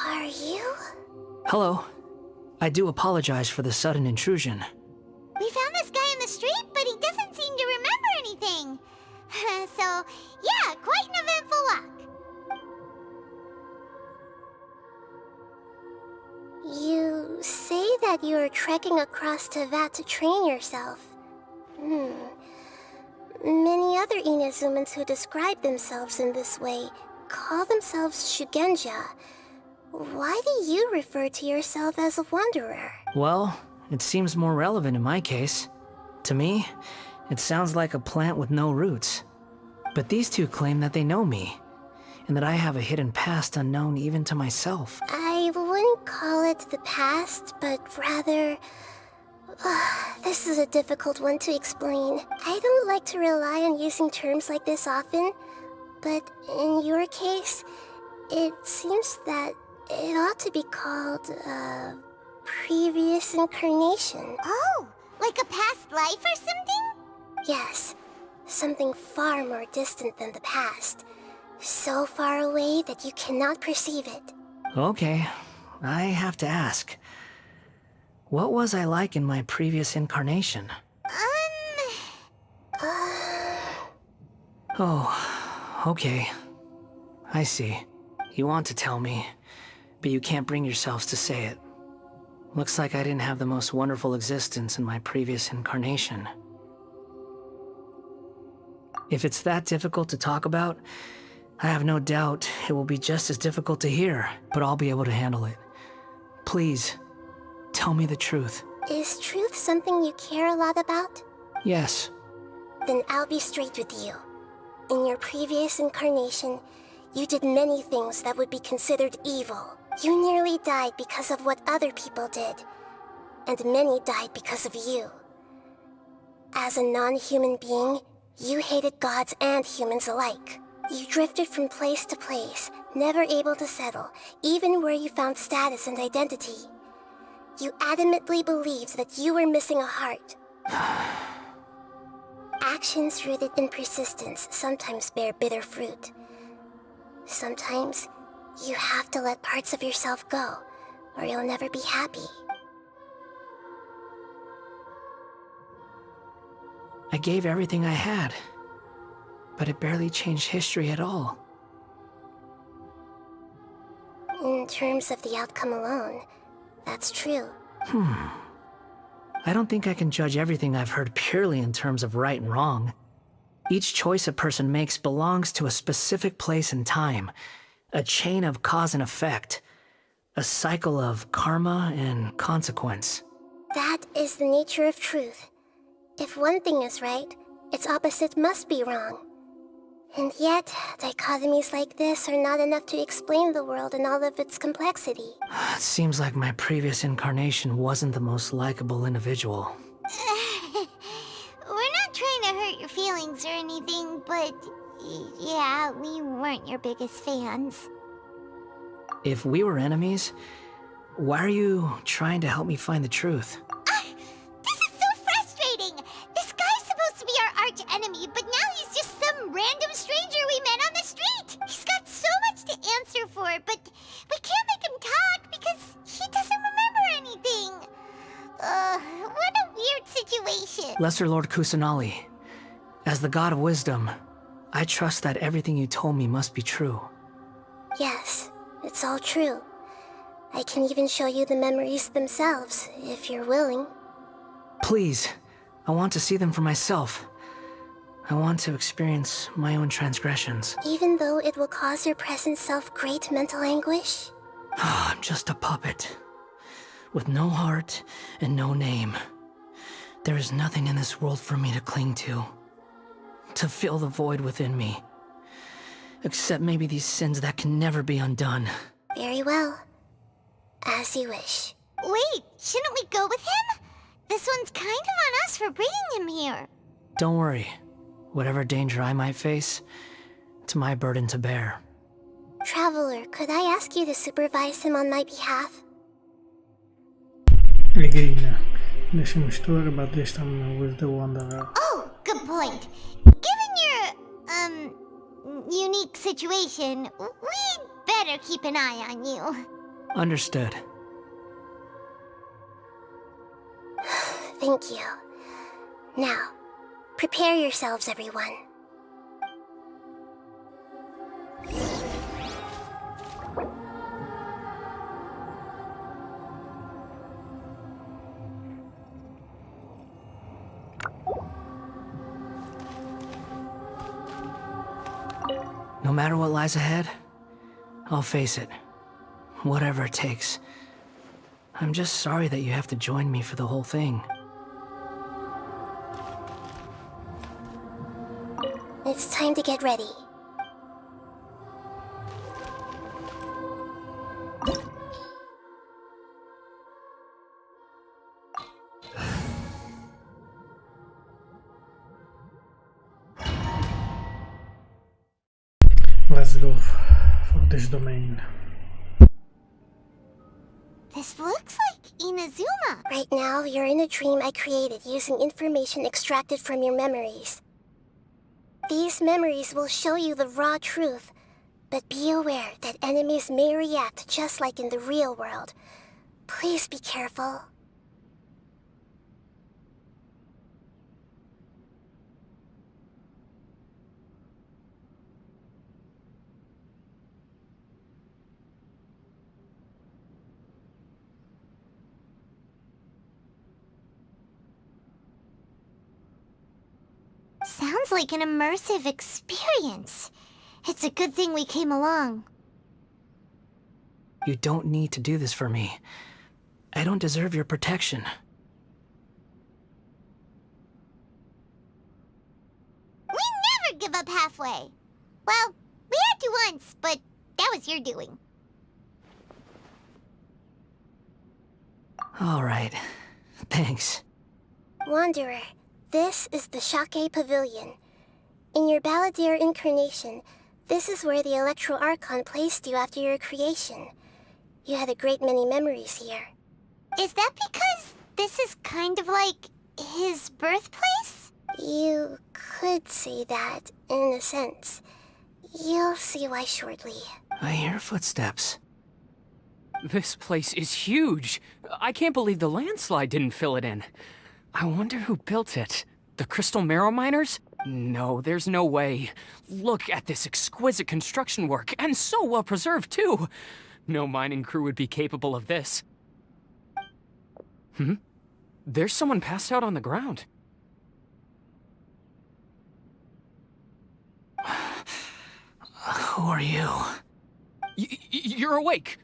Are you? Hello. I do apologize for the sudden intrusion. We found this guy in the street, but he doesn't seem to remember anything. So, yeah, quite an eventful walk. You say that you are trekking across Teyvat to train yourself. Many other Inazumans who describe themselves in this way call themselves Shugenja. Why do you refer to yourself as a wanderer? Well, it seems more relevant in my case. To me, it sounds like a plant with no roots. But these two claim that they know me, and that I have a hidden past unknown even to myself. I wouldn't call it the past, but rather... this is a difficult one to explain. I don't like to rely on using terms like this often, but in your case, it seems that it ought to be called, previous incarnation. Oh, like a past life or something? Yes, something far more distant than the past. So far away that you cannot perceive it. Okay, I have to ask. What was I like in my previous incarnation? Oh, okay. I see. You want to tell me, but you can't bring yourselves to say it. Looks like I didn't have the most wonderful existence in my previous incarnation. If it's that difficult to talk about, I have no doubt it will be just as difficult to hear, but I'll be able to handle it. Please, tell me the truth. Is truth something you care a lot about? Yes. Then I'll be straight with you. In your previous incarnation, you did many things that would be considered evil. You nearly died because of what other people did, and many died because of you. As a non-human being, you hated gods and humans alike. You drifted from place to place, never able to settle, even where you found status and identity. You adamantly believed that you were missing a heart. Actions rooted in persistence sometimes bear bitter fruit. Sometimes, you have to let parts of yourself go, or you'll never be happy. I gave everything I had, but it barely changed history at all. In terms of the outcome alone, that's true. I don't think I can judge everything I've heard purely in terms of right and wrong. Each choice a person makes belongs to a specific place and time, a chain of cause and effect, a cycle of karma and consequence. That is the nature of truth. If one thing is right, its opposite must be wrong. And yet, dichotomies like this are not enough to explain the world in all of its complexity. It seems like my previous incarnation wasn't the most likable individual. We're not trying to hurt your feelings or anything, but yeah, we weren't your biggest fans. If we were enemies, why are you trying to help me find the truth? This is so frustrating! This guy's supposed to be our arch enemy, but now he's just some random stranger we met on the street! He's got so much to answer for, but we can't make him talk because he doesn't remember anything. What a weird situation. Lesser Lord Kusanali, as the god of wisdom, I trust that everything you told me must be true. Yes, it's all true. I can even show you the memories themselves, if you're willing. Please, I want to see them for myself. I want to experience my own transgressions. Even though it will cause your present self great mental anguish? I'm just a puppet, with no heart and no name. There is nothing in this world for me to cling to fill the void within me. Except maybe these sins that can never be undone. Very well. As you wish. Wait, shouldn't we go with him? This one's kind of on us for bringing him here. Don't worry. Whatever danger I might face, it's my burden to bear. Traveler, could I ask you to supervise him on my behalf? Again, the same story, but this time with the Wanderer. Oh, good point. Given your, unique situation, we'd better keep an eye on you. Understood. Thank you. Now, prepare yourselves, everyone. No matter what lies ahead, I'll face it. Whatever it takes. I'm just sorry that you have to join me for the whole thing. It's time to get ready. Let's go for this domain. This looks like Inazuma. Right now, you're in a dream I created using information extracted from your memories. These memories will show you the raw truth, but be aware that enemies may react just like in the real world. Please be careful. Sounds like an immersive experience. It's a good thing we came along. You don't need to do this for me. I don't deserve your protection. We never give up halfway. Well, we had to once, but that was your doing. All right. Thanks. Wanderer, this is the Shake Pavilion. In your Balladeer incarnation, this is where the Electro Archon placed you after your creation. You had a great many memories here. Is that because this is kind of like his birthplace? You could say that, in a sense. You'll see why shortly. I hear footsteps. This place is huge. I can't believe the landslide didn't fill it in. I wonder who built it. The Crystal Marrow Miners? No, there's no way. Look at this exquisite construction work, and so well preserved, too. No mining crew would be capable of this. There's someone passed out on the ground. Who are you? You're awake.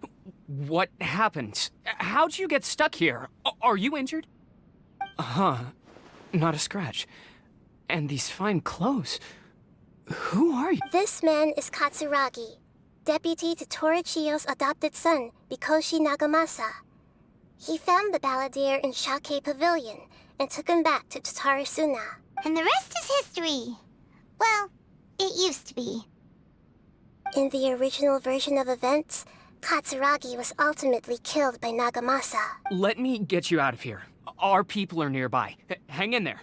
What happened? How'd you get stuck here? Are you injured? Not a scratch. And these fine clothes. Who are you? This man is Katsuragi, deputy to Torichio's adopted son, Mikoshi Nagamasa. He found the Balladeer in Shake Pavilion and took him back to Tatarasuna. And the rest is history. Well, it used to be. In the original version of events, Katsuragi was ultimately killed by Nagamasa. Let me get you out of here. Our people are nearby. Hang in there.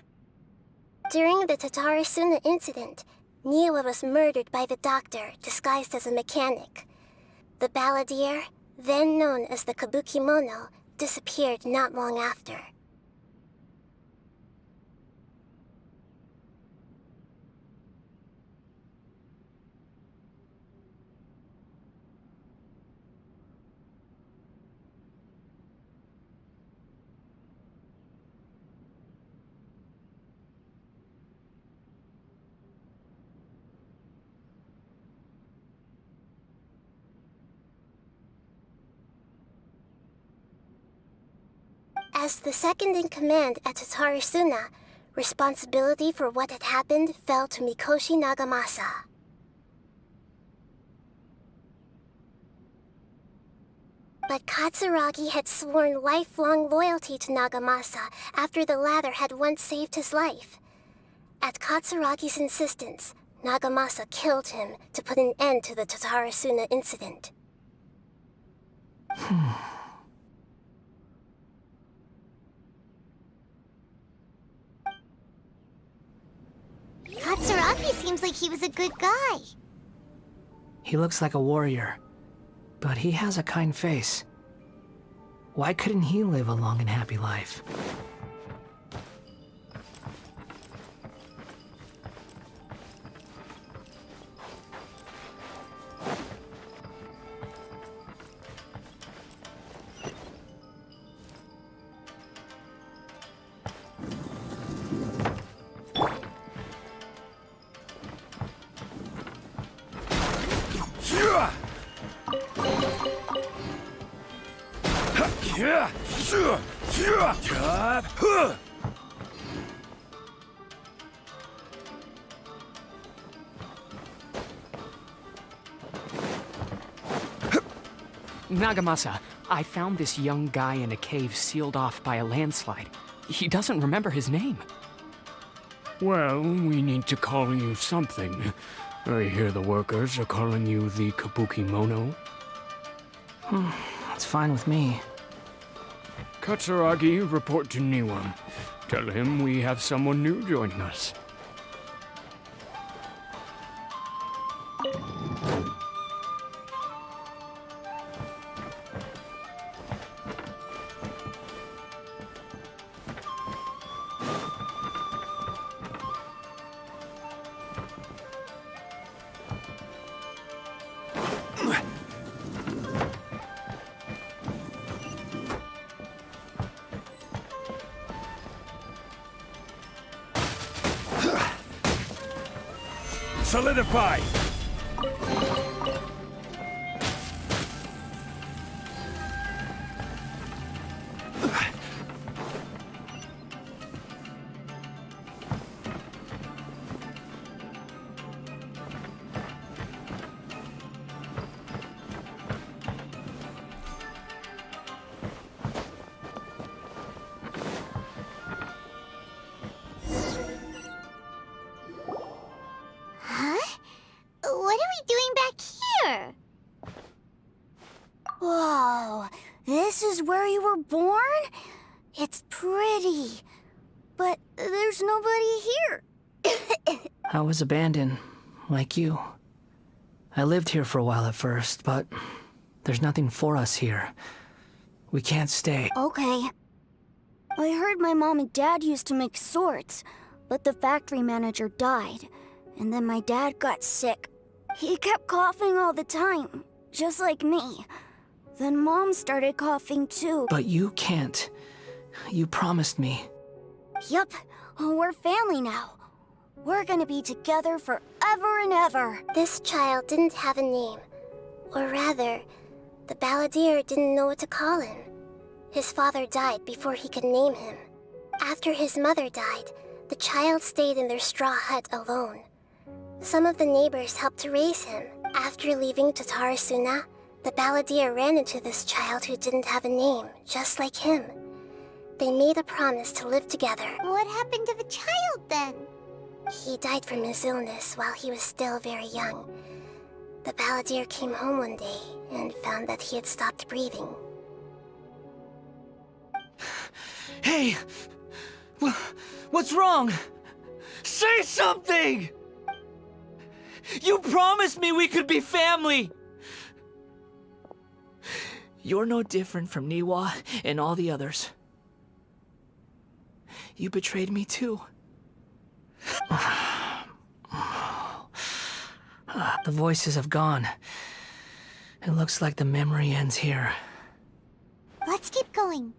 During the Tatarasuna incident, Niwa was murdered by the doctor disguised as a mechanic. The Balladeer, then known as the Kabukimono, disappeared not long after. As the second-in-command at Tatarasuna, responsibility for what had happened fell to Mikoshi Nagamasa. But Katsuragi had sworn lifelong loyalty to Nagamasa after the latter had once saved his life. At Katsuragi's insistence, Nagamasa killed him to put an end to the Tatarasuna incident. Katsuragi seems like he was a good guy. He looks like a warrior, but he has a kind face. Why couldn't he live a long and happy life? Nagamasa, I found this young guy in a cave sealed off by a landslide. He doesn't remember his name. Well, we need to call you something. I hear the workers are calling you the Kabukimono. It's fine with me. Katsuragi, report to Niwa. Tell him we have someone new joining us. solidify! What are we doing back here? Whoa, this is where you were born? It's pretty, but there's nobody here. I was abandoned, like you. I lived here for a while at first, but there's nothing for us here. We can't stay. Okay. I heard my mom and dad used to make swords, but the factory manager died, and then my dad got sick. He kept coughing all the time, just like me. Then Mom started coughing too. But you can't. You promised me. Yup, we're family now. We're gonna be together forever and ever. This child didn't have a name. Or rather, the Balladeer didn't know what to call him. His father died before he could name him. After his mother died, the child stayed in their straw hut alone. Some of the neighbors helped to raise him. After leaving Tatarasuna, the Balladeer ran into this child who didn't have a name, just like him. They made a promise to live together. What happened to the child then? He died from his illness while he was still very young. The Balladeer came home one day and found that he had stopped breathing. Hey! What's wrong? Say something! You promised me we could be family! You're no different from Niwa and all the others. You betrayed me too. The voices have gone. It looks like the memory ends here. Let's keep going.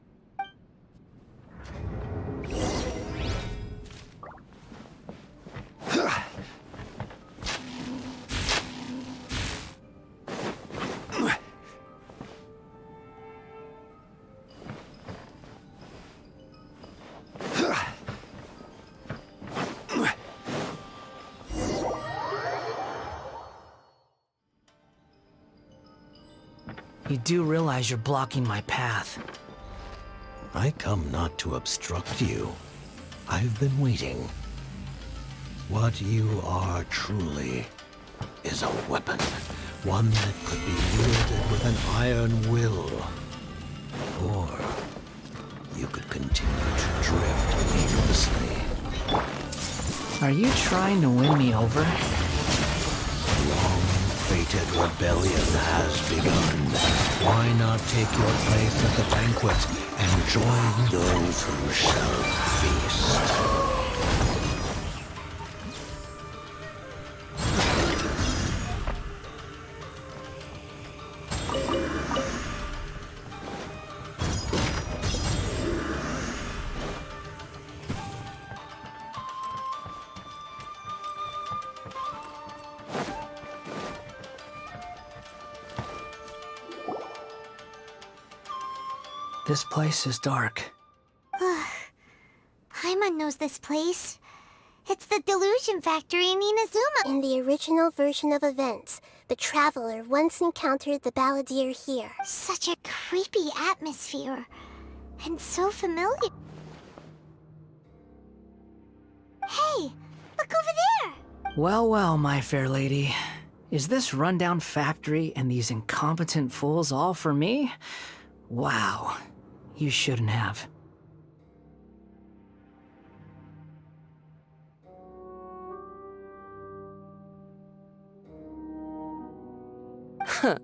You do realize you're blocking my path. I come not to obstruct you. I've been waiting. What you are truly is a weapon. One that could be wielded with an iron will. Or you could continue to drift aimlessly. Are you trying to win me over? Long-fated rebellion has begun. Why not take your place at the banquet and join those who shall feast? This place is dark. Paimon knows this place. It's the Delusion Factory in Inazuma. In the original version of events, the Traveler once encountered the Balladeer here. Such a creepy atmosphere. And so familiar. Hey, look over there! Well, well, my fair lady. Is this rundown factory and these incompetent fools all for me? Wow. You shouldn't have. Huh.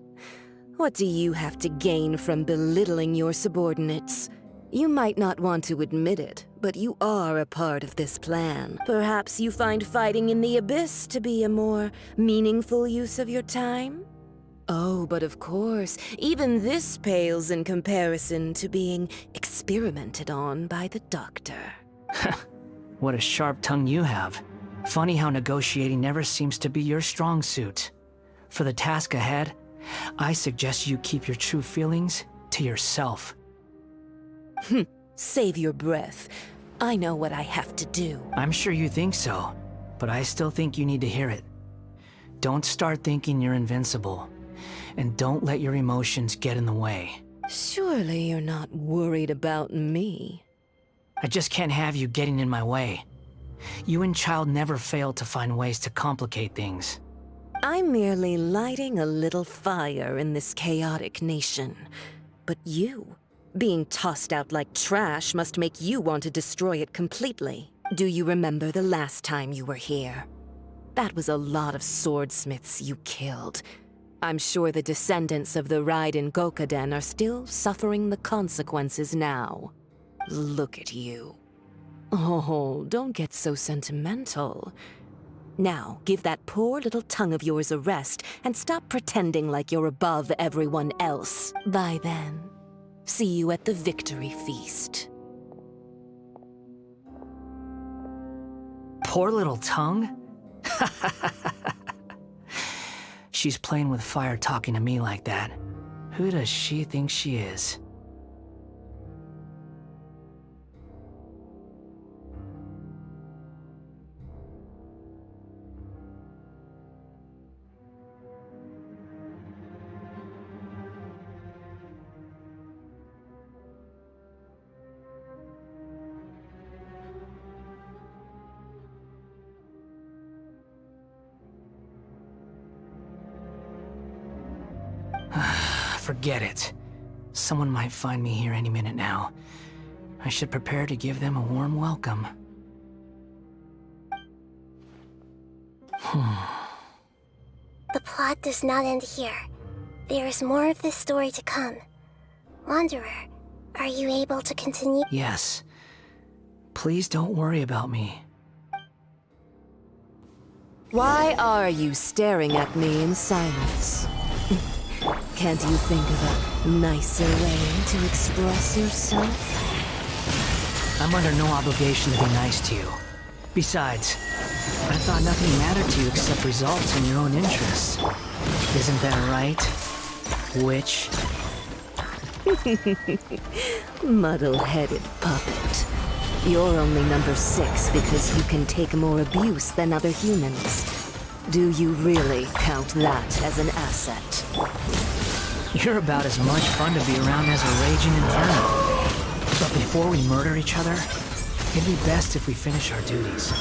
What do you have to gain from belittling your subordinates? You might not want to admit it, but you are a part of this plan. Perhaps you find fighting in the Abyss to be a more meaningful use of your time? Oh, but of course, even this pales in comparison to being experimented on by the doctor. What a sharp tongue you have. Funny how negotiating never seems to be your strong suit. For the task ahead, I suggest you keep your true feelings to yourself. Save your breath. I know what I have to do. I'm sure you think so, but I still think you need to hear it. Don't start thinking you're invincible, and don't let your emotions get in the way. Surely you're not worried about me. I just can't have you getting in my way. You and Child never fail to find ways to complicate things. I'm merely lighting a little fire in this chaotic nation. But you, being tossed out like trash, must make you want to destroy it completely. Do you remember the last time you were here? That was a lot of swordsmiths you killed. I'm sure the descendants of the Raiden Gokaden are still suffering the consequences now. Look at you. Oh, don't get so sentimental. Now, give that poor little tongue of yours a rest and stop pretending like you're above everyone else. Bye then. See you at the victory feast. Poor little tongue? She's playing with fire talking to me like that. Who does she think she is? Forget it. Someone might find me here any minute now. I should prepare to give them a warm welcome. The plot does not end here. There is more of this story to come. Wanderer, are you able to continue? Yes. Please don't worry about me. Why are you staring at me in silence? Can't you think of a nicer way to express yourself? I'm under no obligation to be nice to you. Besides, I thought nothing mattered to you except results and your own interests. Isn't that right, witch? Muddle-headed puppet. You're only number 6 because you can take more abuse than other humans. Do you really count that as an asset? You're about as much fun to be around as a raging inferno. But before we murder each other, it'd be best if we finish our duties.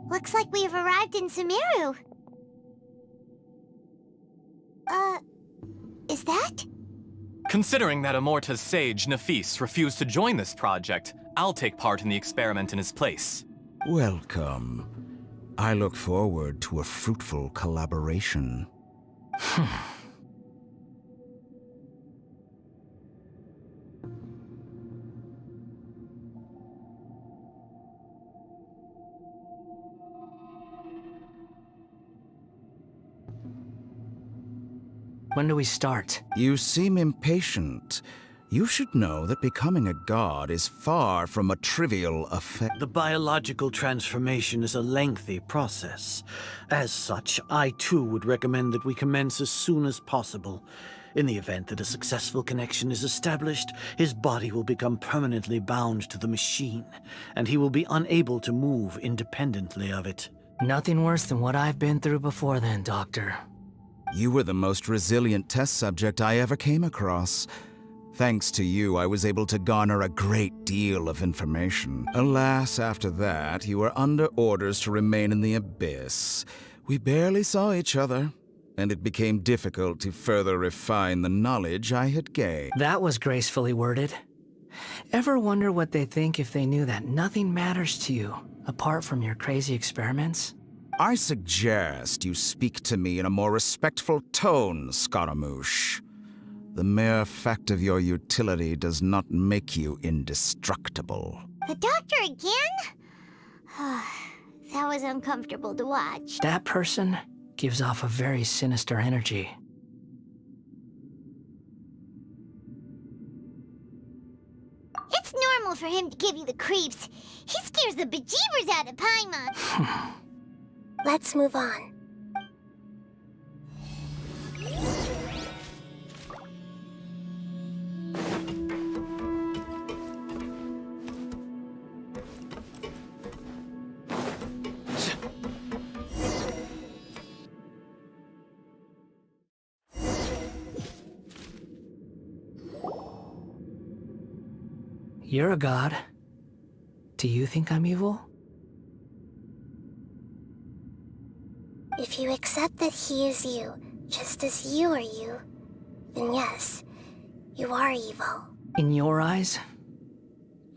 Looks like we have arrived in Sumeru. Is that? Considering that Amorta's sage, Nafis, refused to join this project, I'll take part in the experiment in his place. Welcome. I look forward to a fruitful collaboration. When do we start? You seem impatient. You should know that becoming a god is far from a trivial affair. The biological transformation is a lengthy process. As such, I too would recommend that we commence as soon as possible. In the event that a successful connection is established, his body will become permanently bound to the machine, and he will be unable to move independently of it. Nothing worse than what I've been through before then, Doctor. You were the most resilient test subject I ever came across. Thanks to you, I was able to garner a great deal of information. Alas, after that, you were under orders to remain in the Abyss. We barely saw each other, and it became difficult to further refine the knowledge I had gained. That was gracefully worded. Ever wonder what they think if they knew that nothing matters to you, apart from your crazy experiments? I suggest you speak to me in a more respectful tone, Scaramouche. The mere fact of your utility does not make you indestructible. The doctor again? That was uncomfortable to watch. That person gives off a very sinister energy. It's normal for him to give you the creeps. He scares the bejeebers out of Paimon. Let's move on. You're a god. Do you think I'm evil? If you accept that he is you, just as you are you, then yes, you are evil. In your eyes,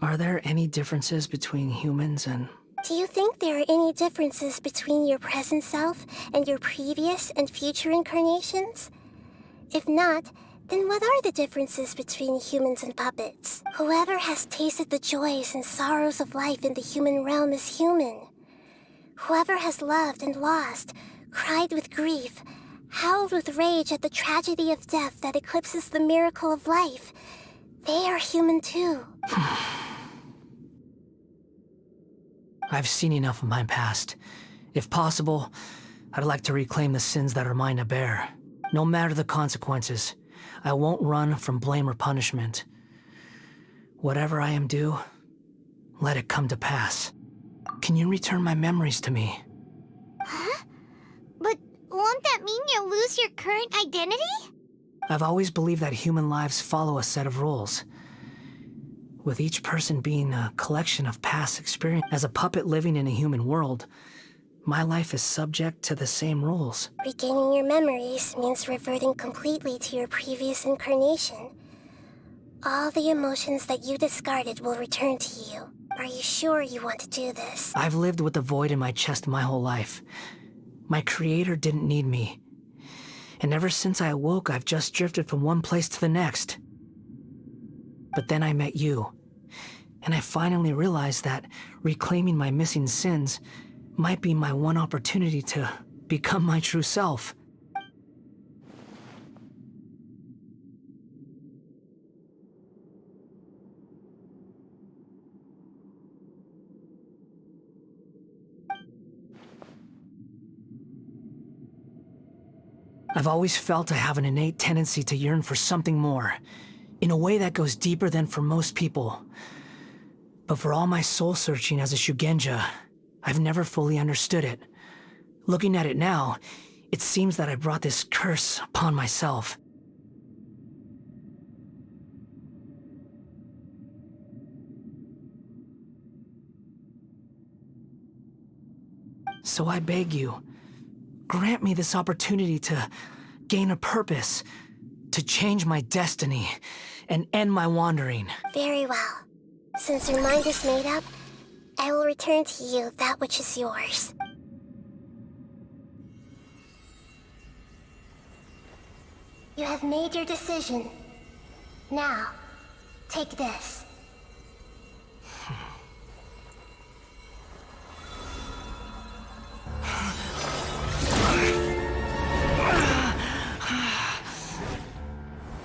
are there any differences between humans and... Do you think there are any differences between your present self and your previous and future incarnations? If not, then what are the differences between humans and puppets? Whoever has tasted the joys and sorrows of life in the human realm is human. Whoever has loved and lost, cried with grief, howled with rage at the tragedy of death that eclipses the miracle of life, they are human too. I've seen enough of my past. If possible, I'd like to reclaim the sins that are mine to bear. No matter the consequences, I won't run from blame or punishment. Whatever I am due, let it come to pass. Can you return my memories to me? Huh? But won't that mean you'll lose your current identity? I've always believed that human lives follow a set of rules, with each person being a collection of past experience. As a puppet living in a human world, my life is subject to the same rules. Regaining your memories means reverting completely to your previous incarnation. All the emotions that you discarded will return to you. Are you sure you want to do this? I've lived with a void in my chest my whole life. My creator didn't need me. And ever since I awoke, I've just drifted from one place to the next. But then I met you, and I finally realized that reclaiming my missing sins might be my one opportunity to become my true self. I've always felt I have an innate tendency to yearn for something more, in a way that goes deeper than for most people. But for all my soul-searching as a Shugenja, I've never fully understood it. Looking at it now, it seems that I brought this curse upon myself. So I beg you, grant me this opportunity to gain a purpose, to change my destiny, and end my wandering. Very well. Since your mind is made up, I will return to you that which is yours. You have made your decision. Now, take this.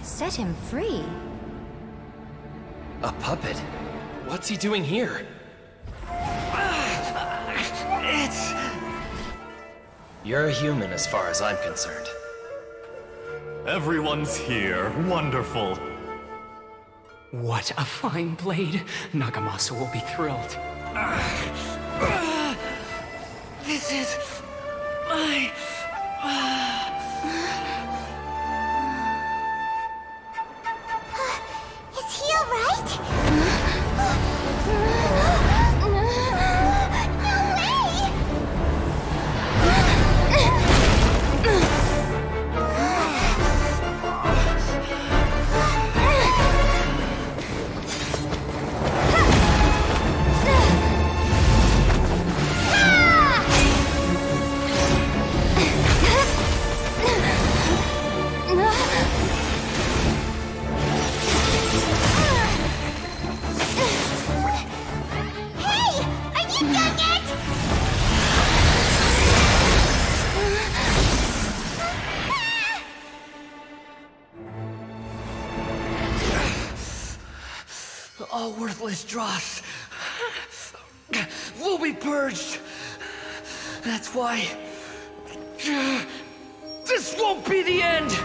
Set him free. A puppet? What's he doing here? You're a human as far as I'm concerned. Everyone's here. Wonderful. What a fine blade. Nagamasa will be thrilled. This is my... Is he alright? All worthless dross will be purged. That's why this won't be the end.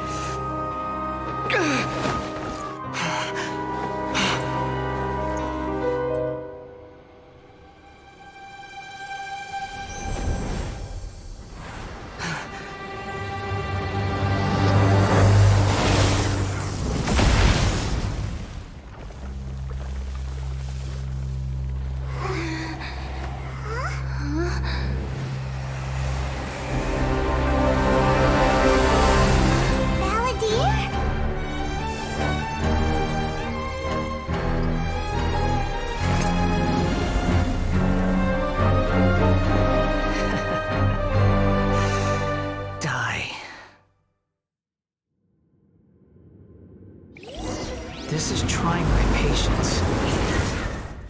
This is trying my patience.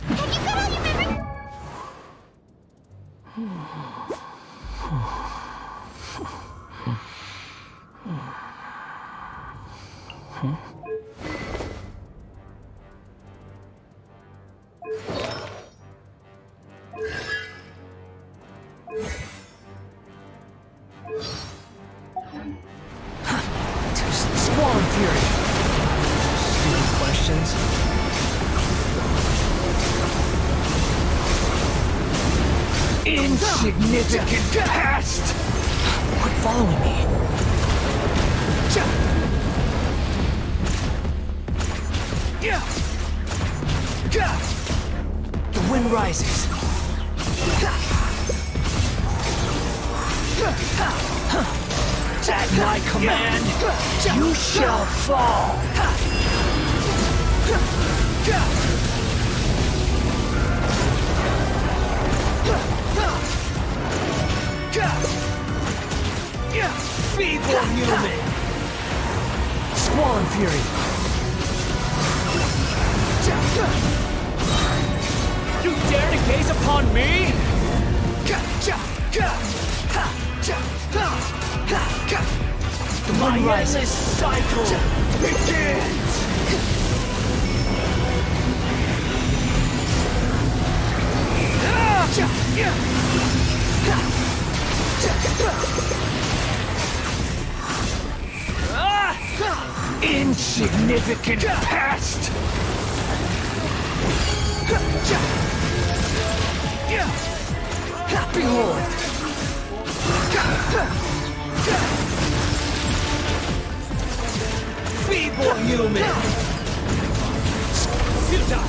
Have you got all your memory? Squall Fury. Stupid questions. Insignificant past! Quit following me. The wind rises. At my command, you shall fall! Feeble human! Squall and Fury. You dare to gaze upon me? The wind rises. Endless cycle begins! Insignificant past! Behold! Feeble human! Futile!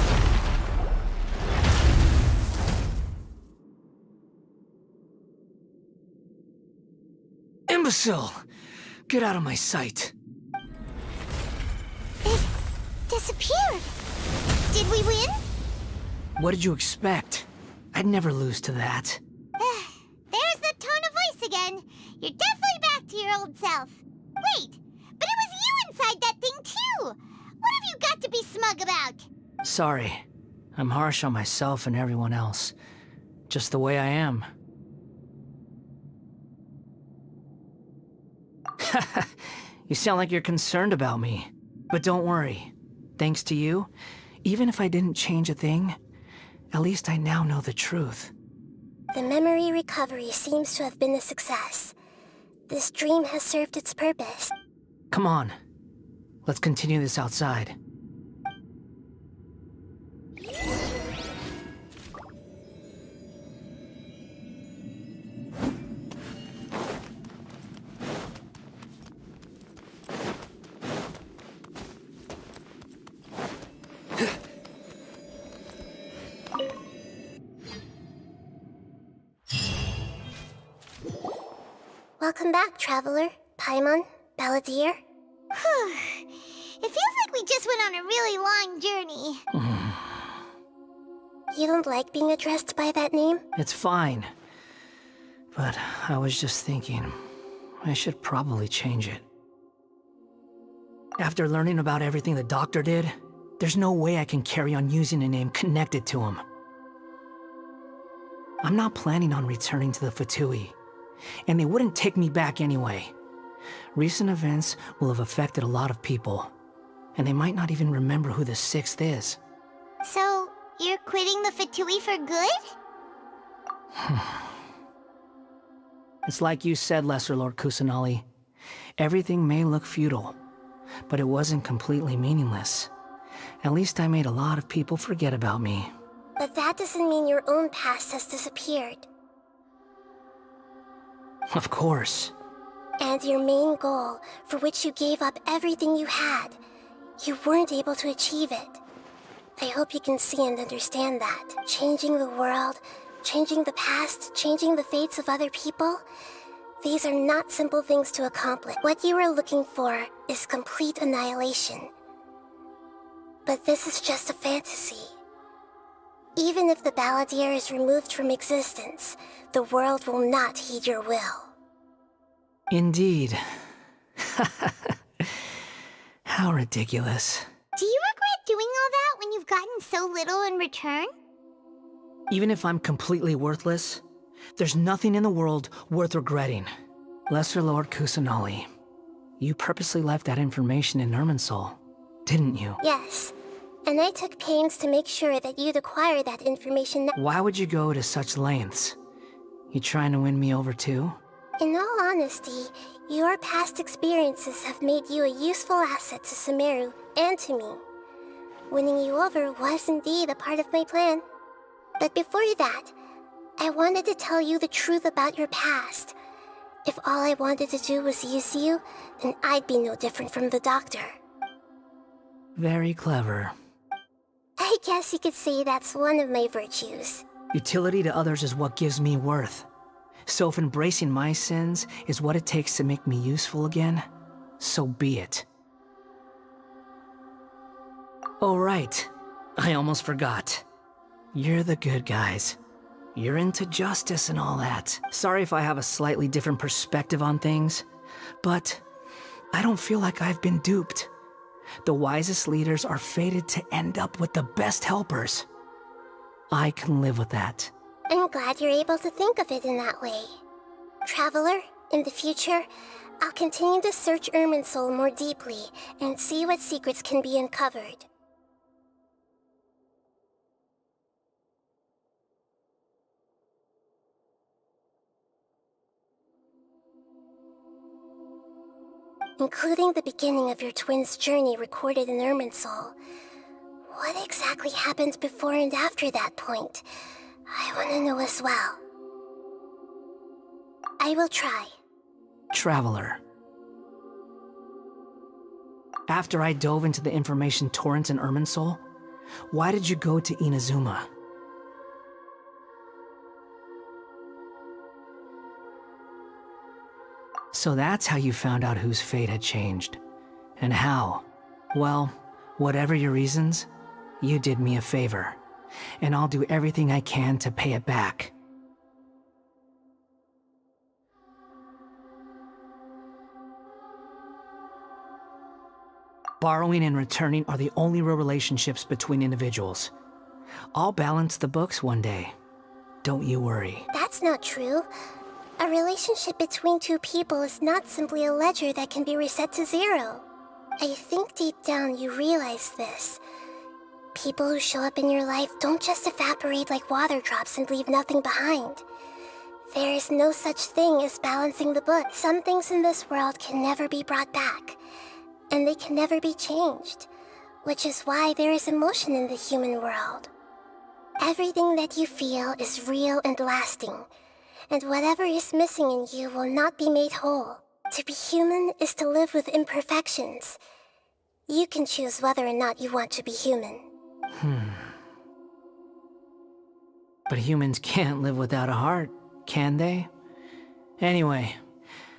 Imbecile! Get out of my sight. It disappeared. Did we win? What did you expect? I'd never lose to that. There's the tone of voice again. You're definitely back to your old self. Wait, but it was you inside that thing too. What have you got to be smug about? Sorry. I'm harsh on myself and everyone else. Just the way I am. You sound like you're concerned about me. But don't worry. Thanks to you, even if I didn't change a thing, at least I now know the truth. The memory recovery seems to have been a success. This dream has served its purpose. Come on. Let's continue this outside. Welcome back, Traveler, Paimon, Balladeer. It feels like we just went on a really long journey. You don't like being addressed by that name? It's fine. But I was just thinking, I should probably change it. After learning about everything the doctor did, there's no way I can carry on using a name connected to him. I'm not planning on returning to the Fatui, and they wouldn't take me back anyway. Recent events will have affected a lot of people, and they might not even remember who the 6th is. So, You're quitting the Fatui for good? It's like you said, Lesser Lord Kusanali. Everything may look futile, but it wasn't completely meaningless. At least I made a lot of people forget about me. But that doesn't mean your own past has disappeared. Of course. And your main goal, for which you gave up everything you had, you weren't able to achieve it. I hope you can see and understand that. Changing the world, changing the past, changing the fates of other people, these are not simple things to accomplish. What you are looking for is complete annihilation. But this is just a fantasy. Even if the Balladeer is removed from existence, the world will not heed your will. Indeed. How ridiculous. Do you regret doing all that when you've gotten so little in return? Even if I'm completely worthless, there's nothing in the world worth regretting. Lesser Lord Kusanali, you purposely left that information in Irminsul, didn't you? Yes, and I took pains to make sure that you'd acquire that information. Why would you go to such lengths? You trying to win me over too? In all honesty, your past experiences have made you a useful asset to Sumeru and to me. Winning you over was indeed a part of my plan. But before that, I wanted to tell you the truth about your past. If all I wanted to do was use you, then I'd be no different from the doctor. Very clever. I guess you could say that's one of my virtues. Utility to others is what gives me worth. So if embracing my sins is what it takes to make me useful again, so be it. Oh right, I almost forgot. You're the good guys. You're into justice and all that. Sorry if I have a slightly different perspective on things, but I don't feel like I've been duped. The wisest leaders are fated to end up with the best helpers. I can live with that. I'm glad you're able to think of it in that way. Traveler, in the future, I'll continue to search Irminsul more deeply and see what secrets can be uncovered. Including the beginning of your twins' journey recorded in Irminsul. What exactly happened before and after that point? I want to know as well. I will try. Traveler. After I dove into the information torrents in Irminsul, why did you go to Inazuma? So that's how you found out whose fate had changed. And how? Well, whatever your reasons, you did me a favor. And I'll do everything I can to pay it back. Borrowing and returning are the only real relationships between individuals. I'll balance the books one day. Don't you worry. That's not true. A relationship between two people is not simply a ledger that can be reset to zero. I think deep down you realize this. People who show up in your life don't just evaporate like water drops and leave nothing behind. There is no such thing as balancing the book. Some things in this world can never be brought back, and they can never be changed, which is why there is emotion in the human world. Everything that you feel is real and lasting, and whatever is missing in you will not be made whole. To be human is to live with imperfections. You can choose whether or not you want to be human. But humans can't live without a heart, can they? Anyway,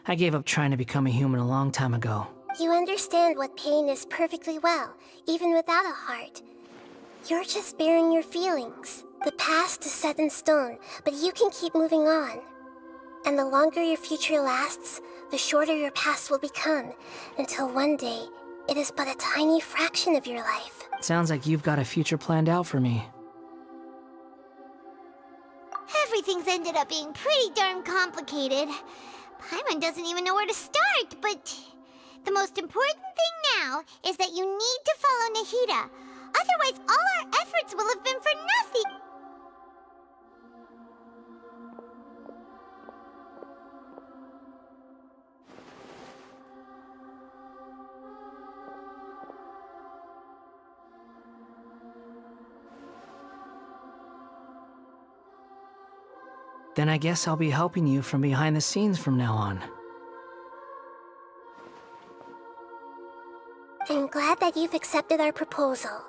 I gave up trying to become a human a long time ago. You understand what pain is perfectly well, even without a heart. You're just bearing your feelings. The past is set in stone, but you can keep moving on. And the longer your future lasts, the shorter your past will become, until one day, it is but a tiny fraction of your life. Sounds like you've got a future planned out for me. Everything's ended up being pretty darn complicated. Paimon doesn't even know where to start, but the most important thing now is that you need to follow Nahida. Otherwise, all our efforts will have been for nothing. Then I guess I'll be helping you from behind the scenes from now on. I'm glad that you've accepted our proposal.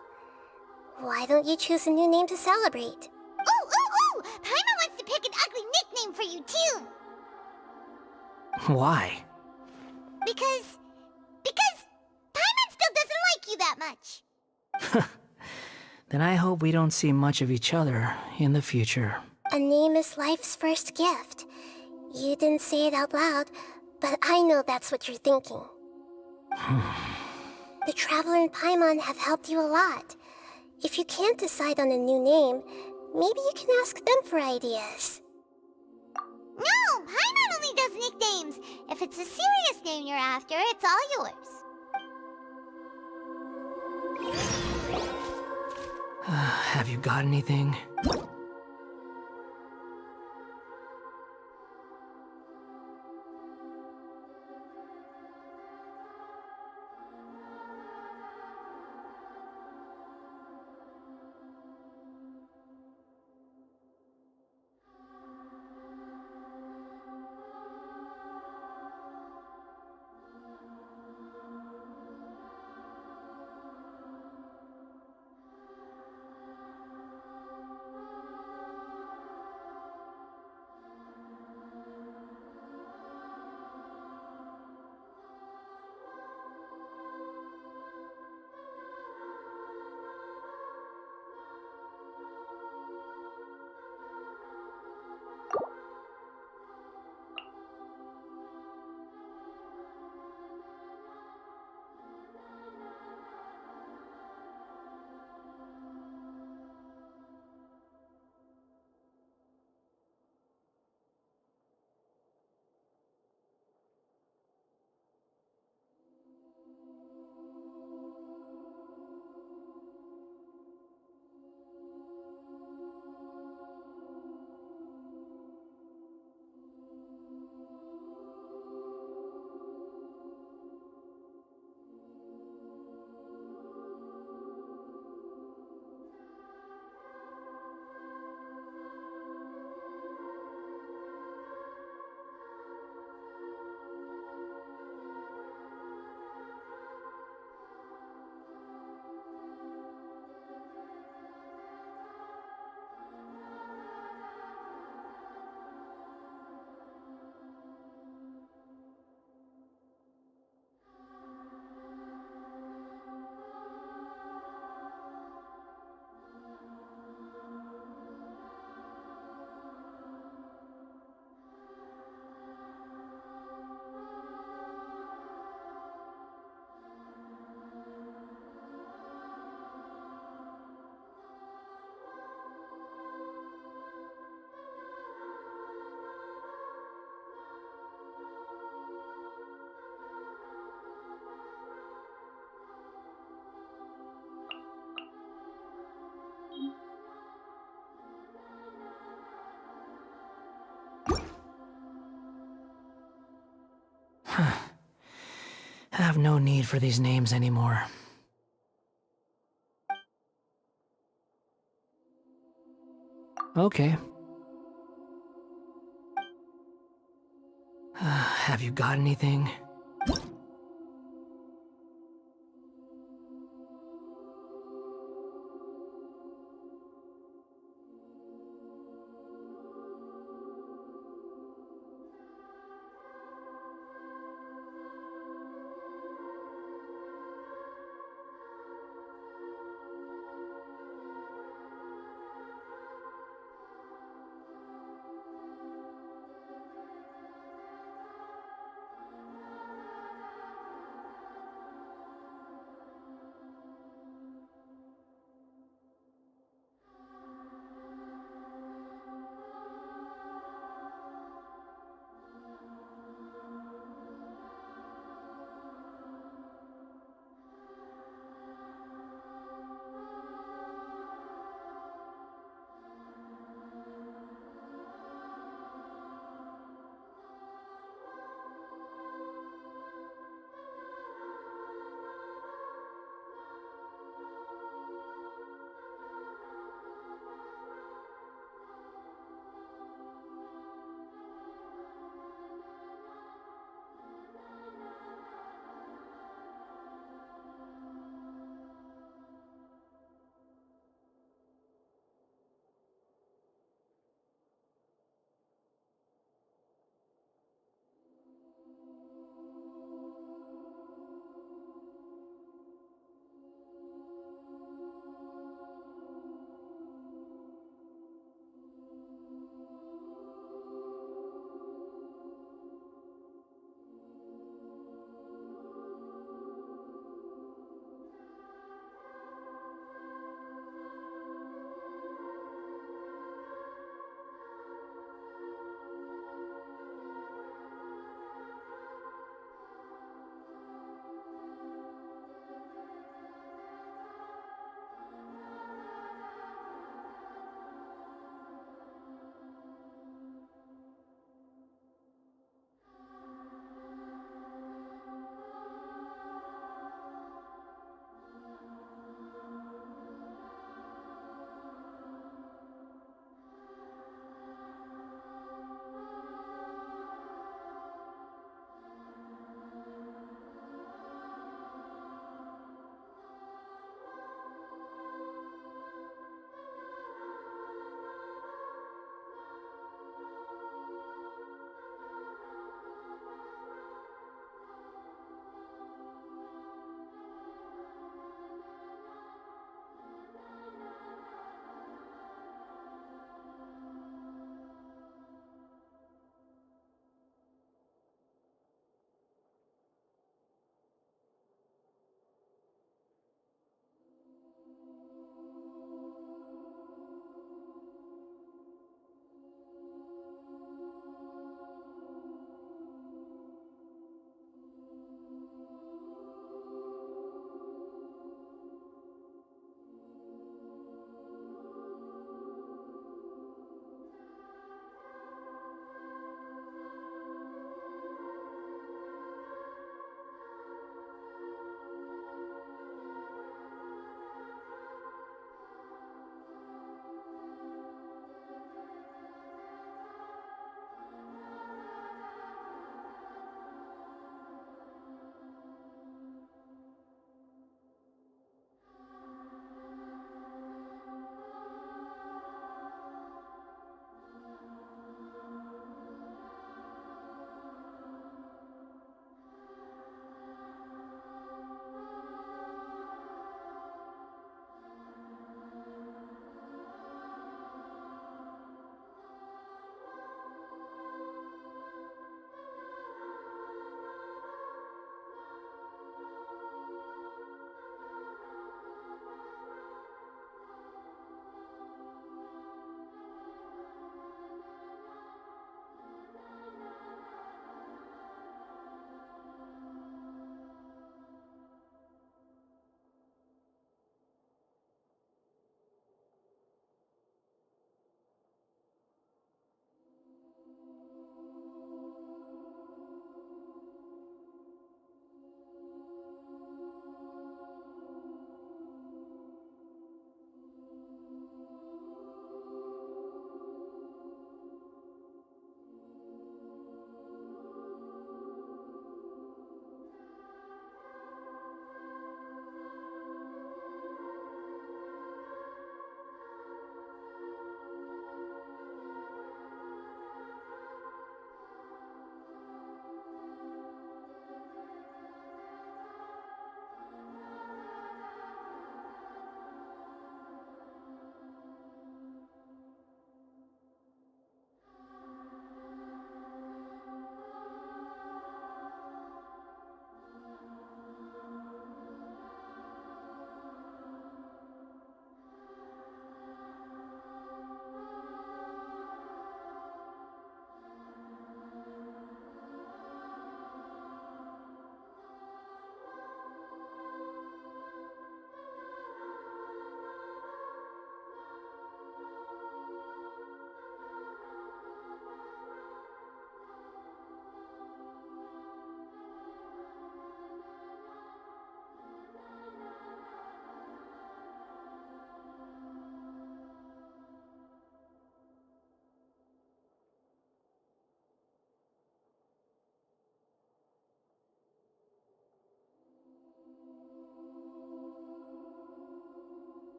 Why don't you choose a new name to celebrate? Ooh! Paimon wants to pick an ugly nickname for you, too! Why? Because Paimon still doesn't like you that much. Then I hope we don't see much of each other in the future. A name is life's first gift. You didn't say it out loud, but I know that's what you're thinking. The Traveler and Paimon have helped you a lot. If you can't decide on a new name, maybe you can ask them for ideas. No! Paimon only does nicknames! If it's a serious name you're after, it's all yours. Have you got anything? I have no need for these names anymore. Okay. Have you got anything?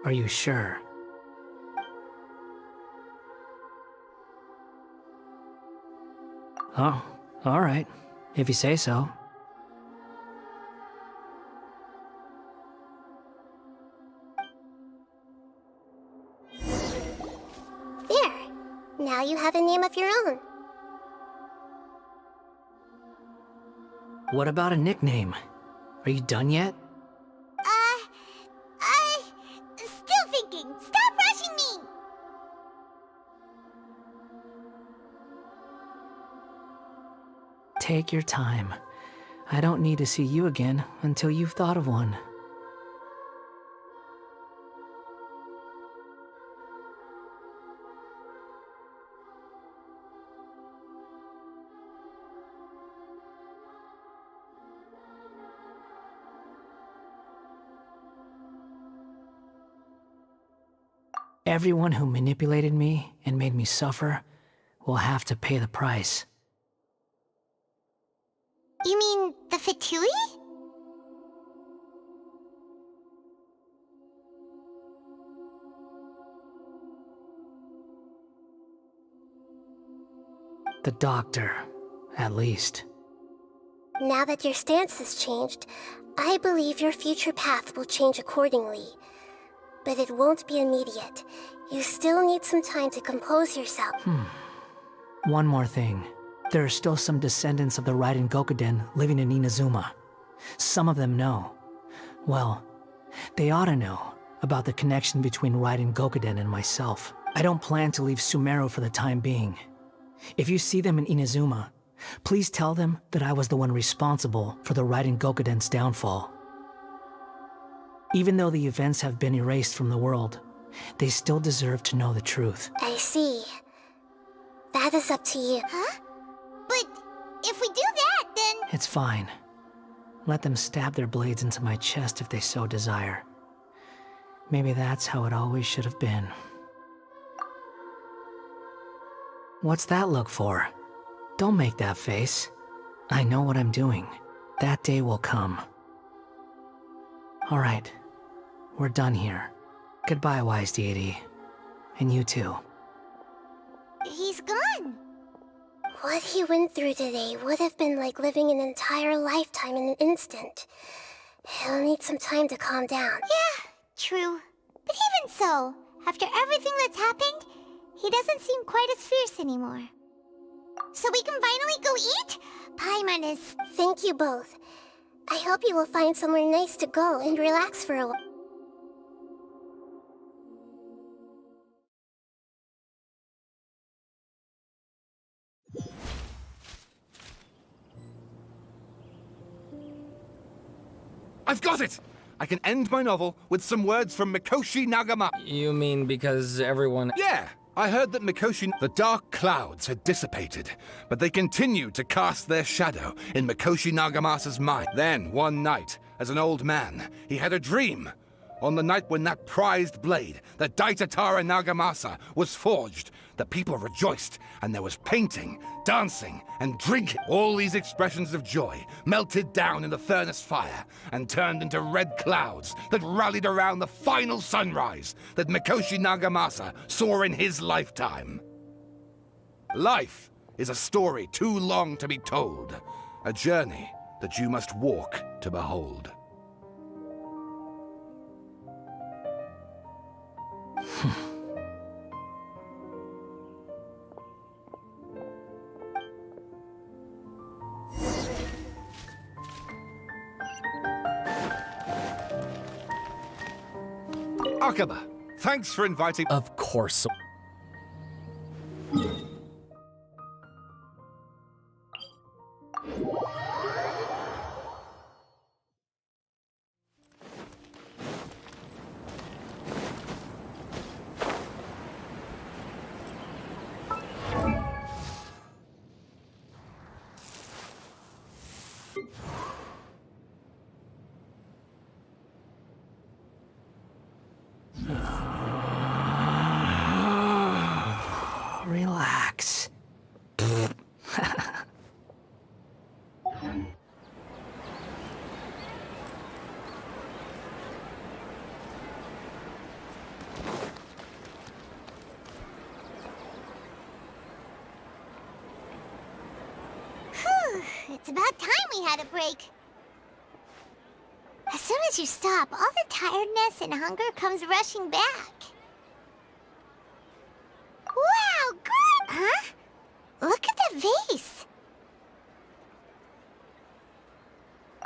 Are you sure? Oh, alright. If you say so. There. Now you have a name of your own. What about a nickname? Are you done yet? Still thinking. Stop rushing me! Take your time. I don't need to see you again until you've thought of one. Everyone who manipulated me and made me suffer will have to pay the price. You mean the Fatui? The doctor, at least. Now that your stance has changed, I believe your future path will change accordingly. But it won't be immediate. You still need some time to compose yourself. One more thing. There are still some descendants of the Raiden Gokuden living in Inazuma. Some of them know. Well, they ought to know about the connection between Raiden Gokuden and myself. I don't plan to leave Sumeru for the time being. If you see them in Inazuma, please tell them that I was the one responsible for the Raiden Gokuden's downfall. Even though the events have been erased from the world, they still deserve to know the truth. I see. That is up to you. Huh? But if we do that, then... It's fine. Let them stab their blades into my chest if they so desire. Maybe that's how it always should have been. What's that look for? Don't make that face. I know what I'm doing. That day will come. All right. We're done here. Goodbye, wise deity. And you too. He's gone. What he went through today would have been like living an entire lifetime in an instant. He'll need some time to calm down. Yeah, true. But even so, after everything that's happened, he doesn't seem quite as fierce anymore. So we can finally go eat? Paimon is... Thank you both. I hope you will find somewhere nice to go and relax for a while. I've got it! I can end my novel with some words from Mikoshi Nagamasa. You mean because everyone... Yeah! I heard that Mikoshi... The dark clouds had dissipated, but they continued to cast their shadow in Mikoshi Nagamasa's mind. Then, one night, as an old man, he had a dream. On the night when that prized blade, the Daitatara Nagamasa, was forged, the people rejoiced, and there was painting, dancing, and drinking. All these expressions of joy melted down in the furnace fire and turned into red clouds that rallied around the final sunrise that Mikoshi Nagamasa saw in his lifetime. Life is a story too long to be told, a journey that you must walk to behold. Akaba, thanks for inviting... Of course. Relax. It's about time we had a break. As soon as you stop, all the tiredness and hunger comes rushing back. Wow, good! Huh? Look at the vase.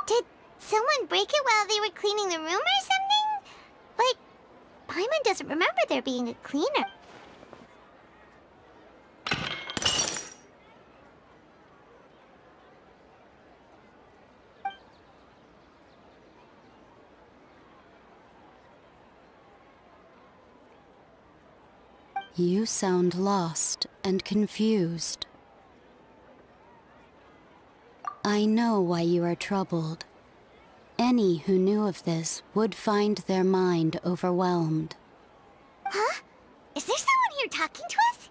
Did someone break it while they were cleaning the room or something? But Paimon doesn't remember there being a cleaner. You sound lost and confused. I know why you are troubled. Any who knew of this would find their mind overwhelmed. Huh? Is there someone here talking to us?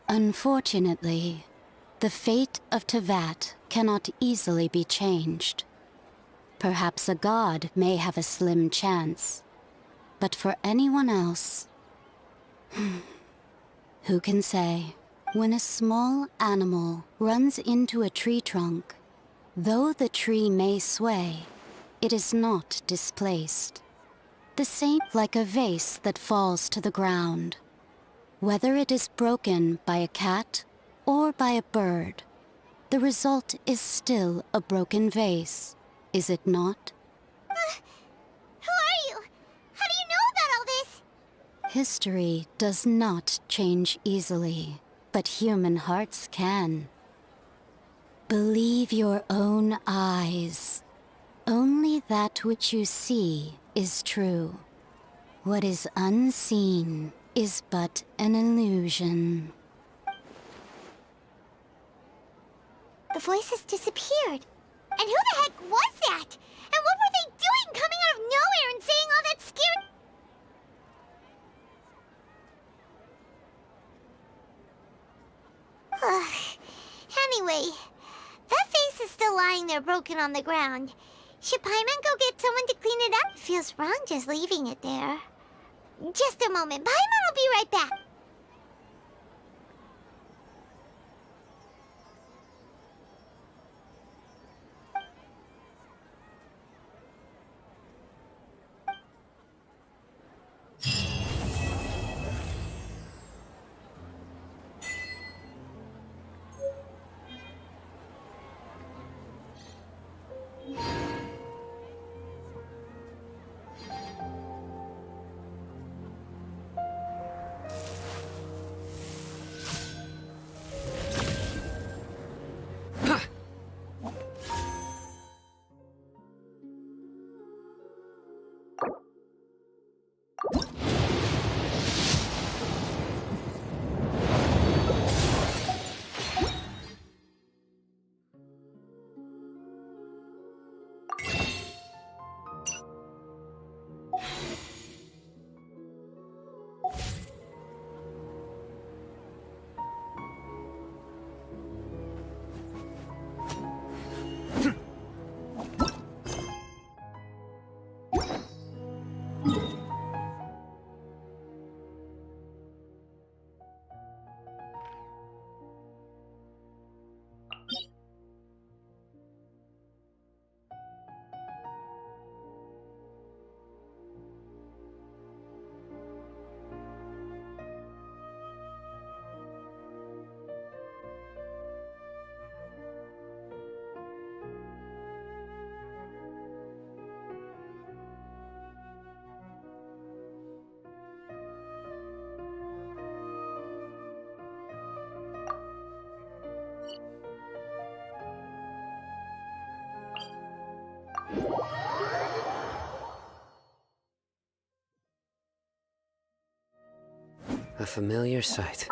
Unfortunately, the fate of Tevat cannot easily be changed. Perhaps a god may have a slim chance, but for anyone else, who can say? When a small animal runs into a tree trunk, though the tree may sway, it is not displaced. The same like a vase that falls to the ground. Whether it is broken by a cat or by a bird, the result is still a broken vase, is it not? Who are you? How do you know about all this? History does not change easily, but human hearts can. Believe your own eyes. Only that which you see is true. What is unseen is but an illusion. The voice has disappeared. And who the heck was that? And what were they doing coming out of nowhere and saying all that scary... Anyway, that vase is still lying there broken on the ground. Should Paimon go get someone to clean it up? It feels wrong just leaving it there. Just a moment. Paimon will be right back. A familiar sight.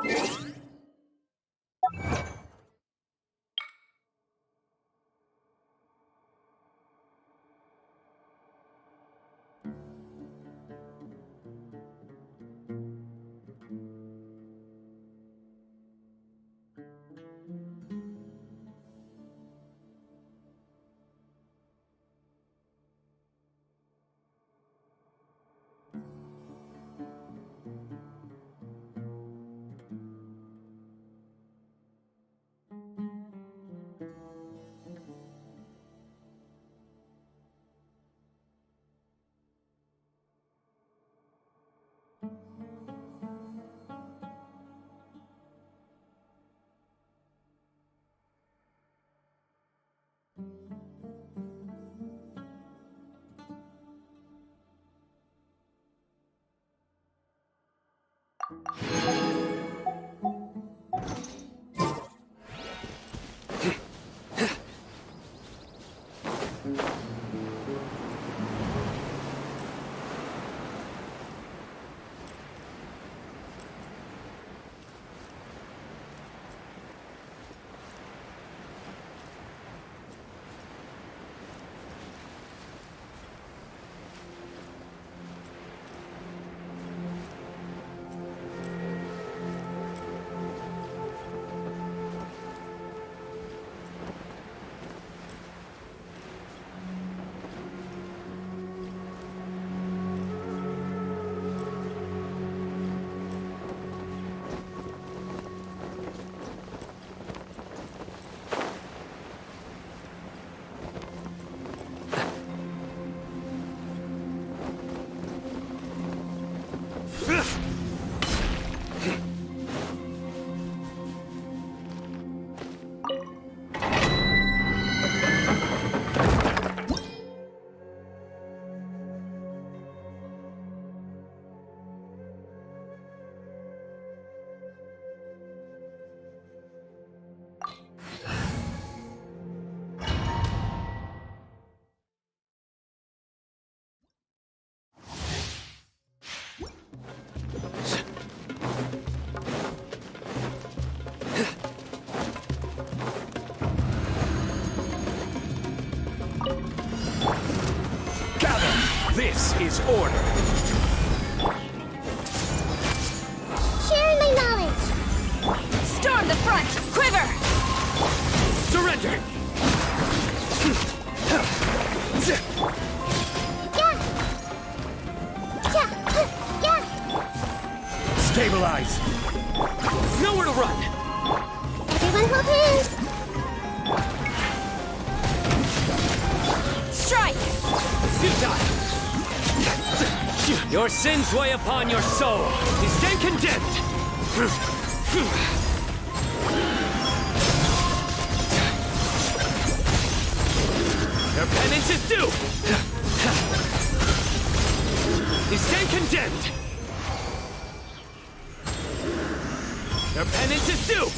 This is order. Sharing my knowledge. Storm the front! Quiver! Surrender! Stabilize! Nowhere to run! Everyone hold hands! Strike! Futile! Your sins weigh upon your soul. You stand condemned! Your penance is due! You stand condemned! Your penance is due!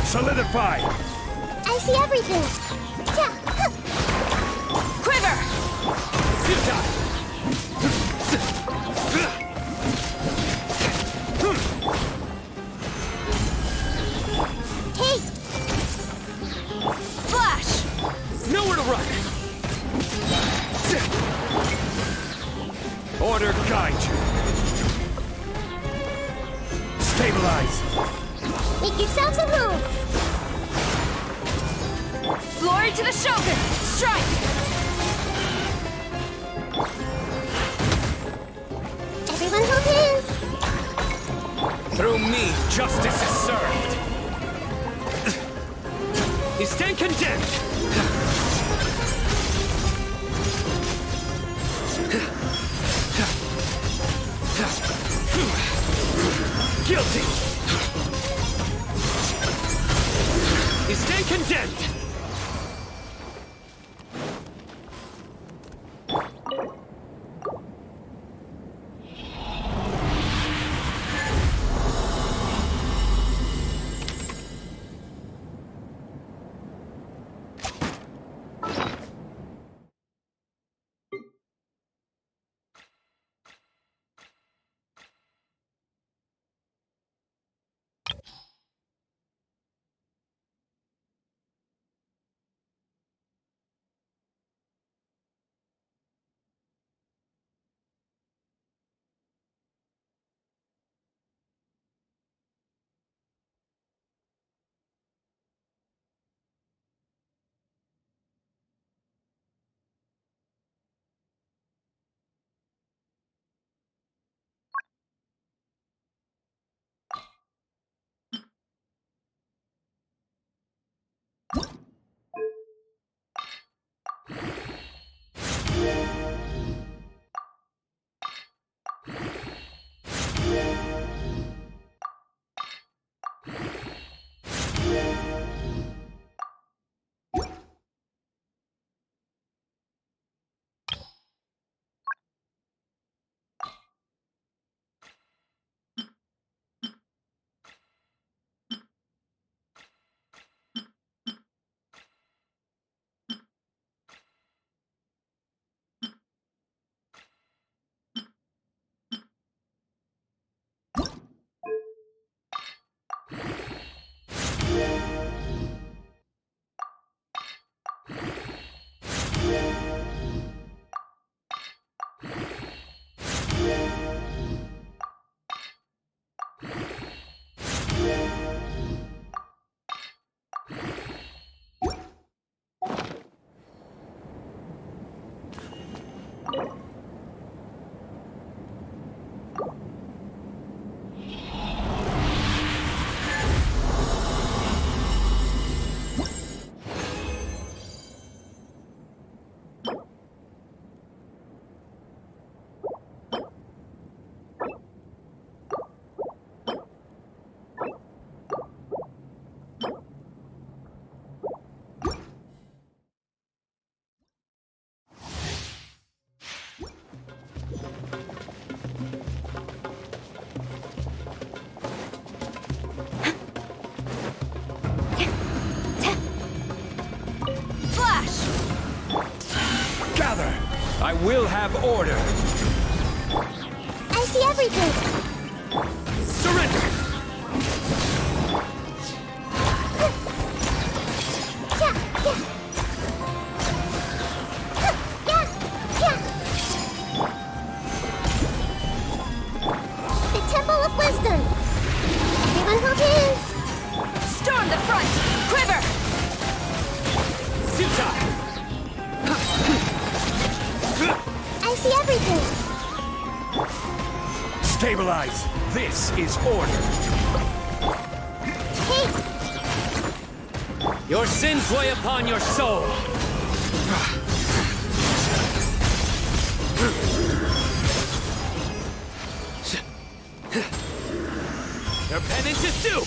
Solidify! I see everything! Quiver! Hey! Flash! Nowhere to run! Order guide you! Stabilize! Make yourselves at home! Glory to the Shogun! Strike! Everyone hold hands! Through me, justice is served! You stand condemned! Guilty! You stand condemned! will have order. I see everything. Surrender! The Temple of Wisdom. Everyone hold hands. Storm the front! Quiver! Suta! I see everything. Stabilize! This is order! Hey! Your sins weigh upon your soul! Your penance is due!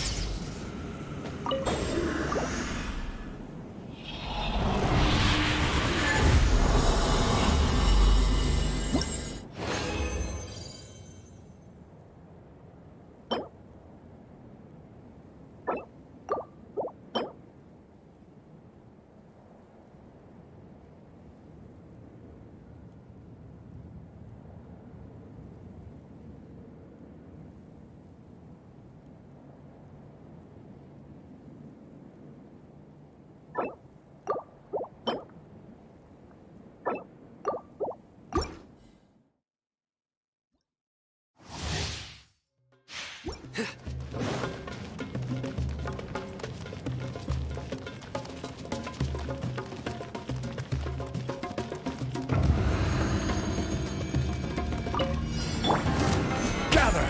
Gather!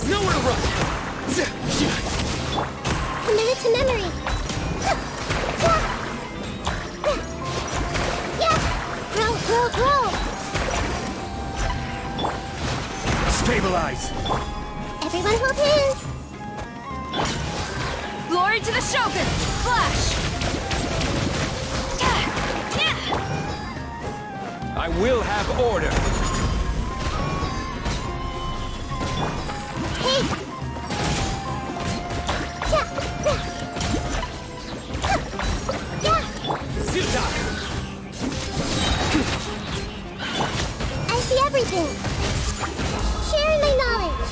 Nowhere to run! Commit it to memory. Grow, grow, grow. Stabilize! Everyone hold hands. Glory to the Shogun! Flash! I will have order! Hey! Suta! I see everything. Sharing my knowledge.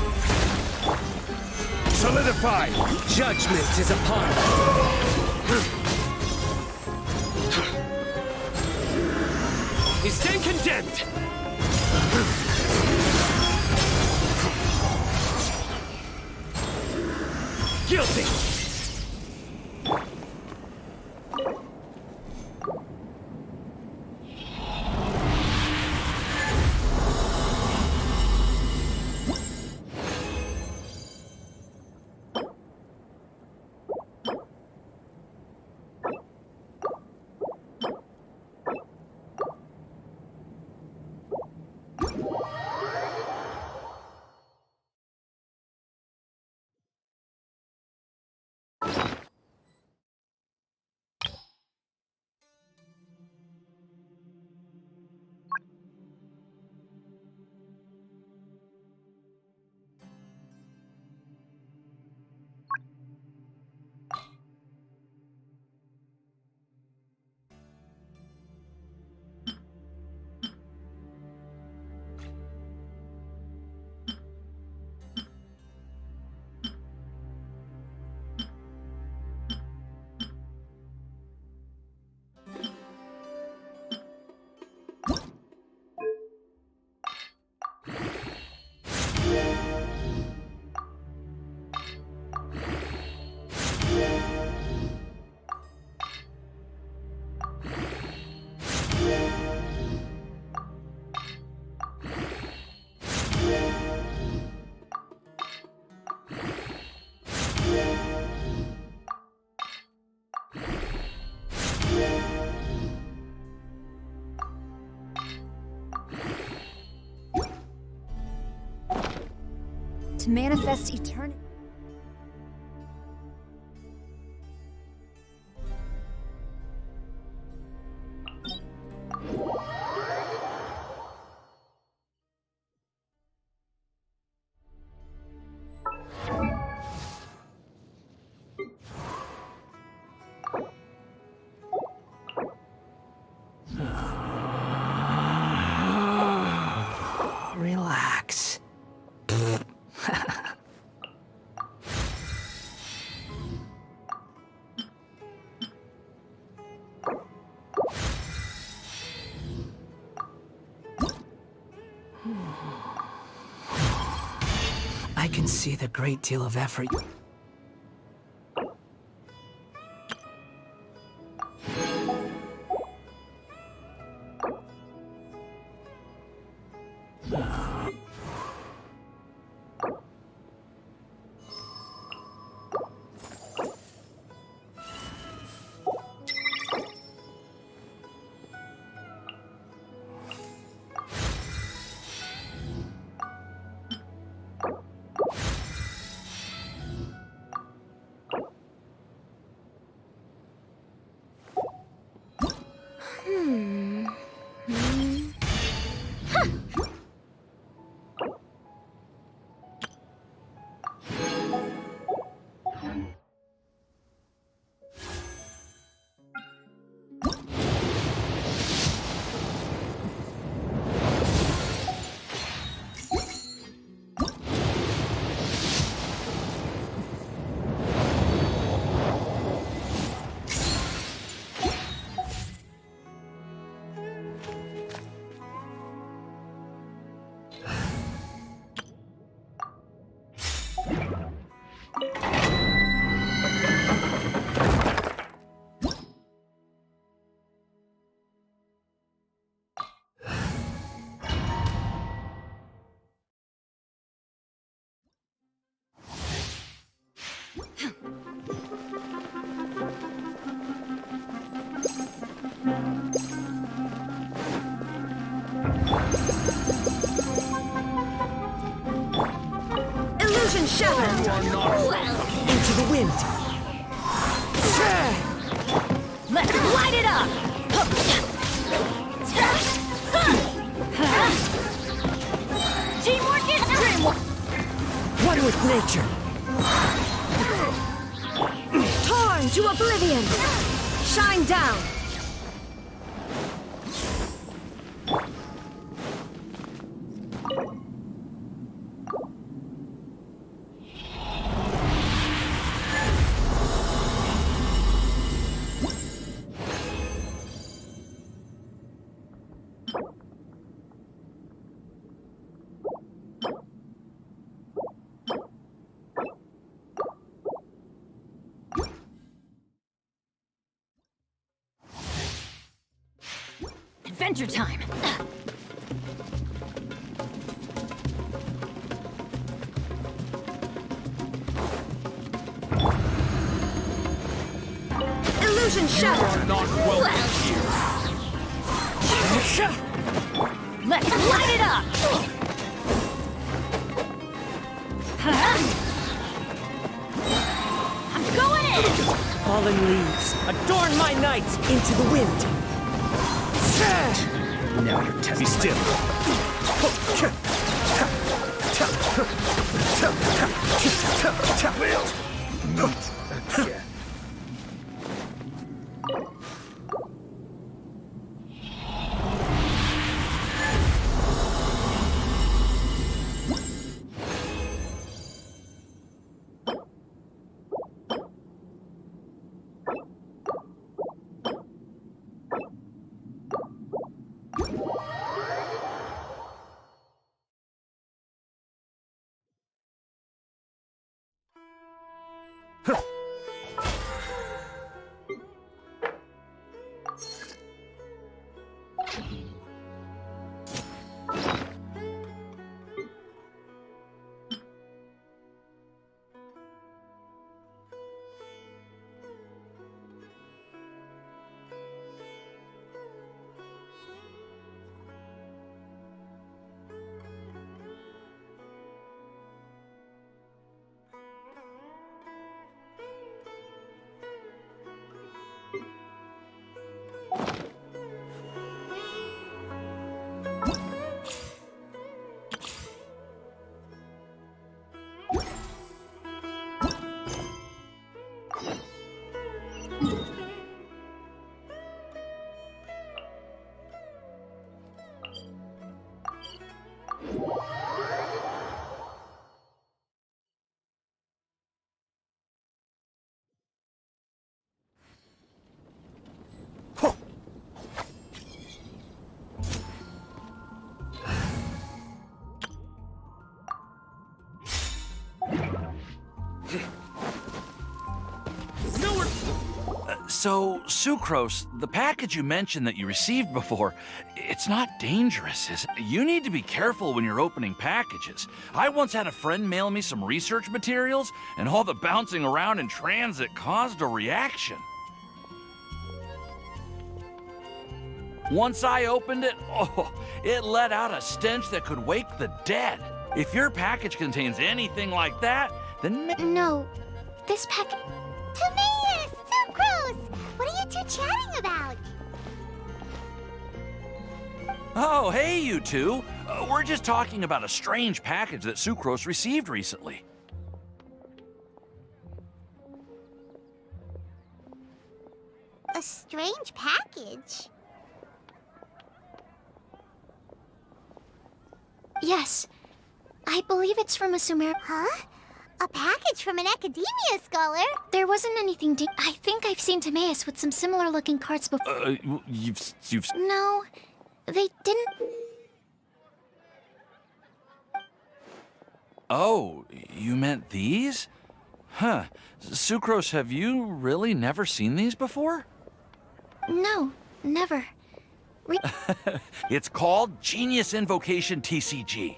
Solidify! Judgment is upon us! You stand condemned! Guilty! To manifest eternity. I can see the great deal of effort. Illusion shattered! Into the wind! Let's light it up! Teamwork is dreamwork! One with nature! Torn to oblivion! Shine down! Adventure time! Illusion shattered! Let's light it up! I'm going in! Fallen leaves, adorn my night into the wind! Now you're testing. Be still. So, Sucrose, the package you mentioned that you received before, it's not dangerous, is it? You need to be careful when you're opening packages. I once had a friend mail me some research materials, and all the bouncing around in transit caused a reaction. Once I opened it, it let out a stench that could wake the dead. If your package contains anything like that, then No, this package... Timaeus! Sucrose! What are you two chatting about? Oh, hey, you two. We're just talking about a strange package that Sucrose received recently. A strange package? Yes. I believe it's from a Sumer... Huh? A package from an academia scholar? There wasn't anything I think I've seen Timaeus with some similar-looking cards before. You've... No, they didn't... Oh, you meant these? Huh. Sucrose, have you really never seen these before? No, never. It's called Genius Invocation TCG.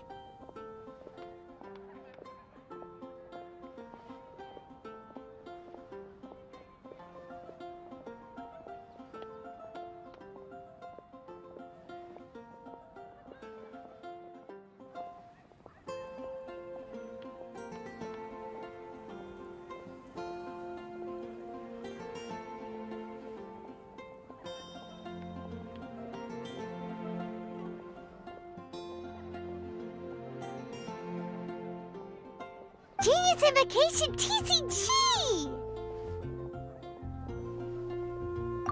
Genius Invocation TCG!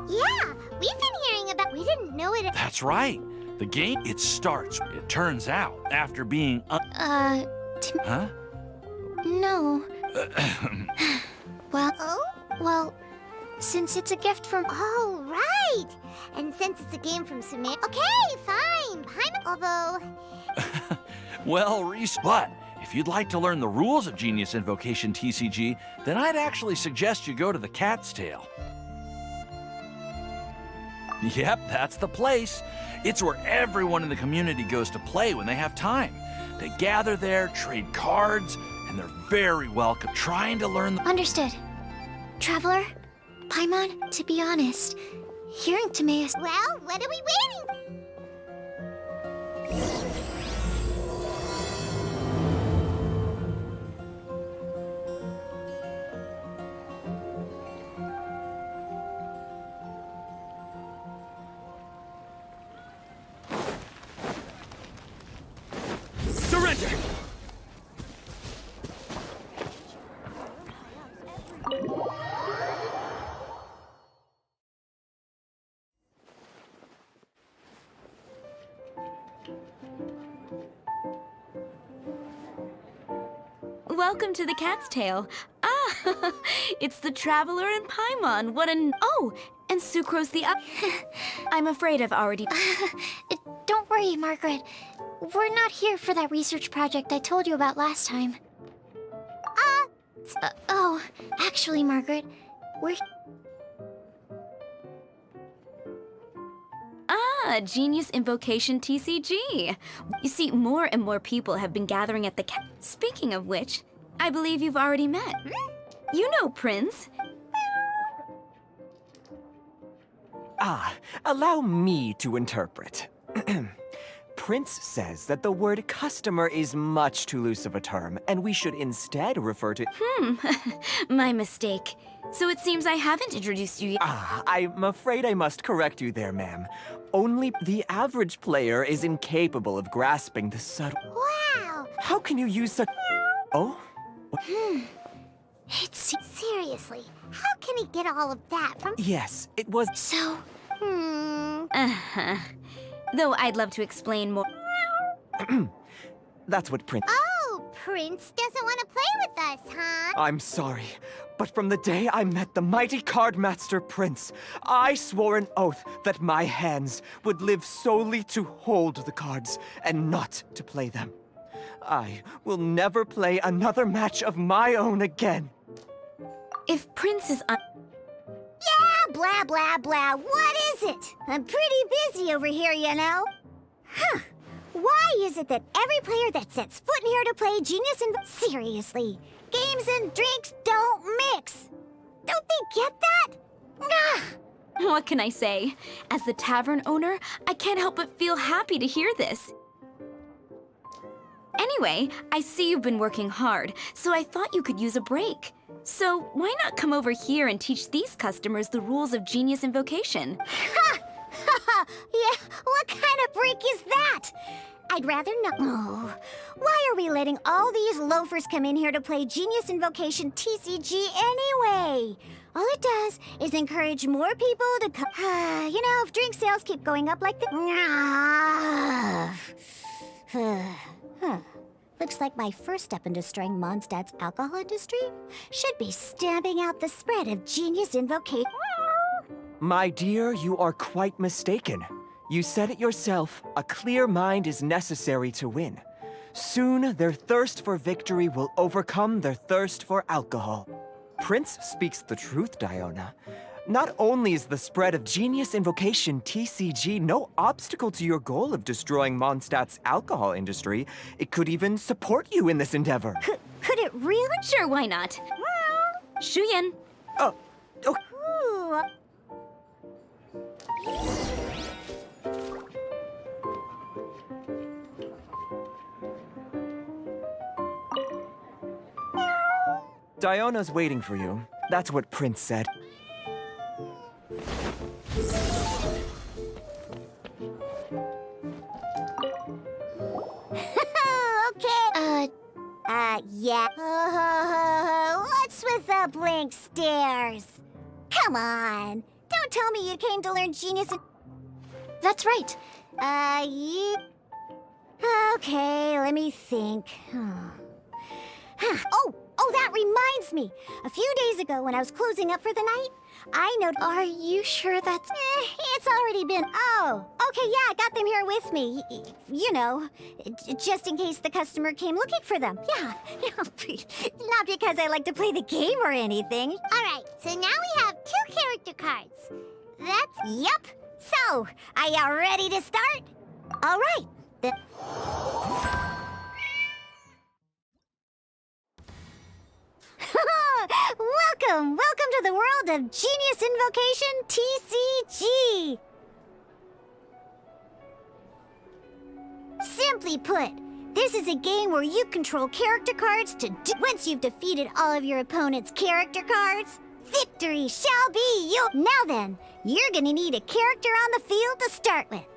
Yeah, we've been hearing about... We didn't know it... That's right. The game, it starts, it turns out, after being Huh? No. Well, since it's a gift from... Oh, right! And since it's a game from Sumer... Okay, fine. Although... Well, but if you'd like to learn the rules of Genius Invocation TCG, then I'd actually suggest you go to the Cat's Tail. Yep, that's the place. It's where everyone in the community goes to play when they have time. They gather there, trade cards, and they're very welcome trying to learn the... Understood. Traveler, Paimon, to be honest, hearing Timaeus... Well, what are we waiting for? Surrender! Welcome to the Cat's Tail. Ah, it's the Traveler and Paimon. What an... Oh, and Sucrose the... I'm afraid I've already... Don't worry, Margaret. We're not here for that research project I told you about last time. Oh, actually, Margaret, we're... Ah, Genius Invocation TCG. You see, more and more people have been gathering at the Speaking of which, I believe you've already met. You know Prince. Allow me to interpret. Prince says that the word customer is much too loose of a term, and we should instead refer to... My mistake. So it seems I haven't introduced you yet. I'm afraid I must correct you there, ma'am. Only the average player is incapable of grasping the subtle... Wow! How can you use such... Oh? It's... Seriously, how can he get all of that from... Yes, it was... So... Though I'd love to explain more. That's what Prince... Oh, Prince doesn't want to play with us, huh? I'm sorry, but from the day I met the mighty card master Prince, I swore an oath that my hands would live solely to hold the cards and not to play them. I will never play another match of my own again. If Prince is Yeah, blah, blah, blah. What is it? I'm pretty busy over here, you know. Huh. Why is it that every player that sets foot in here to play Genius Seriously, games and drinks don't mix. Don't they get that? Ugh. What can I say? As the tavern owner, I can't help but feel happy to hear this. Anyway, I see you've been working hard, so I thought you could use a break. So why not come over here and teach these customers the rules of Genius Invocation? Ha! Yeah, what kind of break is that? I'd rather not. Oh, why are we letting all these loafers come in here to play Genius Invocation TCG anyway? All it does is encourage more people to come. You know, if drink sales keep going up like this. Looks like my first step in destroying Mondstadt's alcohol industry should be stamping out the spread of Genius Invocation. My dear, you are quite mistaken. You said it yourself, a clear mind is necessary to win. Soon, their thirst for victory will overcome their thirst for alcohol. Prince speaks the truth, Diona. Not only is the spread of Genius Invocation TCG no obstacle to your goal of destroying Mondstadt's alcohol industry, it could even support you in this endeavor. Could it really? Sure, why not? Shuyan. Oh. Ooh. Diona's waiting for you. That's what Prince said. Okay. Yeah. What's with the blank stares? Come on. Don't tell me you came to learn Genius. That's right. You... Okay, let me think. Oh, that reminds me. A few days ago when I was closing up for the night, I noticed... Are you sure that's... It's already been... Oh, okay, yeah, I got them here with me. You know, just in case the customer came looking for them. Yeah, not because I like to play the game or anything. All right, so now we have 2 character cards. That's... Yep. So, are you ready to start? All right. Welcome to the world of Genius Invocation TCG! Simply put, this is a game where you control character cards to once you've defeated all of your opponent's character cards, victory shall be yours! Now then, you're gonna need a character on the field to start with.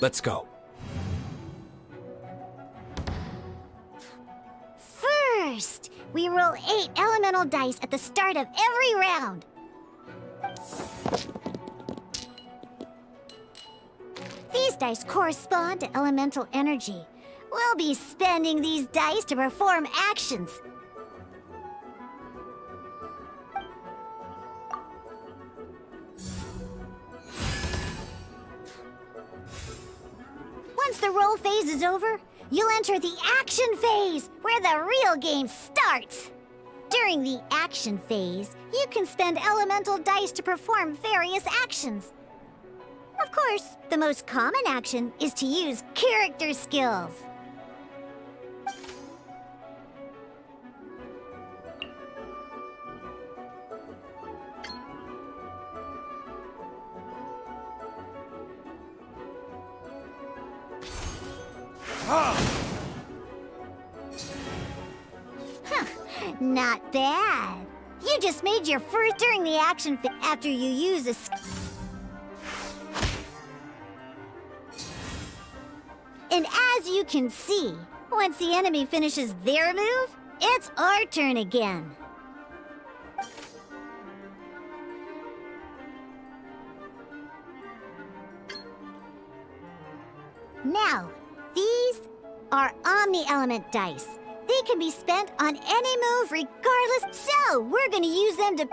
Let's go. First, we roll 8 elemental dice at the start of every round. These dice correspond to elemental energy. We'll be spending these dice to perform actions. Once the roll phase is over, you'll enter the action phase, where the real game starts. During the action phase, you can spend elemental dice to perform various actions. Of course, the most common action is to use character skills. Not bad. You just made your first during the action phase after you use a And as you can see, once the enemy finishes their move, it's our turn again. Now, these are Omni-Element dice. They can be spent on any move regardless, so we're gonna use them to...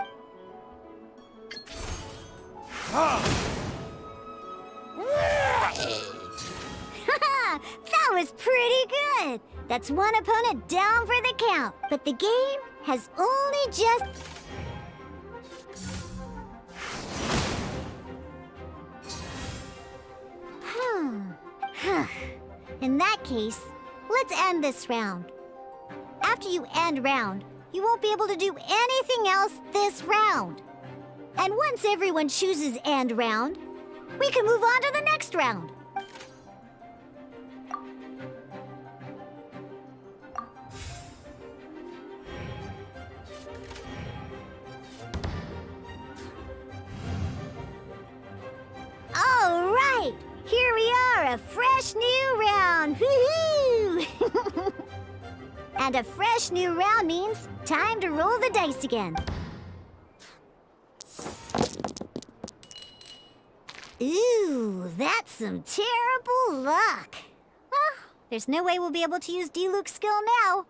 That That was pretty good. That's one opponent down for the count. But the game has only just... In that case, let's end this round. After you end round, you won't be able to do anything else this round. And once everyone chooses end round, we can move on to the next round. All right, here we are, a fresh new round. Woohoo! And a fresh new round means time to roll the dice again. Ooh, that's some terrible luck. Well, there's no way we'll be able to use Diluc's skill now.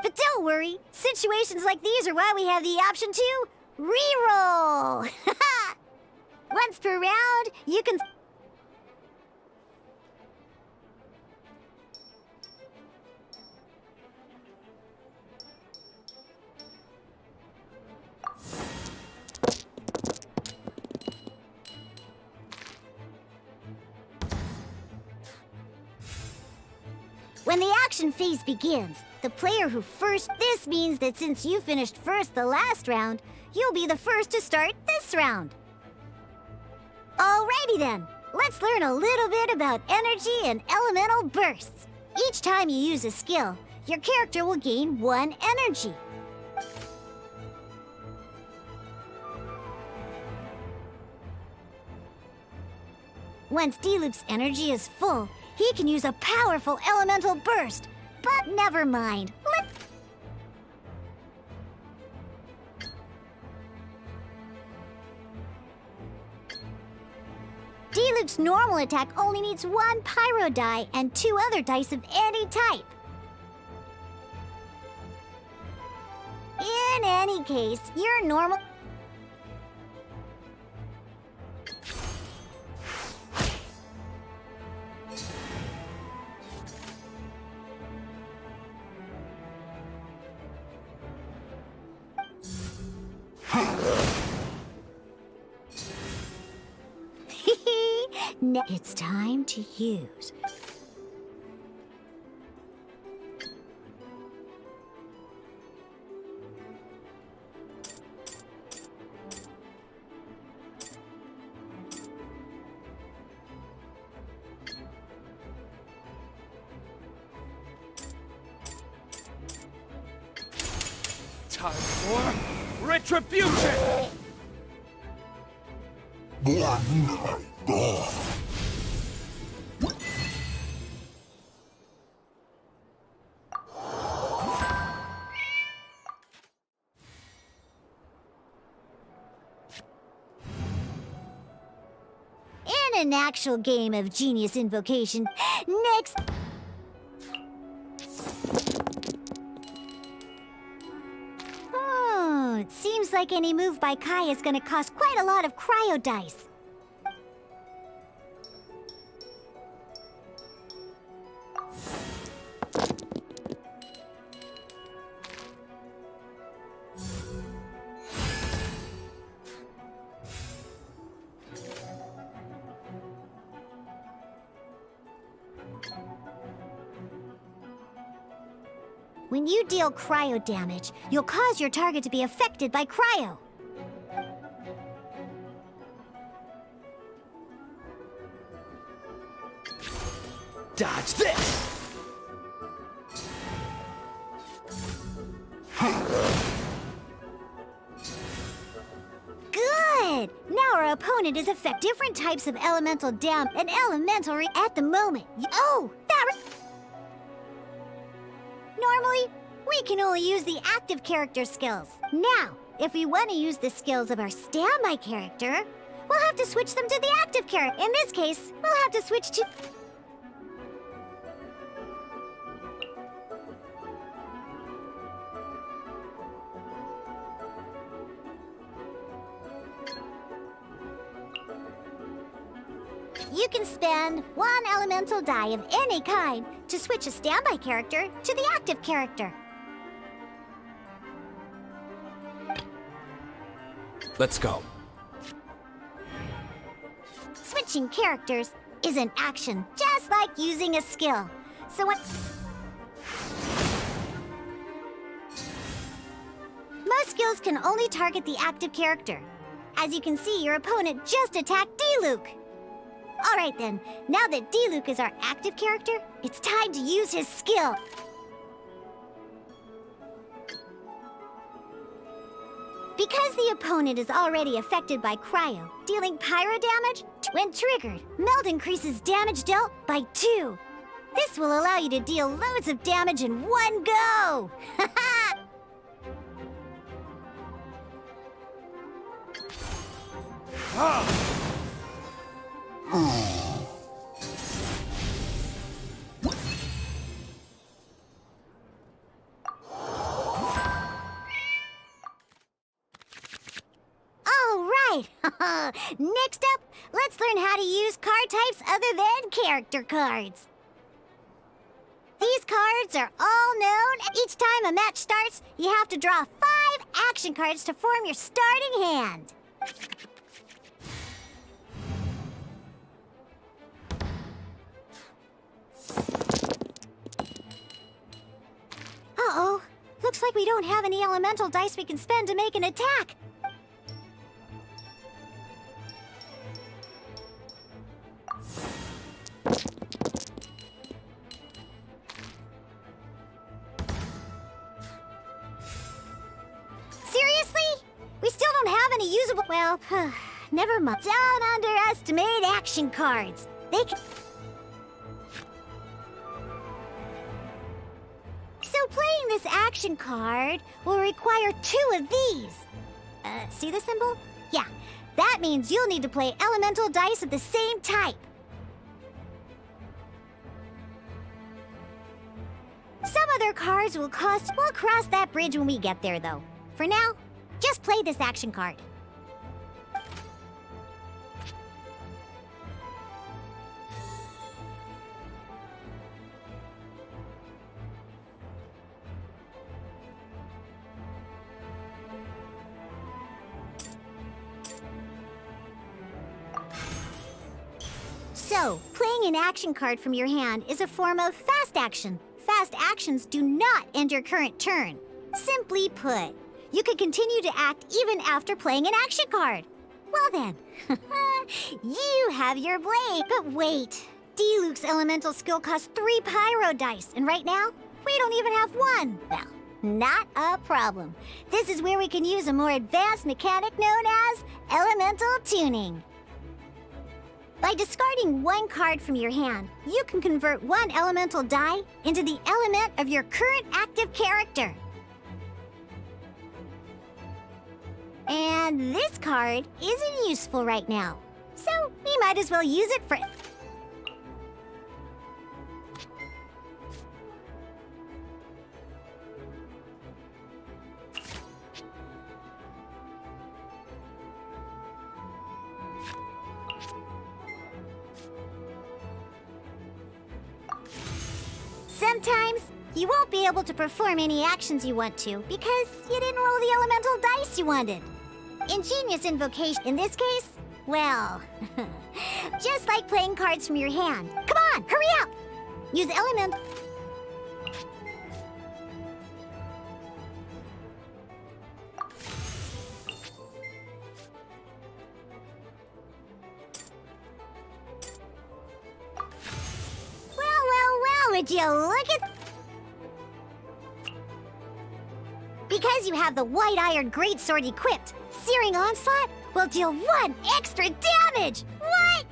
But don't worry, situations like these are why we have the option to reroll. Once per round, you can... When the action phase begins, the player who first... This means that since you finished first the last round, you'll be the first to start this round. Alrighty then, let's learn a little bit about energy and elemental bursts. Each time you use a skill, your character will gain 1 energy. Once Diluc's energy is full, he can use a powerful elemental burst. But never mind. Diluc's normal attack only needs 1 pyro die and 2 other dice of any type. In any case, your normal... It's time to use. Time for retribution! In an actual game of Genius Invocation, next... Oh, it seems like any move by Kai is gonna cost quite a lot of cryo dice. When you deal cryo damage, you'll cause your target to be affected by cryo. Dodge this! Good! Now our opponent is affected different types of elemental dam and elemental at the moment. Oh, that... Normally, we can only use the active character skills. Now, if we want to use the skills of our standby character, we'll have to switch them to the active character. In this case, we'll have to switch to... you can spend one elemental die of any kind to switch a standby character to the active character. Let's go. Switching characters is an action, just like using a skill. So what? Most skills can only target the active character. As you can see, your opponent just attacked D-Luke. All right then, now that D-Luke is our active character, it's time to use his skill. Because the opponent is already affected by Cryo, dealing pyro damage, when triggered, Meld increases damage dealt by 2. This will allow you to deal loads of damage in one go! Next up, let's learn how to use card types other than character cards. These cards are all known. Each time a match starts, you have to draw 5 action cards to form your starting hand. Uh-oh. Looks like we don't have any elemental dice we can spend to make an attack. Well, never mind. Don't underestimate action cards. They can... So playing this action card will require 2 of these. See the symbol? Yeah, that means you'll need to play elemental dice of the same type. Some other cards will cost... We'll cross that bridge when we get there, though. For now, just play this action card. So, playing an action card from your hand is a form of fast action. Fast actions do not end your current turn. Simply put, you can continue to act even after playing an action card. Well then, you have your blade. But wait, D-Luke's elemental skill costs 3 pyro dice, and right now, we don't even have 1. Well, not a problem. This is where we can use a more advanced mechanic known as elemental tuning. By discarding 1 card from your hand, you can convert 1 elemental die into the element of your current active character. And this card isn't useful right now, so we might as well use it for... Sometimes, you won't be able to perform any actions you want to because you didn't roll the elemental dice you wanted. Ingenious invocation in this case? Well, just like playing cards from your hand. Come on, hurry up! Use element... Would you look at... Because you have the White Iron Greatsword equipped, Searing Onslaught will deal 1 extra damage! What?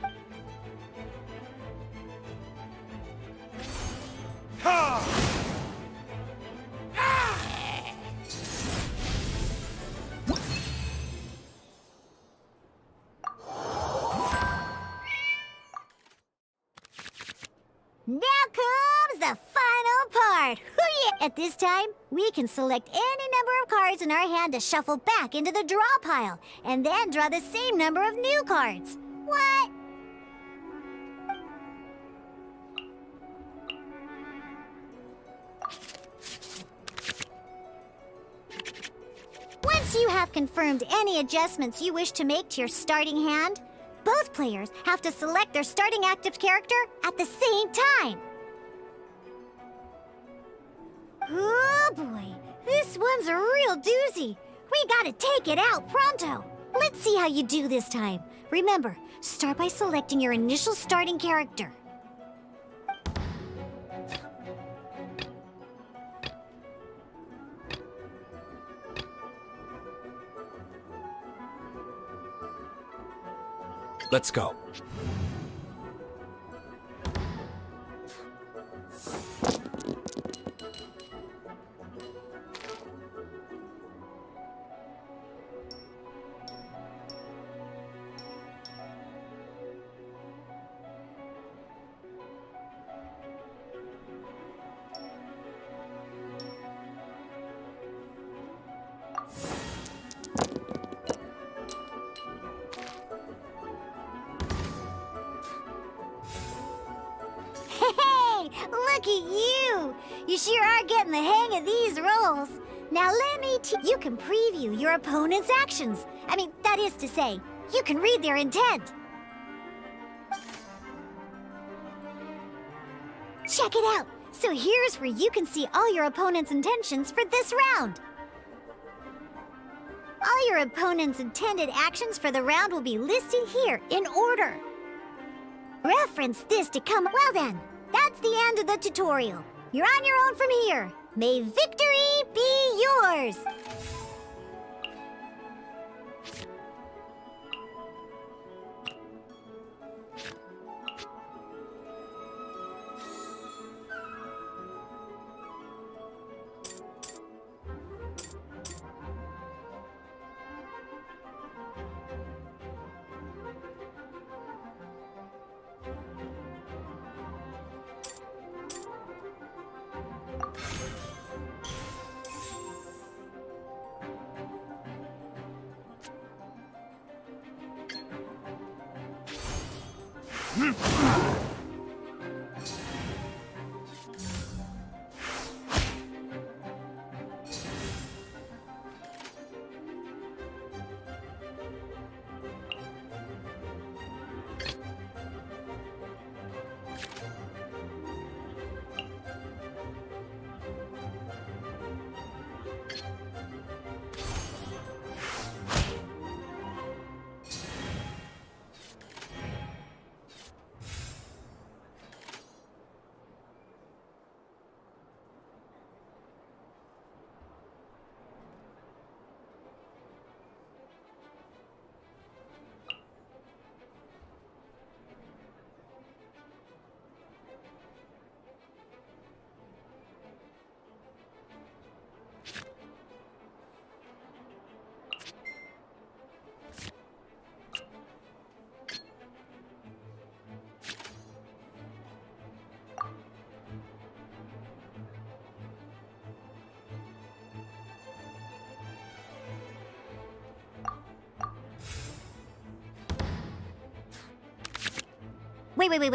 Now comes the final part! Hoo-yah! At this time, we can select any number of cards in our hand to shuffle back into the draw pile, and then draw the same number of new cards. What? have confirmed any adjustments you wish to make to your starting hand, both players have to select their starting active character at the same time. Oh boy, this one's a real doozy. We gotta take it out pronto. Let's see how you do this time. Remember, start by selecting your initial starting character. Let's go. Look at you! You sure are getting the hang of these rolls. Now let me you can preview your opponent's actions. I mean, that is to say, you can read their intent. Check it out! So here's where you can see all your opponent's intentions for this round. All your opponent's intended actions for the round will be listed here in order. Reference this to come. Well then, that's the end of the tutorial. You're on your own from here. May victory be yours!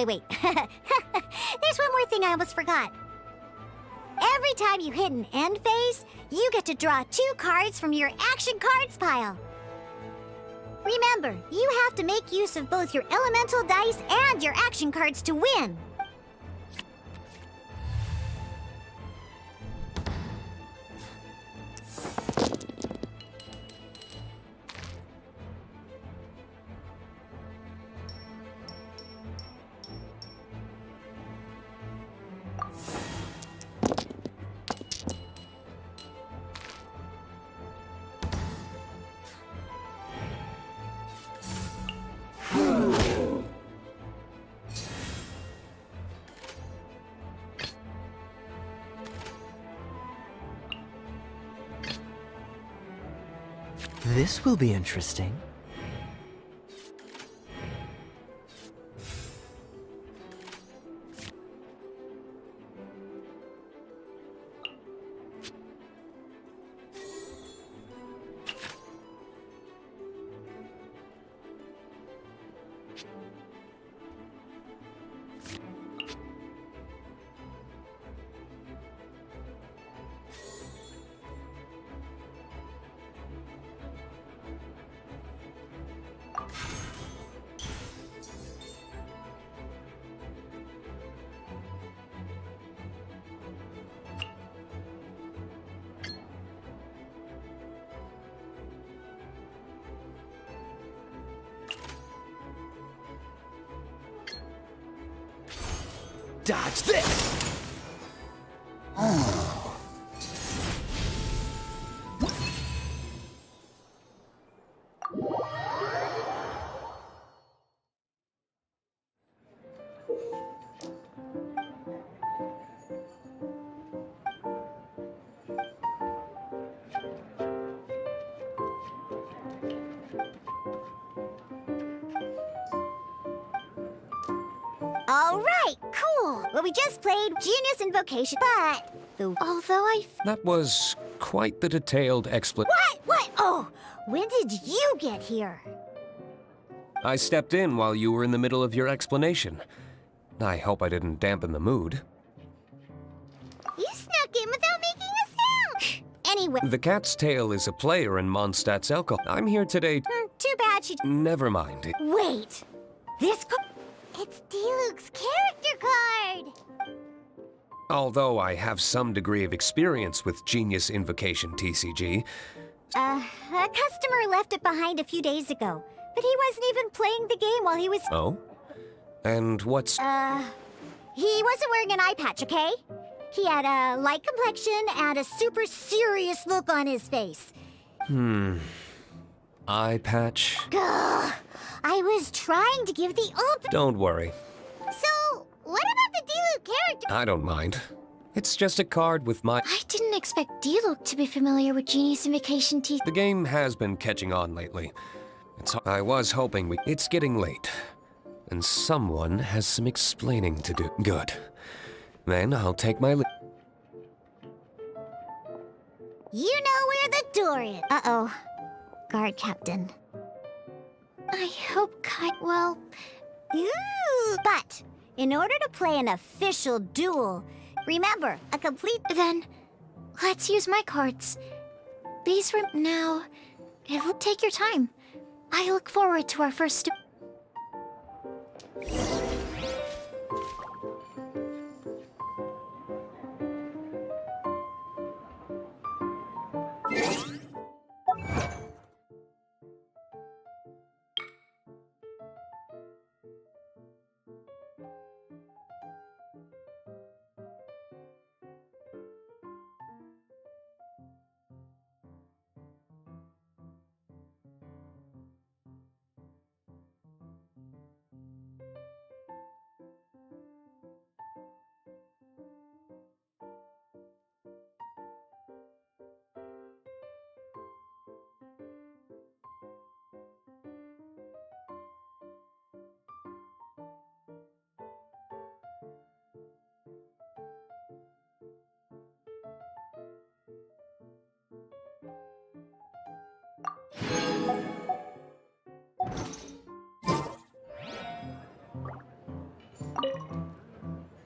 Wait. There's one more thing I almost forgot. Every time you hit an end phase, you get to draw 2 cards from your action cards pile. Remember, you have to make use of both your elemental dice and your action cards to win. This will be interesting. Dodge this! All right, cool. Well, we just played Genius Invocation, but although That was quite the detailed explanation. What? Oh, when did you get here? I stepped in while you were in the middle of your explanation. I hope I didn't dampen the mood. You snuck in without making a sound. Anyway. The Cat's Tail is a player in Mondstadt's Elko. I'm here today. Too bad she. Never mind. Wait. This. It's D-Luke's character card! Although I have some degree of experience with Genius Invocation TCG. A customer left it behind a few days ago, but he wasn't even playing the game while he was... Oh? And what's... He wasn't wearing an eye patch, okay? He had a light complexion and a super serious look on his face. Eye patch? Gah! I was trying to give the Don't worry. So, what about the D-Luke character? I don't mind. It's just a card with my... I didn't expect D-Luke to be familiar with Genius Invocation TCG. The game has been catching on lately. I was hoping It's getting late. And someone has some explaining to do. Good. Then I'll take my... You know where the door is. Uh-oh. Guard Captain. I hope well... But, in order to play an official duel, remember, a complete... Then, let's use my cards. These now... It will take your time. I look forward to our first...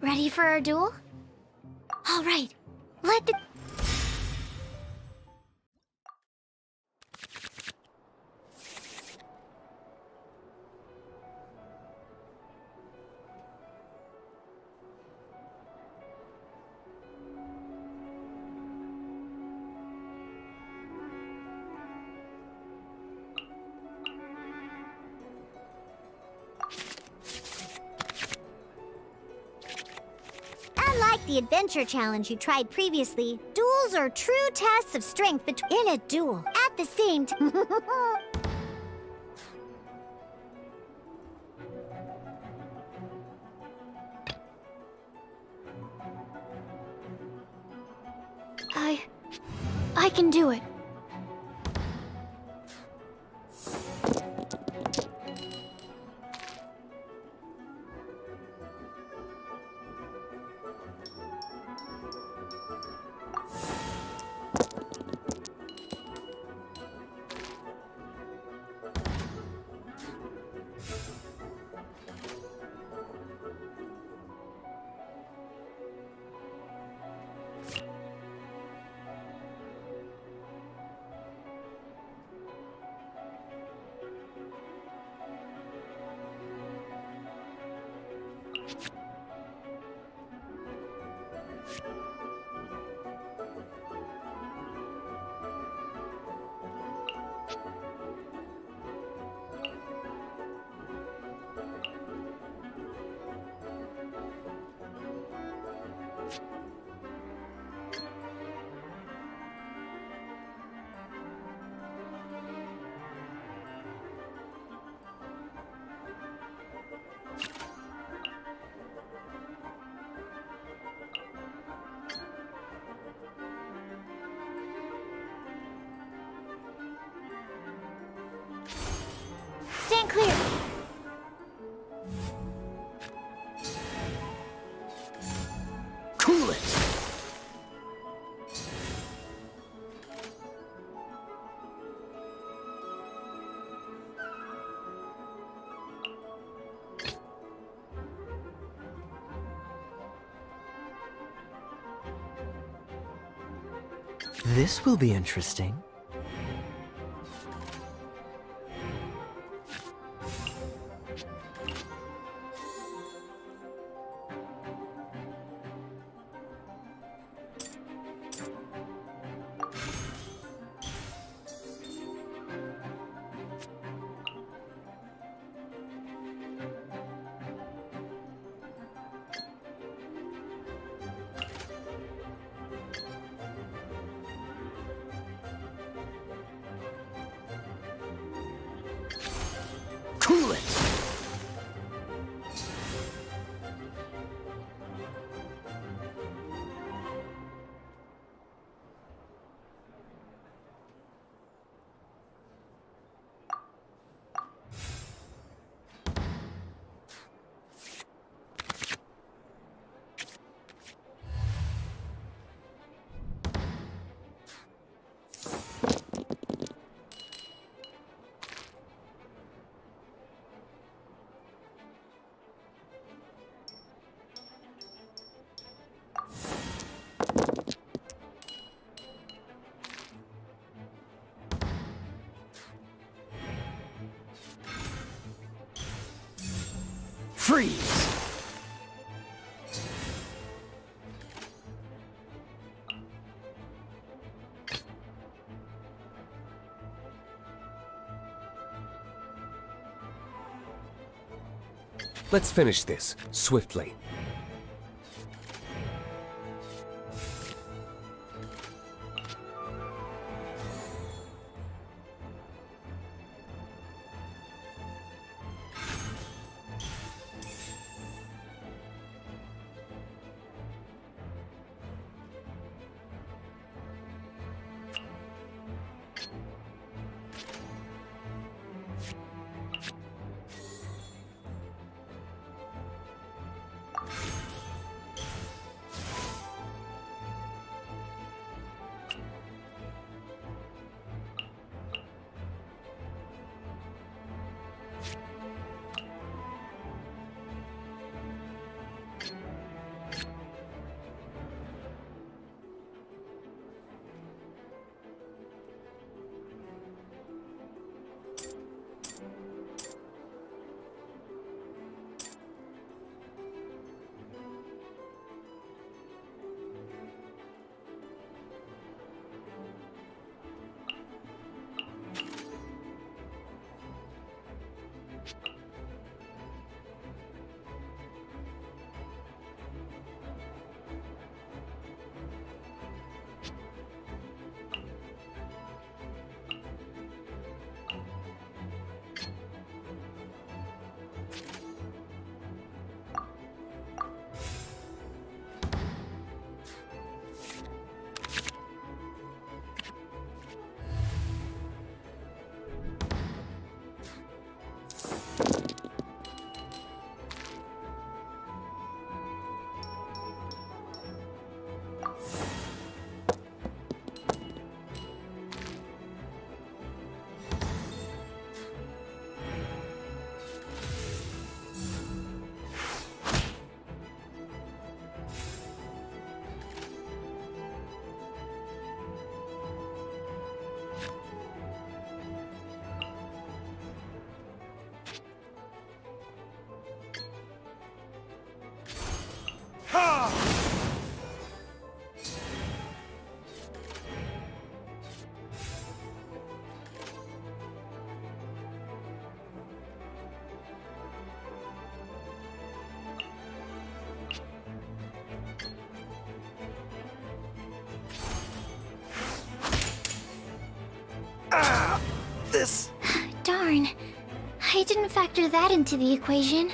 Ready for our duel? All right, let the... Unlike the adventure challenge you tried previously, duels are true tests of strength in a duel. At the same time... I can do it. clear. Cool it! This will be interesting. Cool it! Freeze! Let's finish this, swiftly. This... Darn. I didn't factor that into the equation.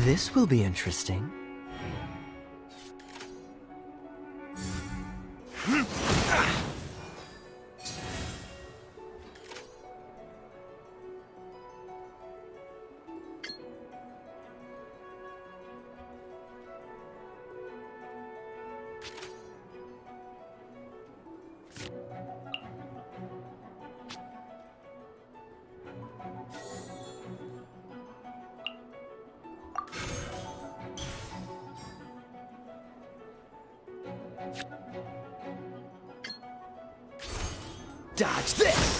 This will be interesting. Dodge this!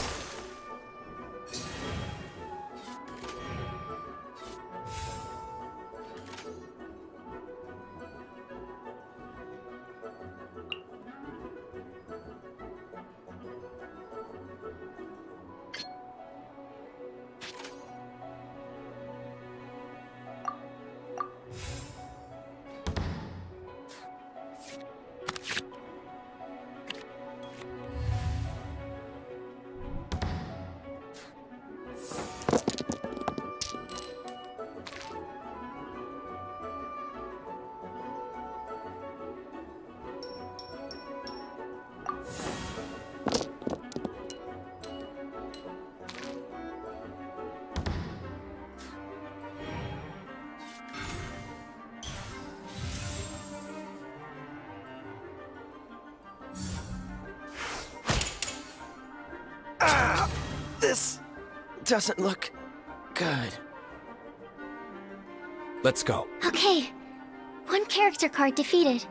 This doesn't look good. Let's go. Okay. One character card defeated.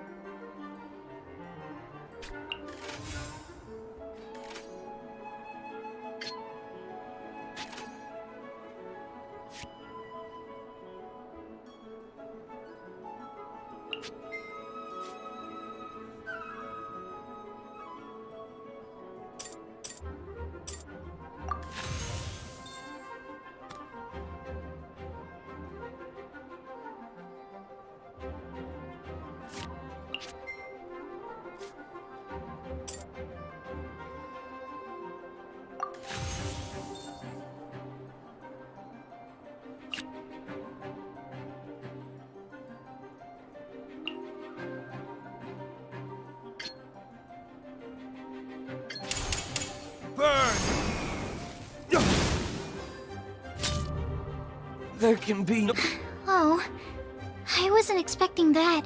There can be no... Oh, I wasn't expecting that.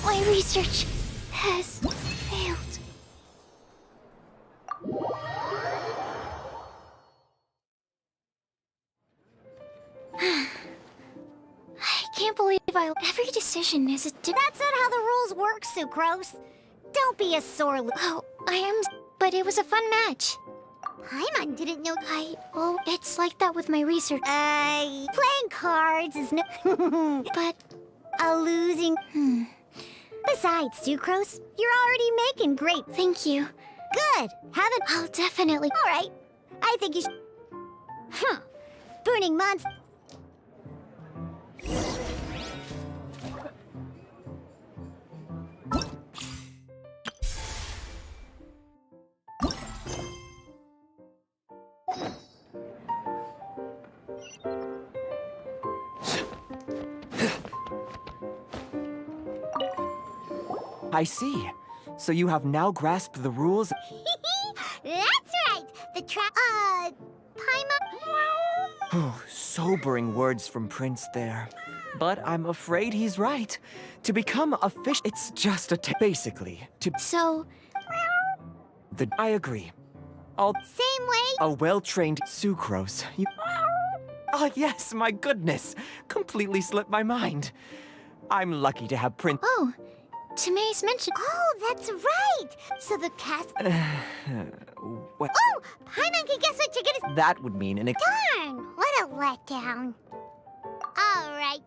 My research has failed. I can't believe every decision is a That's not how the rules work, Sucrose. Don't be a sore Oh, I am, but it was a fun match. Paimon didn't know. Well, it's like that with my research. Playing cards is no... But... a losing... Besides, Sucrose, you're already making great... Thank you. Good. Haven't... I'll definitely... All right. I think you should... Huh. Burning monster... I see. So you have now grasped the rules? That's right! The Paimon... Oh, sobering words from Prince there. But I'm afraid he's right. To become a fish, it's just a basically, to... So... I agree. Same way... A well-trained Sucrose. Oh, yes, my goodness. Completely slipped my mind. I'm lucky to have Prince. Oh, Tamae's mentioned. Oh, that's right! So the cast. What? Oh! Paimon can guess what you're gonna. That would mean an. Darn! What a letdown. Alright.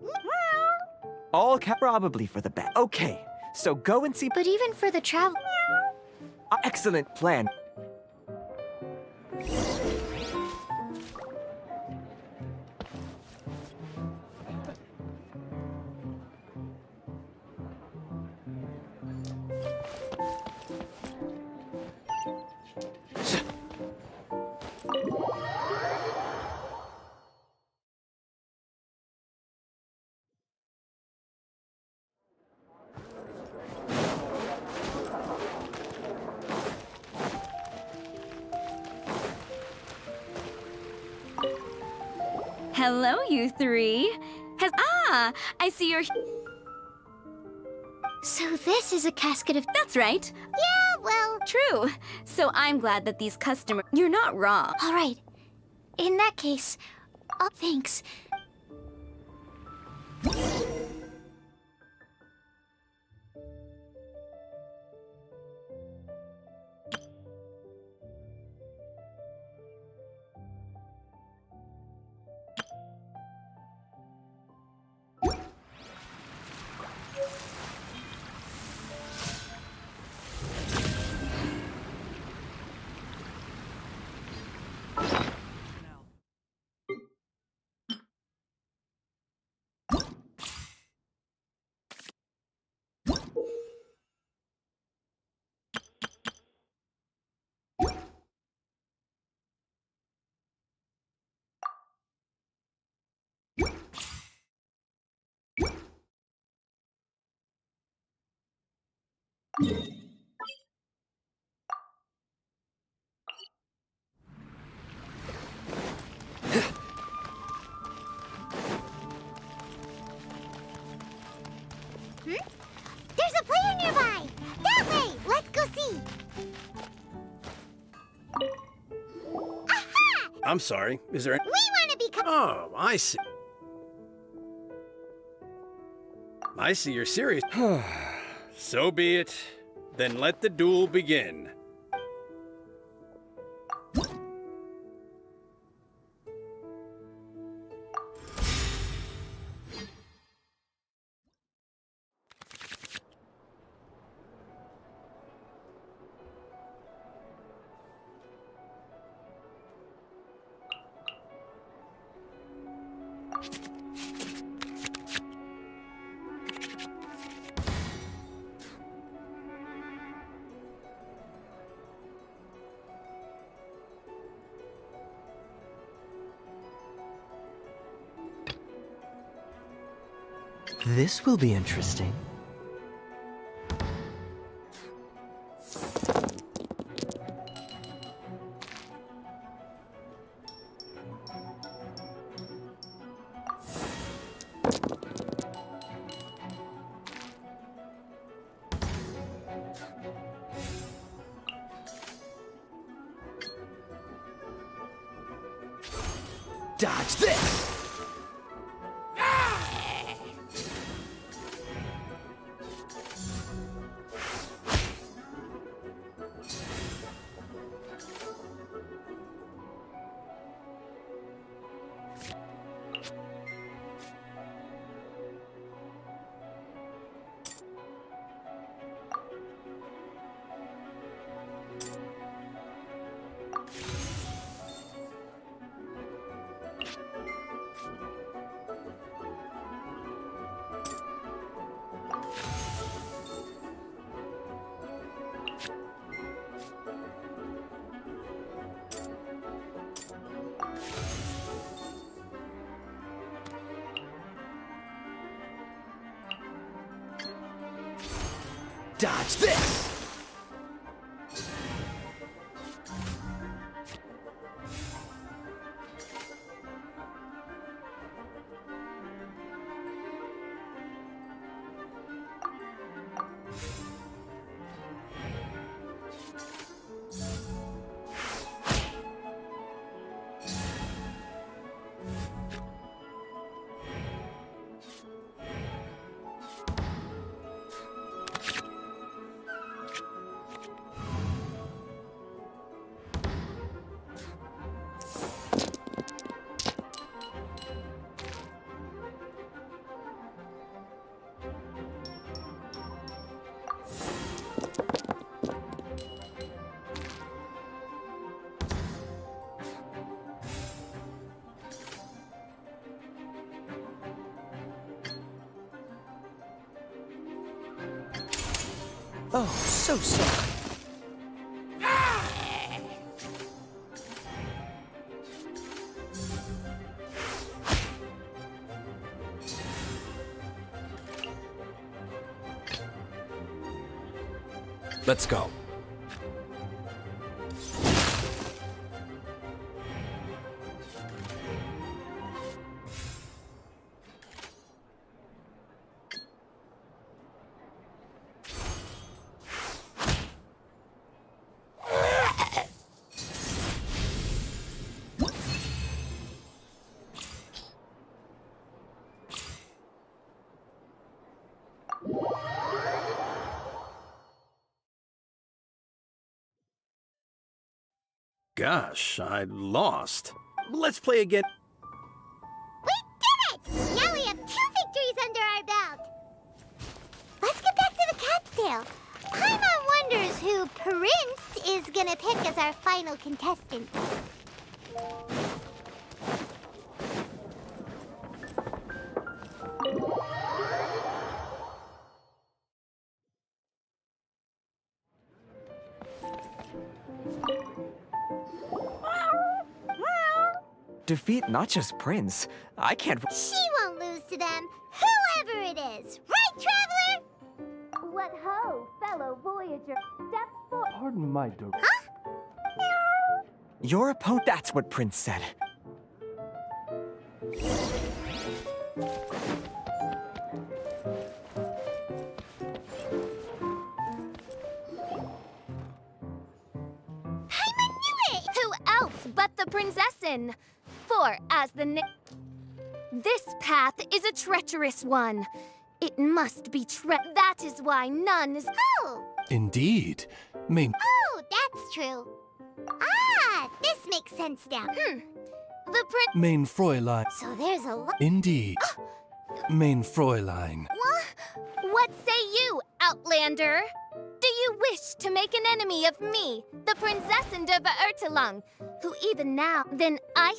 All probably for the best. Okay, so go and see. But even for the travel. Excellent plan. Hello, you three. I see you're. So this is a casket of. That's right. Yeah, well. True. So I'm glad that these customers. You're not wrong. All right. In that case, thanks. There's a player nearby! That way! Let's go see! Aha! I'm sorry, is there... We want to become... Oh, I see. I see you're serious. So be it. Then let the duel begin. This will be interesting. Dodge this! Dodge this! Oh, so sorry. Let's go. Gosh, I lost. Let's play again. We did it! Now we have 2 victories under our belt. Let's get back to the cat's tail. Paimon wonders who Prince is gonna pick as our final contestant. Defeat not just Prince. I can't. She won't lose to them, whoever it is. Right, Traveler? What ho, fellow Voyager. Step forward. Pardon my dog. Huh? Your opponent. That's what Prince said. Who else but the princessin? For as this path is a treacherous one. It must be that is why none is. Oh! Indeed. Oh, that's true. Ah, this makes sense now. The prince. Mein Fräulein. So there's a lot. Indeed. Mein Fräulein. What say you, Outlander? Do you wish to make an enemy of me, the Princessin de Vertelung, who even now, then I...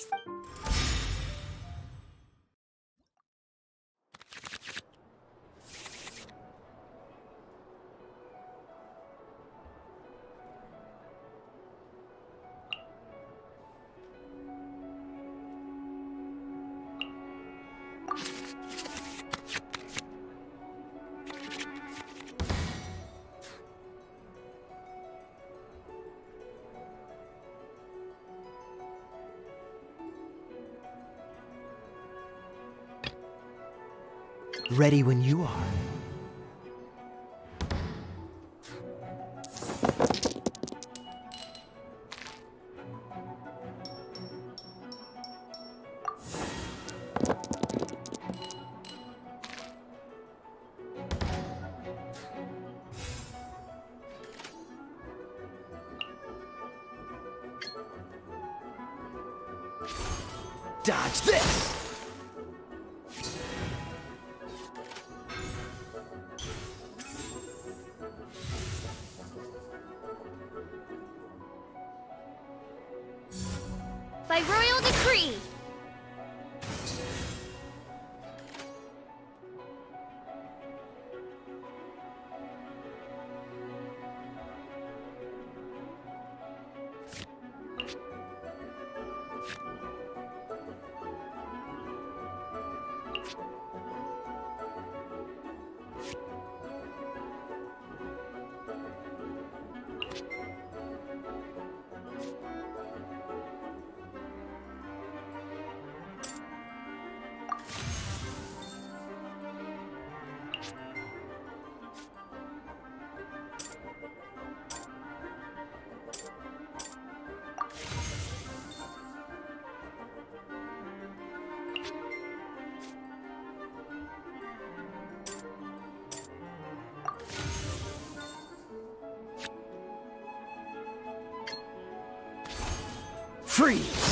Ready when you are. Dodge this! By royal decree. Freeze!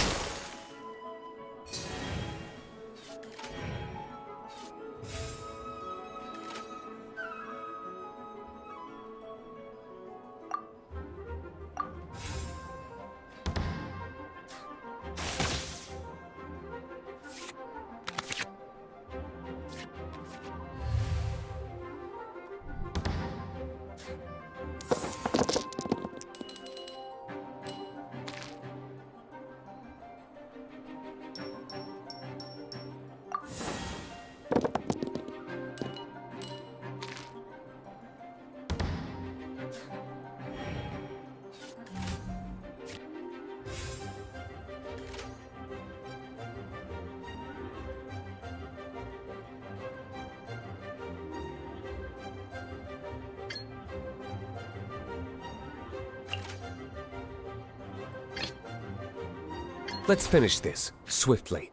Let's finish this, swiftly.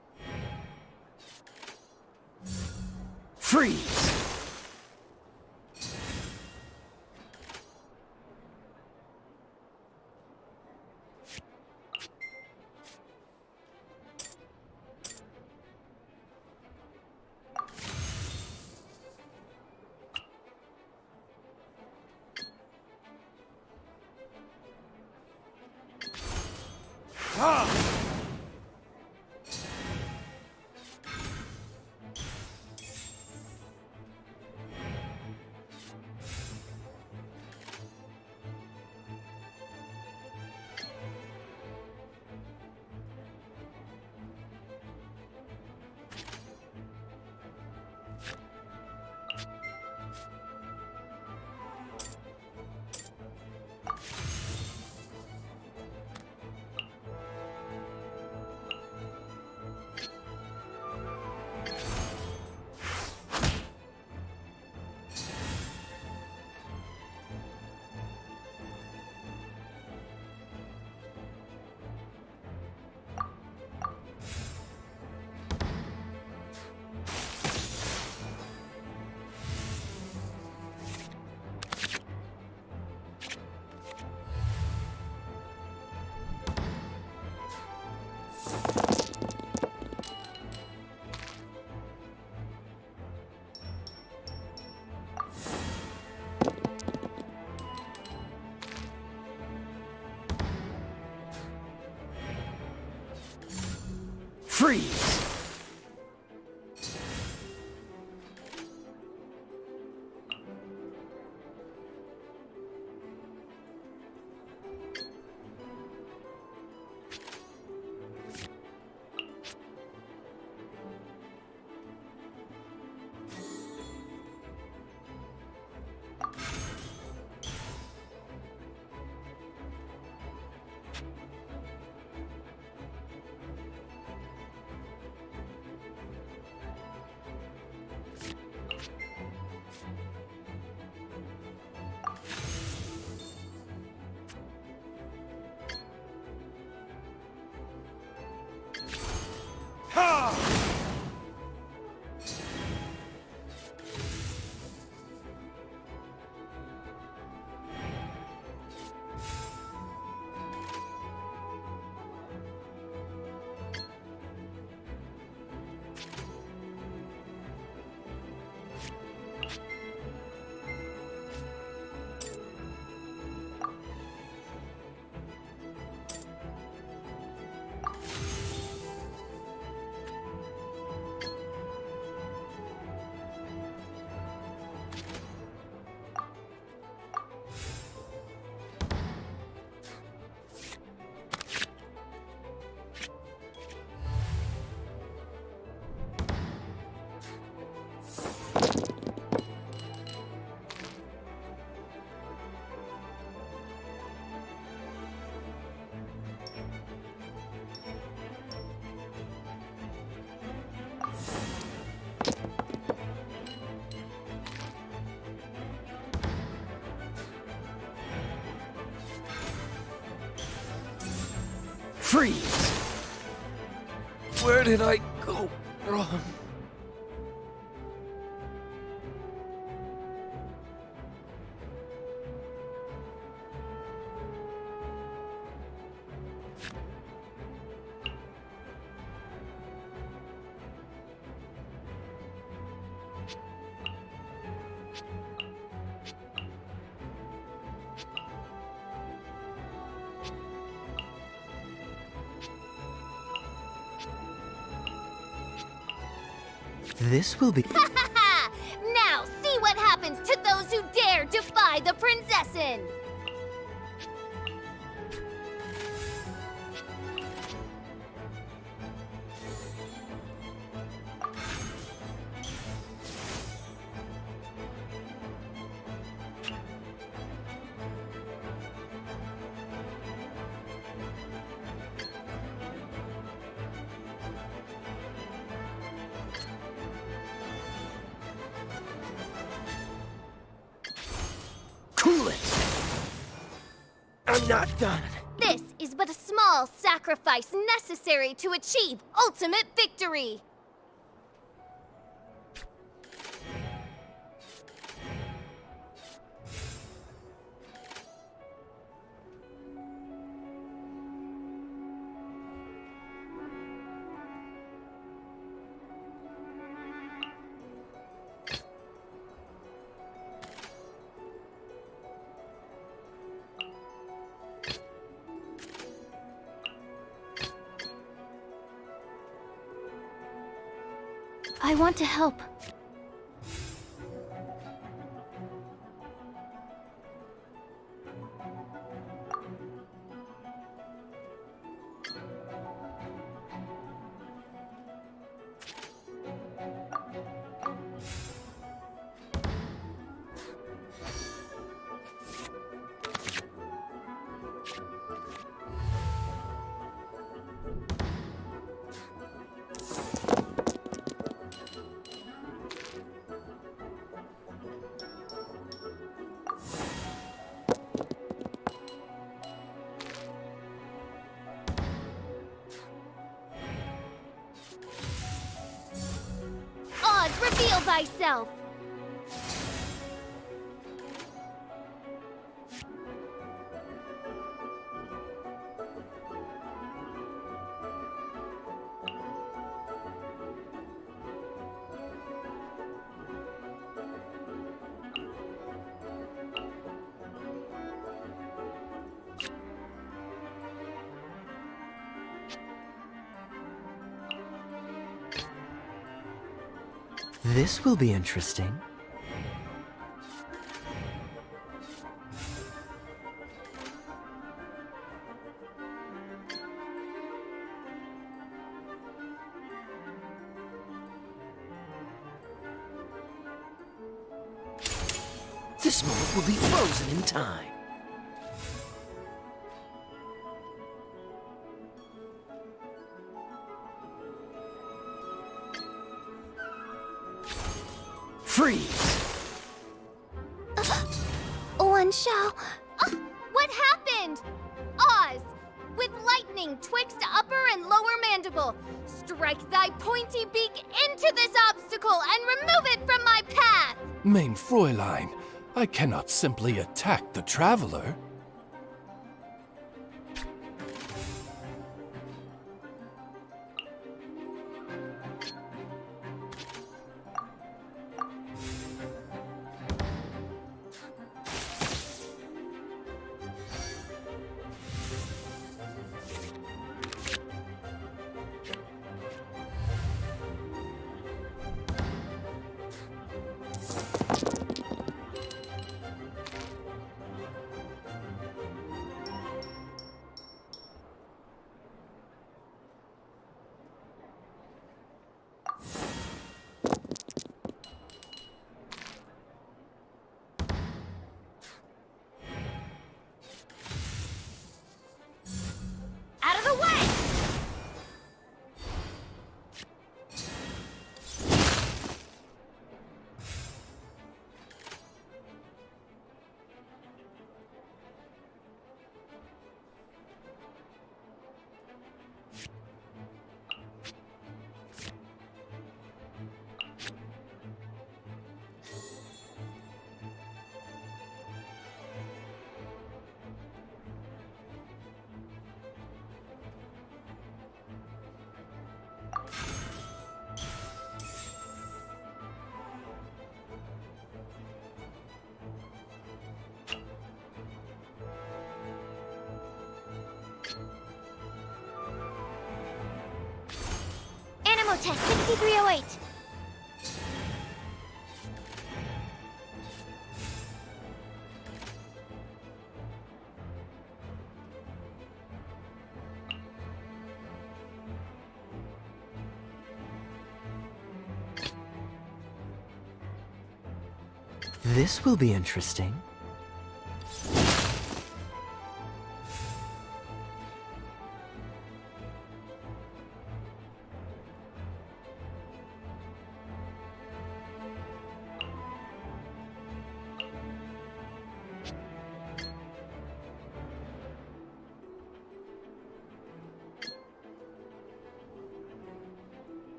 Freeze! Freeze! Freeze! Where did I go wrong? This will be... Now see what happens to those who dare defy the Prinzessin! Cool it! I'm not done. This is but a small small sacrifice necessary to achieve ultimate victory. I want to help. Reveal thyself! This will be interesting. This moment will be frozen in time. Freeze! One shall... what happened? Oz! With lightning twixt upper and lower mandible, strike thy pointy beak into this obstacle and remove it from my path! Mein Fräulein, I cannot simply attack the traveler. Out of the way! Test 6308. This will be interesting.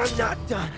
I'm not done.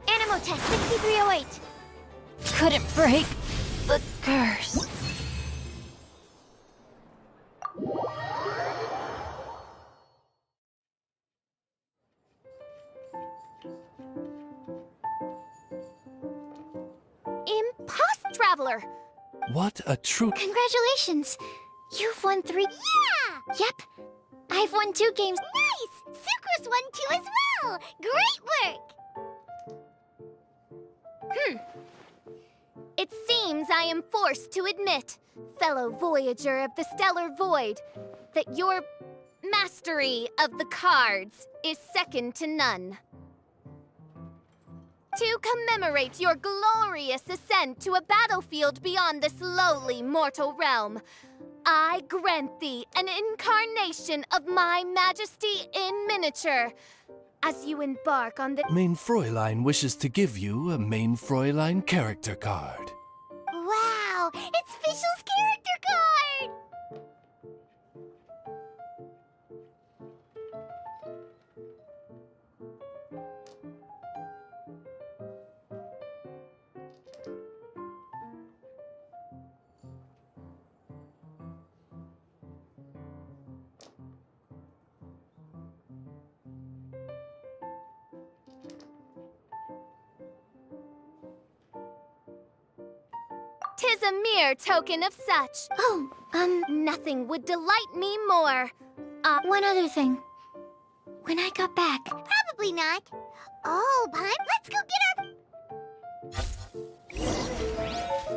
Animal test 6308. Couldn't break the curse. Impost Traveler! What a true... Congratulations! You've won 3. Yeah! Yep. I've won 2 games. Nice! Sucrose won 2 as well! Great work! It seems I am forced to admit, fellow Voyager of the Stellar Void, that your mastery of the cards is second to none. To commemorate your glorious ascent to a battlefield beyond this lowly mortal realm, I grant thee an incarnation of my majesty in miniature as you embark on the... Main Fräulein wishes to give you a Main Fräulein character card. Wow! It's Fischl's character card! Tis a mere token of such. Oh, Nothing would delight me more. one other thing. When I got back... Probably not. Oh, Paim, let's go get our...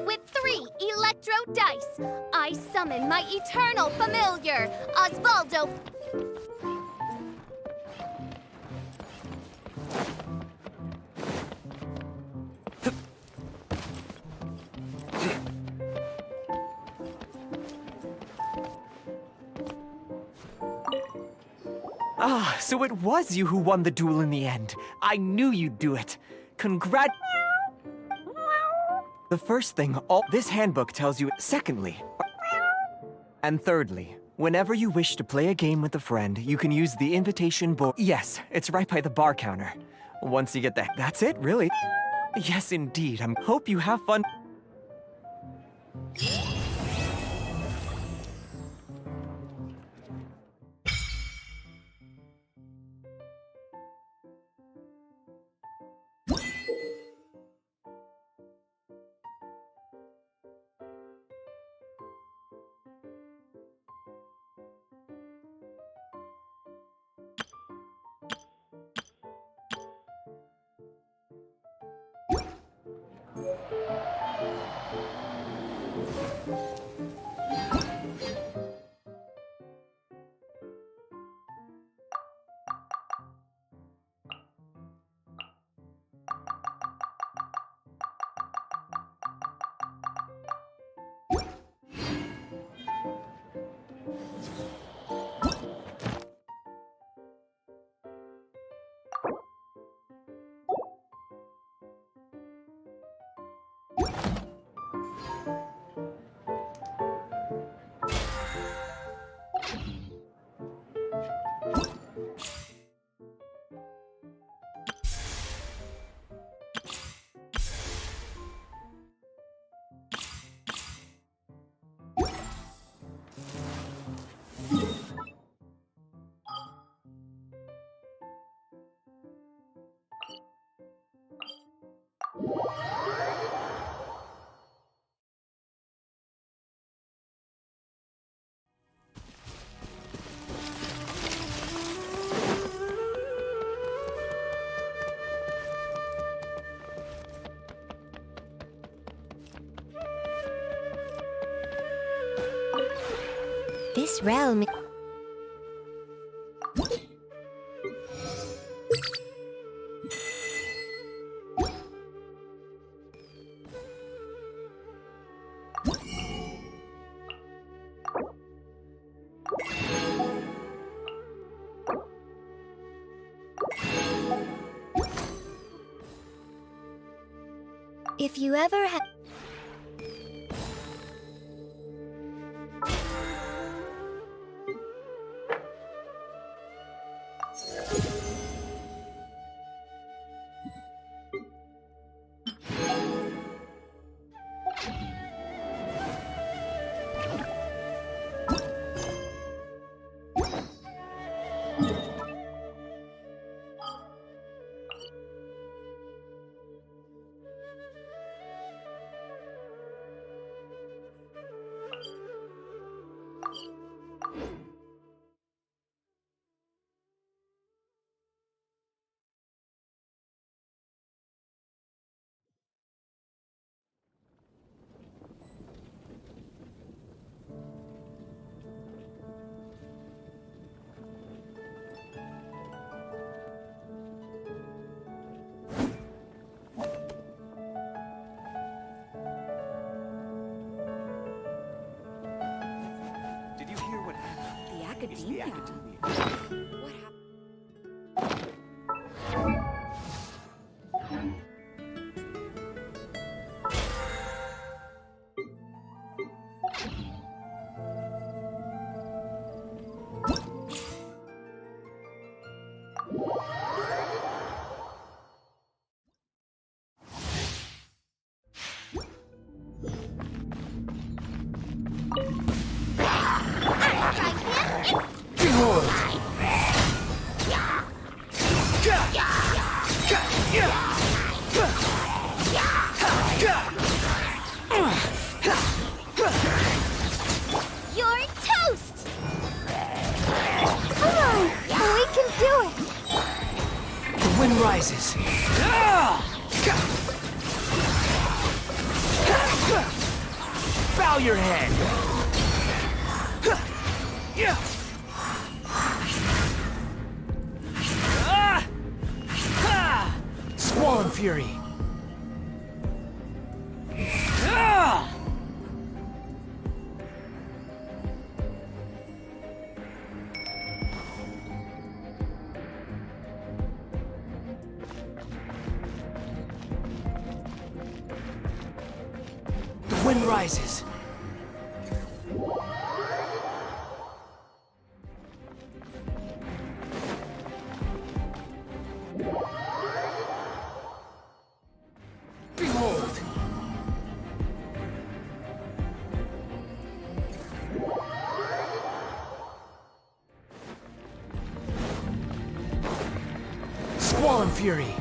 With 3 electro dice, I summon my eternal familiar, Osvaldo. Ah, so it was you who won the duel in the end. I knew you'd do it. Congrat... The first thing, this handbook tells you... Secondly... And thirdly, whenever you wish to play a game with a friend, you can use the invitation board. Yes, it's right by the bar counter. Once you get that... That's it, really. Yes, indeed. I hope you have fun. this realm... If you ever have... Did you hear what happened? The academia. What happened? You're toast! Come on, we can do it! The wind rises. Bow your head. Squall Fury. The wind rises. Behold! Squall and Fury!